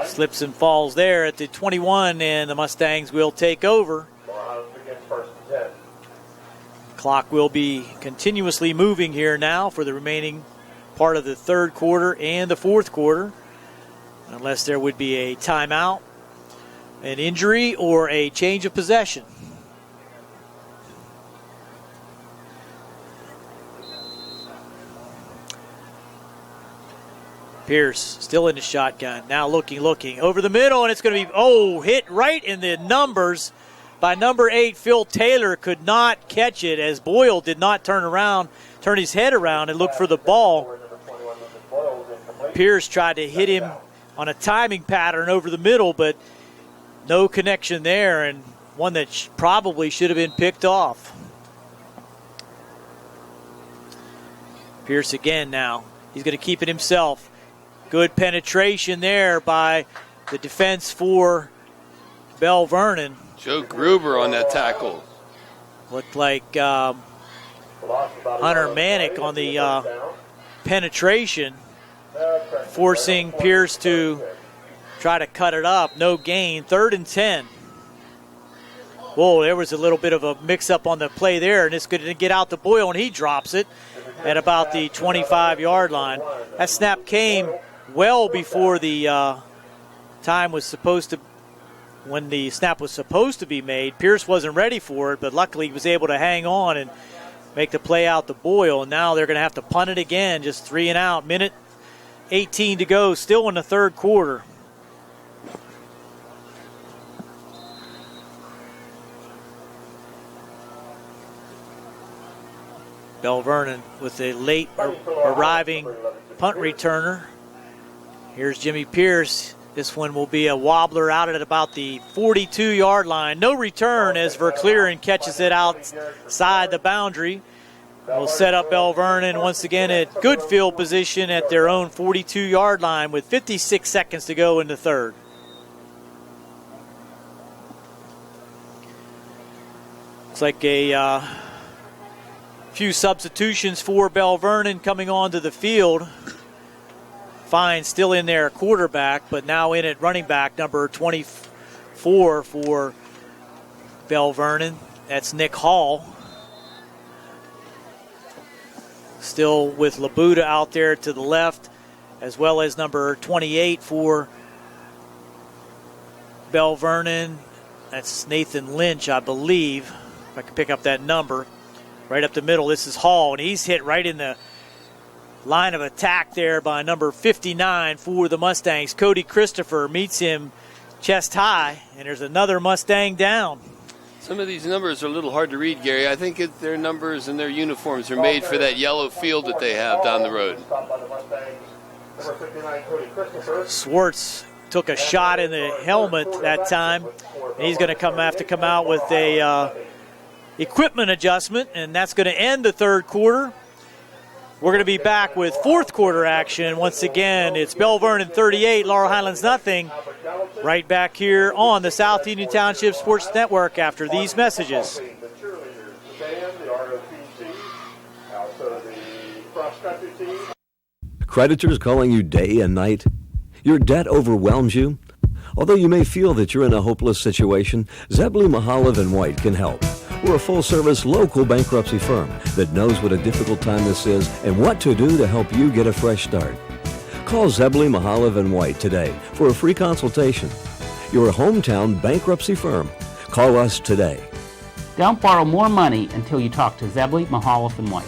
Slips and falls there at the 21, and the Mustangs will take over. Clock will be continuously moving here now for the remaining part of the third quarter and the fourth quarter, unless there would be a timeout, an injury, or a change of possession. Pierce still in the shotgun. Now looking over the middle, and it's going to be, hit right in the numbers by number 8, Phil Taylor. Could not catch it as Boyle did not turn his head around and look for the ball. Pierce tried to hit him on a timing pattern over the middle, but no connection there, and one that probably should have been picked off. Pierce again now. He's going to keep it himself. Good penetration there by the defense for Belle Vernon. Joe Gruber on that tackle. Looked like Hunter Manick on the penetration, forcing Pierce to try to cut it up. No gain. 3rd and 10. Whoa, there was a little bit of a mix-up on the play there, and it's going to get out to Boyle, and he drops it at about the 25-yard line. That snap came well before the time was supposed to, when the snap was supposed to be made. Pierce wasn't ready for it, but luckily he was able to hang on and make the play out to Boyle. And now they're going to have to punt it again, just 3 and out. Minute 18 to go, still in the third quarter. Belle Vernon with a late arriving punt returner. Here's Jimmy Pierce. This one will be a wobbler out at about the 42-yard line. No return as Vercleren catches it outside the boundary. We'll set up Belle Vernon once again at good field position at their own 42-yard line with 56 seconds to go in the third. Looks like a few substitutions for Belle Vernon coming onto the field. Fine still in there, quarterback, but now in at running back, number 24 for Belle Vernon. That's Nick Hall. Still with Labuda out there to the left, as well as number 28 for Belle Vernon. That's Nathan Lynch, I believe, if I can pick up that number. Right up the middle, this is Hall, and he's hit right in the line of attack there by number 59 for the Mustangs. Cody Christopher meets him chest high, and there's another Mustang down. Some of these numbers are a little hard to read, Gary. I think their numbers and their uniforms are made for that yellow field that they have down the road. Swartz took a shot in the helmet that time, and he's going to have to come out with a equipment adjustment, and that's going to end the third quarter. We're going to be back with fourth quarter action. Once again, it's Belle Vernon 38, Laurel Highlands nothing. Right back here on the South Union Township Sports Network after these messages. Creditors calling you day and night? Your debt overwhelms you? Although you may feel that you're in a hopeless situation, Zebley, Mahalev & White can help. We're a full-service local bankruptcy firm that knows what a difficult time this is and what to do to help you get a fresh start. Call Zebley, Mahalev & White today for a free consultation. Your hometown bankruptcy firm. Call us today. Don't borrow more money until you talk to Zebley, Mahalev & White.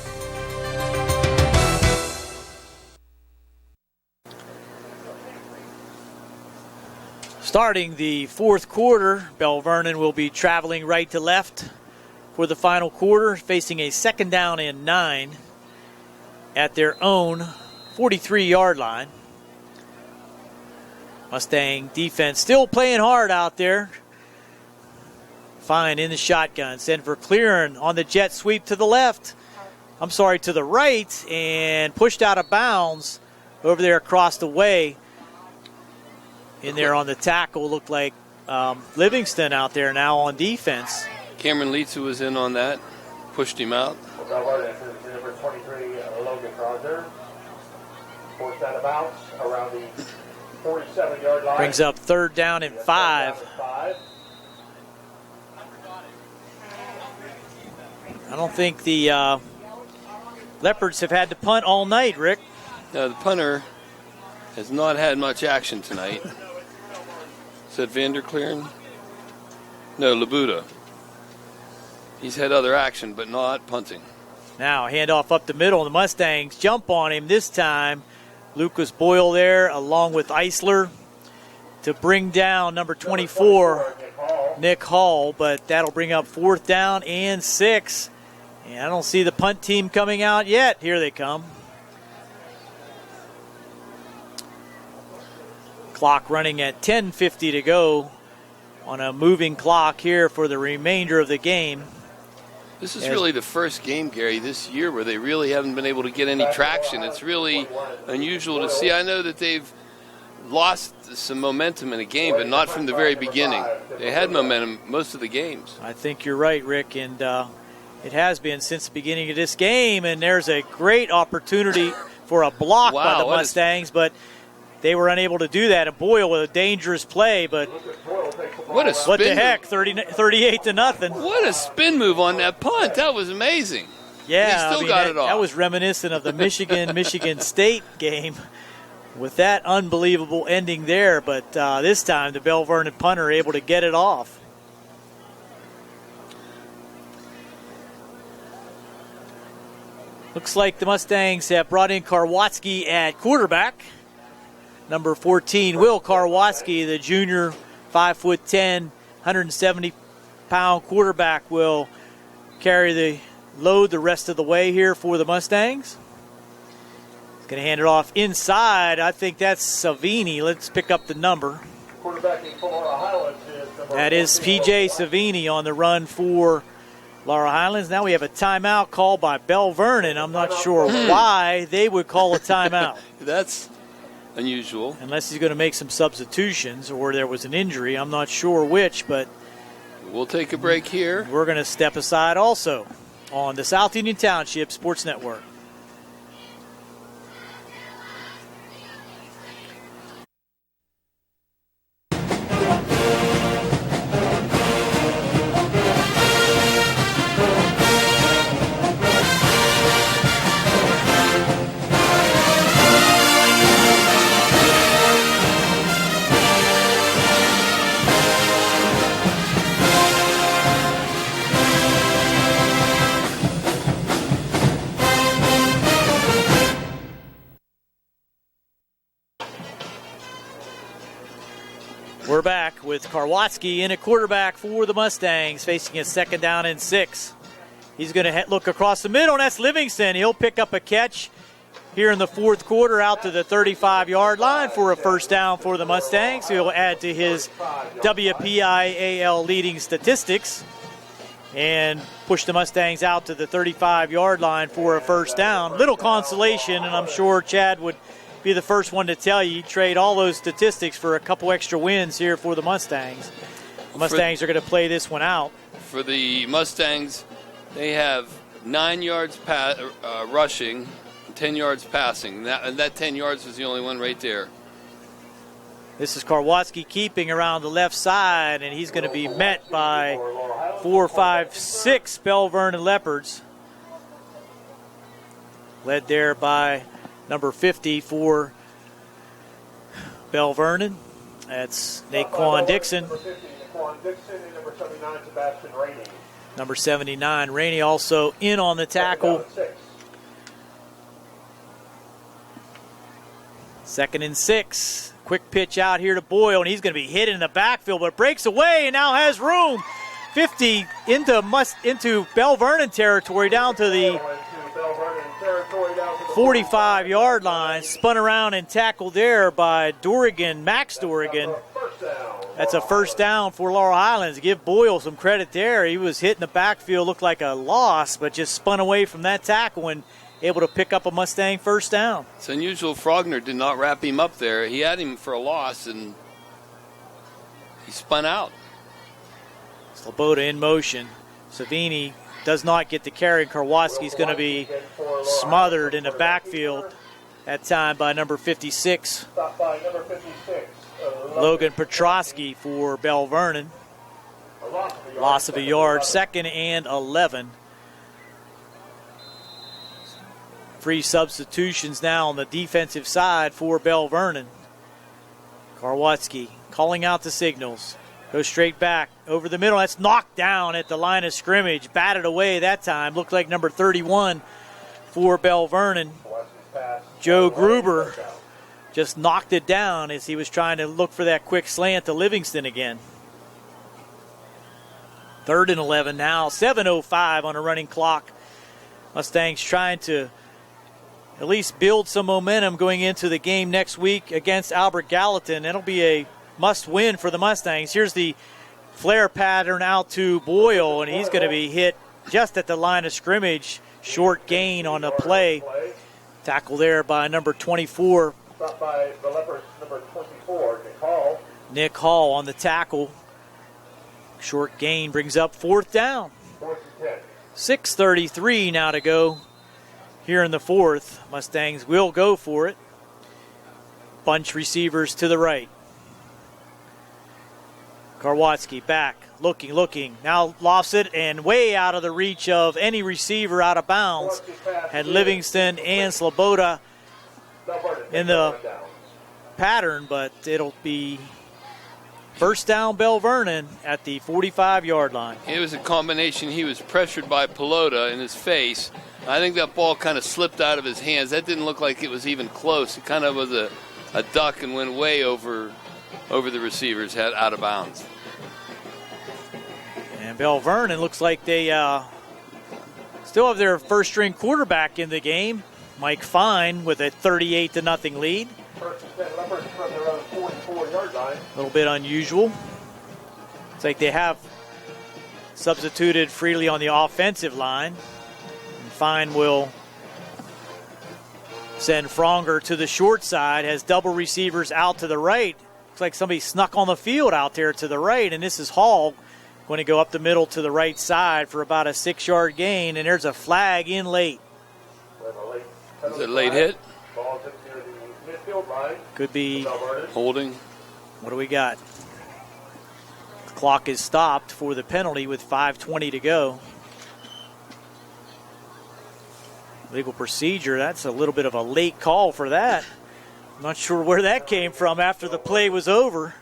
Starting the fourth quarter, Belle Vernon will be traveling right to left for the final quarter, facing a 2nd down and 9 at their own 43-yard line. Mustang defense still playing hard out there. Fine in the shotgun. Send for Vercleren on the jet sweep to the left. To the right, and pushed out of bounds over there across the way. In there on the tackle, looked like Livingston out there now on defense. Cameron Leitzu was in on that, pushed him out. Number 23, Logan Crosser. Forced out of bounds around the 47-yard line. Brings up 3rd down and 5. I don't think the Leopards have had to punt all night, Rick. No, the punter has not had much action tonight. Is that Vandercleeren? No, Labuda. He's had other action, but not punting. Now, handoff up the middle, and the Mustangs jump on him this time Lucas Boyle there along with Eisler to bring down number 24, Nick Hall, but that'll bring up 4th down and 6. And I don't see the punt team coming out yet. Here they come. Clock running at 10:50 to go on a moving clock here for the remainder of the game. This is really the first game, Gary, this year where they really haven't been able to get any traction. It's really unusual to see. I know that they've lost some momentum in a game, but not from the very beginning. They had momentum most of the games. I think you're right, Rick, and it has been since the beginning of this game, and there's a great opportunity for a block by the Mustangs, but they were unable to do that. And Boyle with a dangerous play, but what the heck, 38 to nothing. What a spin move on that punt. That was amazing. Yeah, he still got it off. That was reminiscent of the Michigan State game with that unbelievable ending there. But this time the Belle Vernon punter able to get it off. Looks like the Mustangs have brought in Karwatsky at quarterback. Number 14, Will Karwatsky, the junior, 5'10", 170-pound quarterback, will carry the load the rest of the way here for the Mustangs. He's going to hand it off inside. I think that's Savini. Let's pick up the number. That is P.J. Savini on the run for Laurel Highlands. Now we have a timeout called by Belle Vernon. I'm not sure why they would call a timeout. That's unusual. Unless he's going to make some substitutions or there was an injury. I'm not sure which, but we'll take a break here. We're going to step aside also on the South Union Township Sports Network. We're back with Karwatsky in at quarterback for the Mustangs, facing a 2nd down and 6. He's going to look across the middle, and that's Livingston. He'll pick up a catch here in the 4th quarter out to the 35-yard line for a 1st down for the Mustangs. He'll add to his WPIAL leading statistics and push the Mustangs out to the 35-yard line for a 1st down. Little consolation, and I'm sure Chad would be the first one to tell you trade all those statistics for a couple extra wins here for the Mustangs. The Mustangs are going to play this one out. For the Mustangs, they have 9 yards rushing, 10 yards passing. That 10 yards was the only one right there. This is Karwatsky keeping around the left side, and he's going to be met by 4, 5, 6 Belle Vernon Leopards. Led there by number 50 for Belle Vernon. That's Naquan Dixon. Number 79, Rainey also in on the tackle. 2nd and 6. Quick pitch out here to Boyle, and he's going to be hit in the backfield, but breaks away and now has room. 50 into Belle Vernon territory down to the 45-yard line. Spun around and tackled there by Max Dorrigan. That's a 1st down for Laurel Highlands. Give Boyle some credit there. He was hit in the backfield, looked like a loss, but just spun away from that tackle and able to pick up a Mustang 1st down. It's unusual Frogner did not wrap him up there. He had him for a loss, and he spun out. Sloboda in motion. Savini does not get the carry. Karwatsky's going to be smothered in the backfield that time by number 56. Logan Petrosky for Belle Vernon. Loss of a yard. 2nd and 11. Free substitutions now on the defensive side for Belle Vernon. Karwatsky calling out the signals. Goes straight back over the middle. That's knocked down at the line of scrimmage. Batted away that time. Looked like number 31 for Belle Vernon. Joe Gruber just knocked it down as he was trying to look for that quick slant to Livingston again. 3rd and 11 now, 7:05 on a running clock. Mustangs trying to at least build some momentum going into the game next week against Albert Gallatin. It'll be a must-win for the Mustangs. Here's the flare pattern out to Boyle, and he's going to be hit just at the line of scrimmage. Short gain on the play. Tackle there by number 24. Stopped by the Leopards, number 24, Nick Hall. Nick Hall on the tackle. Short gain brings up 4th down. 4th and 10. 6:33 now to go here in the 4th. Mustangs will go for it. Bunch receivers to the right. Karwatsky back, looking. Now lofts it and way out of the reach of any receiver, out of bounds. Had Livingston and Sloboda in the pattern, but it'll be first down Belle Vernon at the 45-yard line. It was a combination. He was pressured by Pelota in his face. I think that ball kind of slipped out of his hands. That didn't look like it was even close. It kind of was a duck and went way over the receiver's head, out of bounds. And Belle Vernon looks like they still have their first-string quarterback in the game, Mike Fine, with a 38-0 lead. First and 10, Leopards from their own 44-yard line. A little bit unusual. It's like they have substituted freely on the offensive line. And Fine will send Frankhouser to the short side, has double receivers out to the right. Looks like somebody snuck on the field out there to the right, and this is Hall going to go up the middle to the right side for about a 6-yard gain, and there's a flag in late. Is it a late hit? Ball near the midfield line. Could be holding. What do we got? The clock is stopped for the penalty with 5:20 to go. Legal procedure, that's a little bit of a late call for that. I'm not sure where that came from after the play was over.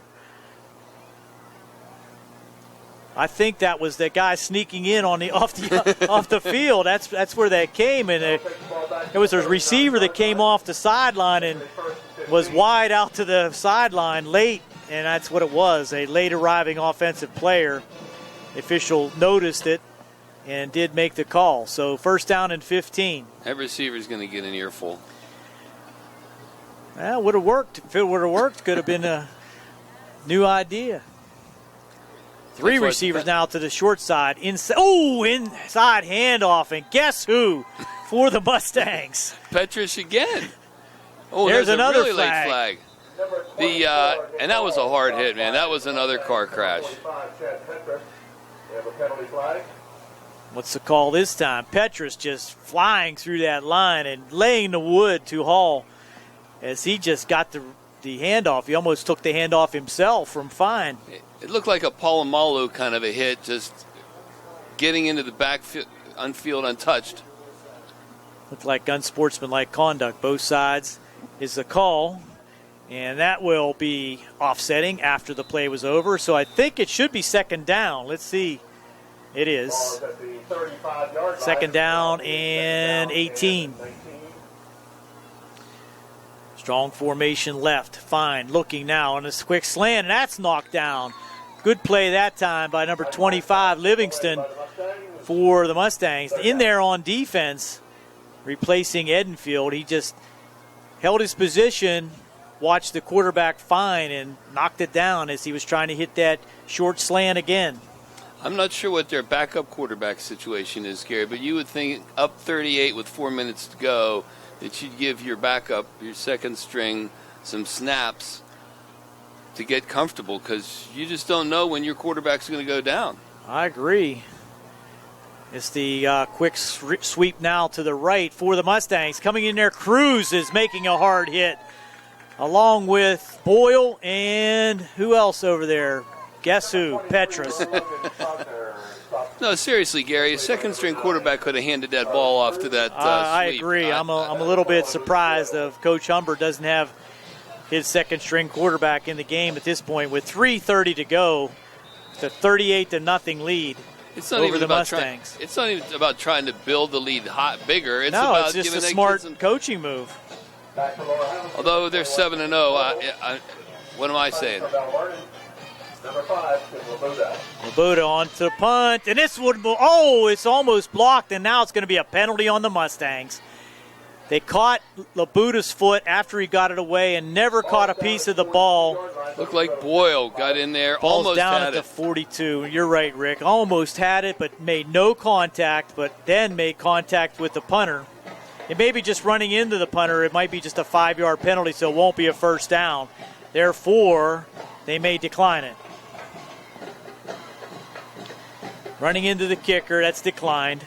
I think that was the guy sneaking in on the off the field. That's where that came, and it was a receiver that came off the sideline and was wide out to the sideline late, and that's what it was, a late arriving offensive player. The official noticed it and did make the call. So first down and 15. That receiver's going to get an earful. Well, would have worked. If it would have worked, could have been a new idea. 3 receivers now to the short side. Inside handoff, and guess who for the Mustangs? Petrus again. Oh, there's another really late flag. And that was a hard hit, man. That was another car crash. What's the call this time? Petrus just flying through that line and laying the wood to Hall as he just got the handoff. He almost took the handoff himself from Fine. It looked like a Palomalu kind of a hit, just getting into the backfield, unfield untouched. Looked like unsportsmanlike conduct. Both sides is the call, and that will be offsetting after the play was over. So I think it should be second down. Let's see. It is. Second down and 18. Strong formation left. Fine. Looking now on this quick slant, and that's knocked down. Good play that time by number 25, Livingston, for the Mustangs. In there on defense, replacing Edenfield. He just held his position, watched the quarterback Fine, and knocked it down as he was trying to hit that short slant again. I'm not sure what their backup quarterback situation is, Gary, but you would think up 38 with 4 minutes to go that you'd give your backup, your second string, some snaps to get comfortable, because you just don't know when your quarterback's going to go down. I agree. It's the quick sweep now to the right for the Mustangs. Coming in there, Cruz is making a hard hit, along with Boyle and who else over there? Guess who? Petrus. No, seriously, Gary, a second-string quarterback could have handed that ball off to that I sweep. agree. I'm a little bit surprised that Coach Humber doesn't have his second-string quarterback in the game at this point. With 3:30 to go, it's a 38-0 lead over the Mustangs. It's not even about trying to build the lead bigger. It's no, about it's just giving a smart coaching move. Although they're 7-0, what am I saying? Number 5, Labuda. Labuda on to the punt, and this would, it's almost blocked, and now it's going to be a penalty on the Mustangs. They caught Labuda's foot after he got it away and never caught a piece of the ball. Looked like Boyle got in there, Ball's almost down had at the it. 42. You're right, Rick. Almost had it, but made no contact, but then made contact with the punter. It may be just running into the punter. It might be just a 5-yard penalty, so it won't be a first down. Therefore, they may decline it. Running into the kicker, that's declined.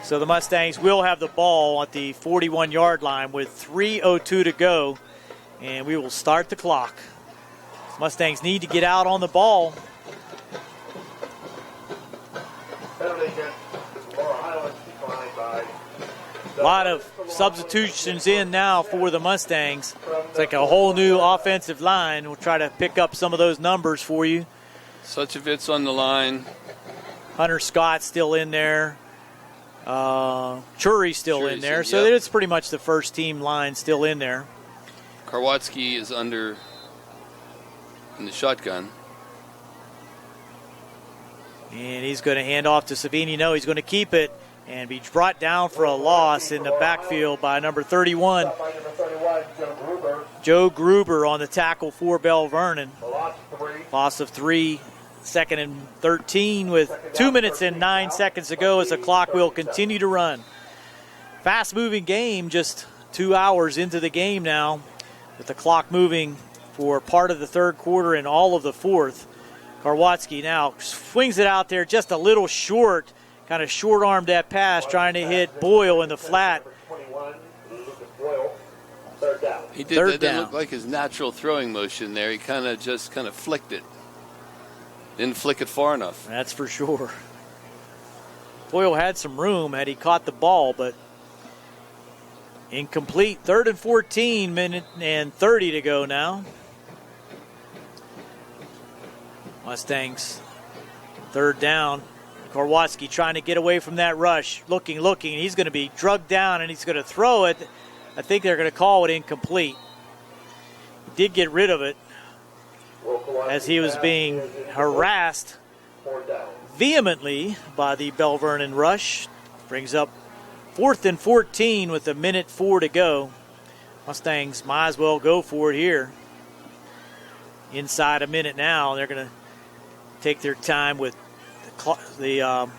So the Mustangs will have the ball at the 41-yard line with 3:02 to go, and we will start the clock. Mustangs need to get out on the ball. Penalty against Laurel Highlands, declined by A lot of substitutions in now for the Mustangs. It's like a whole new offensive line. We'll try to pick up some of those numbers for you. Suchovitz on the line. Hunter Scott's still in there. Churi's still in there. So yep. it's pretty much the first team line still in there. Karwatsky is under in the shotgun. And he's going to hand off to Savini. No, he's going to keep it and be brought down for a loss in the backfield by number 31. Joe Gruber on the tackle for Belle Vernon. Loss of 3. Second and 13 with 2 minutes and 9 seconds to go as the clock will continue to run. Fast-moving game, just 2 hours into the game now, with the clock moving for part of the third quarter and all of the fourth. Karwatsky now swings it out there just a little short, kind of short-armed that pass, trying to hit Boyle in the flat. He did. That didn't look like his natural throwing motion there. He kind of flicked it. Didn't flick it far enough. That's for sure. Boyle had some room had he caught the ball, but incomplete. 3rd and 14, minute and 30 to go now. Mustangs, 3rd down. Karwatsky trying to get away from that rush. Looking. He's going to be drugged down, and he's going to throw it. I think they're going to call it incomplete. He did get rid of it as he was being harassed vehemently by the Belle Vernon rush. Brings up 4th and 14 with 1:04 to go. Mustangs might as well go for it here. Inside a minute now. They're going to take their time with the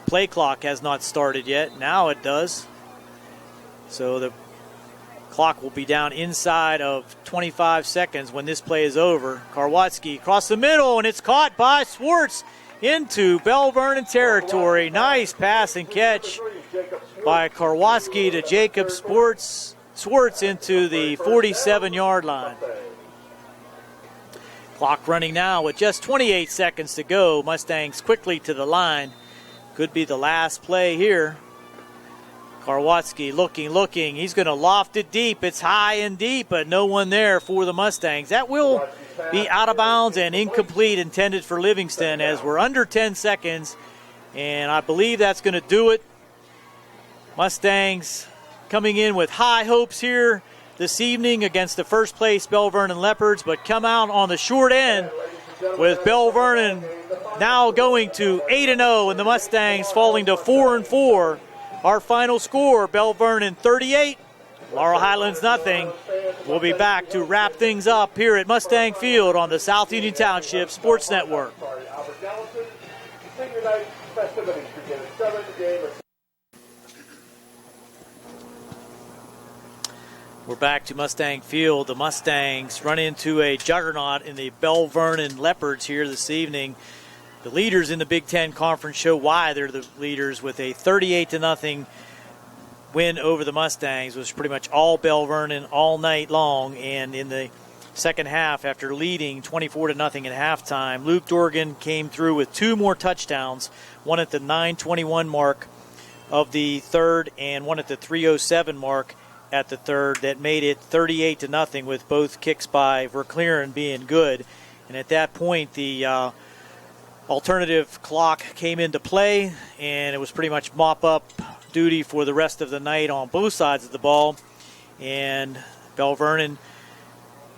play clock has not started yet. Now it does. So the clock will be down inside of 25 seconds when this play is over. Karwatsky across the middle, and it's caught by Swartz into Belle Vernon territory. Nice pass and catch by Karwatsky to Jacob Swartz into the 47-yard line. Clock running now with just 28 seconds to go. Mustangs quickly to the line. Could be the last play here. Karwatsky looking. He's going to loft it deep. It's high and deep, but no one there for the Mustangs. That will be out of bounds and incomplete, intended for Livingston, as we're under 10 seconds, and I believe that's going to do it. Mustangs coming in with high hopes here this evening against the first place Belle Vernon Leopards, but come out on the short end with Belle Vernon now going to 8-0 and the Mustangs falling to 4-4. Our final score, Belle Vernon 38, Laurel Highlands nothing. We'll be back to wrap things up here at Mustang Field on the South Union Township Sports Network. We're back to Mustang Field. The Mustangs run into a juggernaut in the Belle Vernon Leopards here this evening. The leaders in the Big Ten Conference show why they're the leaders with a 38-0 win over the Mustangs. It was pretty much all Belle Vernon all night long. And in the second half, after leading 24-0 at halftime, Luke Dorgan came through with 2 more touchdowns, one at the 9:21 mark of the third and one at the 3:07 mark at the third, that made it 38-0 with both kicks by Verclaren being good. And at that point, the alternative clock came into play, and it was pretty much mop-up duty for the rest of the night on both sides of the ball. And Belle Vernon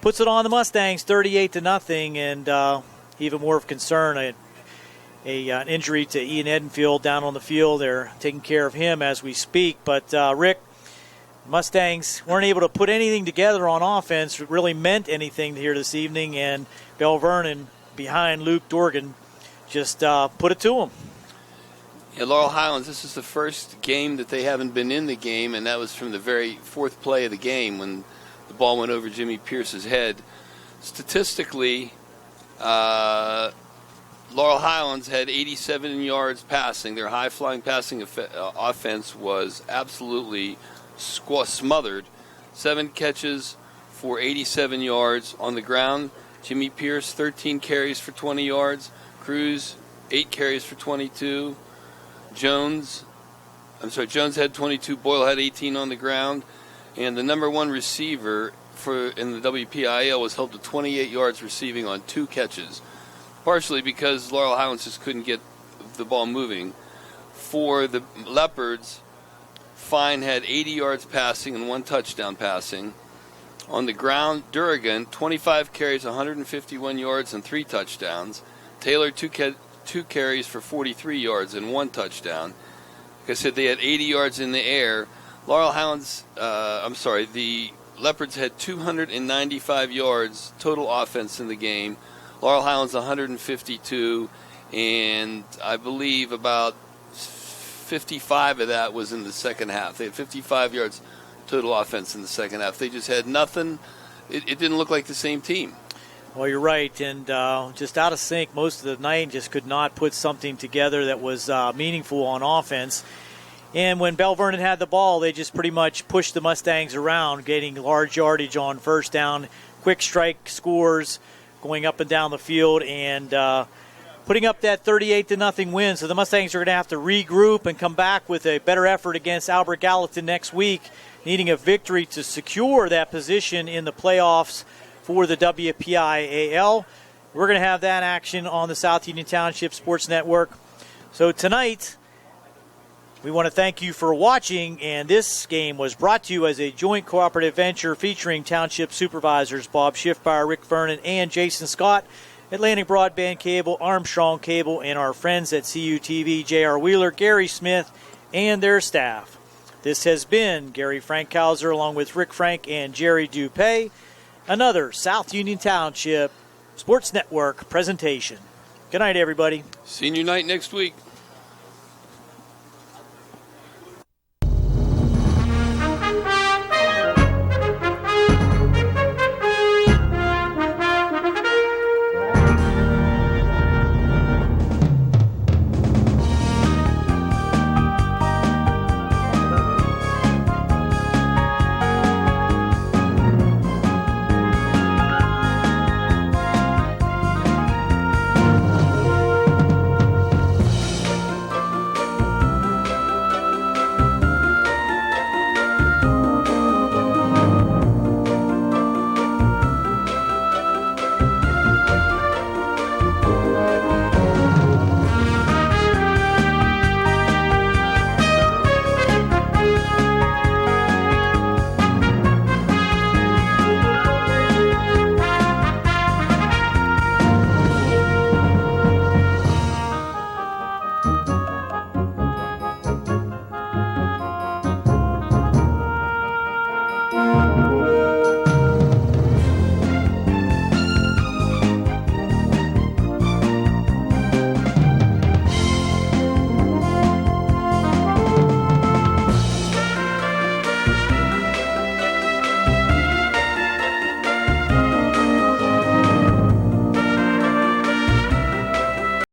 puts it on the Mustangs 38-0, and even more of concern, an injury to Ian Edenfield down on the field. They're taking care of him as we speak. But, Rick, Mustangs weren't able to put anything together on offense that really meant anything here this evening, and Belle Vernon behind Luke Dorgan just put it to them. Yeah, Laurel Highlands, this is the first game that they haven't been in the game, and that was from the very fourth play of the game when the ball went over Jimmy Pierce's head. Statistically, Laurel Highlands had 87 yards passing. Their high-flying passing offense was absolutely smothered. 7 catches for 87 yards on the ground. Jimmy Pierce, 13 carries for 20 yards. Cruz, 8 carries for 22. Jones had 22. Boyle had 18 on the ground. And the number one receiver in the WPIAL was held to 28 yards receiving on 2 catches, partially because Laurel Highlands just couldn't get the ball moving. For the Leopards, Fine had 80 yards passing and 1 touchdown passing. On the ground, Durrigan, 25 carries, 151 yards and 3 touchdowns. Taylor, 2 carries for 43 yards and 1 touchdown. Like I said, they had 80 yards in the air. The Leopards had 295 yards total offense in the game. Laurel Highlands 152, and I believe about 55 of that was in the second half. They had 55 yards total offense in the second half. They just had nothing. It didn't look like the same team. Well, you're right, and just out of sync most of the night, just could not put something together that was meaningful on offense. And when Belle Vernon had the ball, they just pretty much pushed the Mustangs around, getting large yardage on first down, quick strike scores, going up and down the field, and putting up that 38-0 win. So the Mustangs are going to have to regroup and come back with a better effort against Albert Gallatin next week, needing a victory to secure that position in the playoffs for the WPIAL. We're going to have that action on the South Union Township Sports Network. So tonight, we want to thank you for watching, and this game was brought to you as a joint cooperative venture featuring Township Supervisors Bob Schiffbauer, Rick Vernon, and Jason Scott, Atlantic Broadband Cable, Armstrong Cable, and our friends at CUTV, J.R. Wheeler, Gary Smith, and their staff. This has been Gary Frankhouser along with Rick Frank and Jerry Dupay. Another South Union Township Sports Network presentation. Good night, everybody. Senior night next week.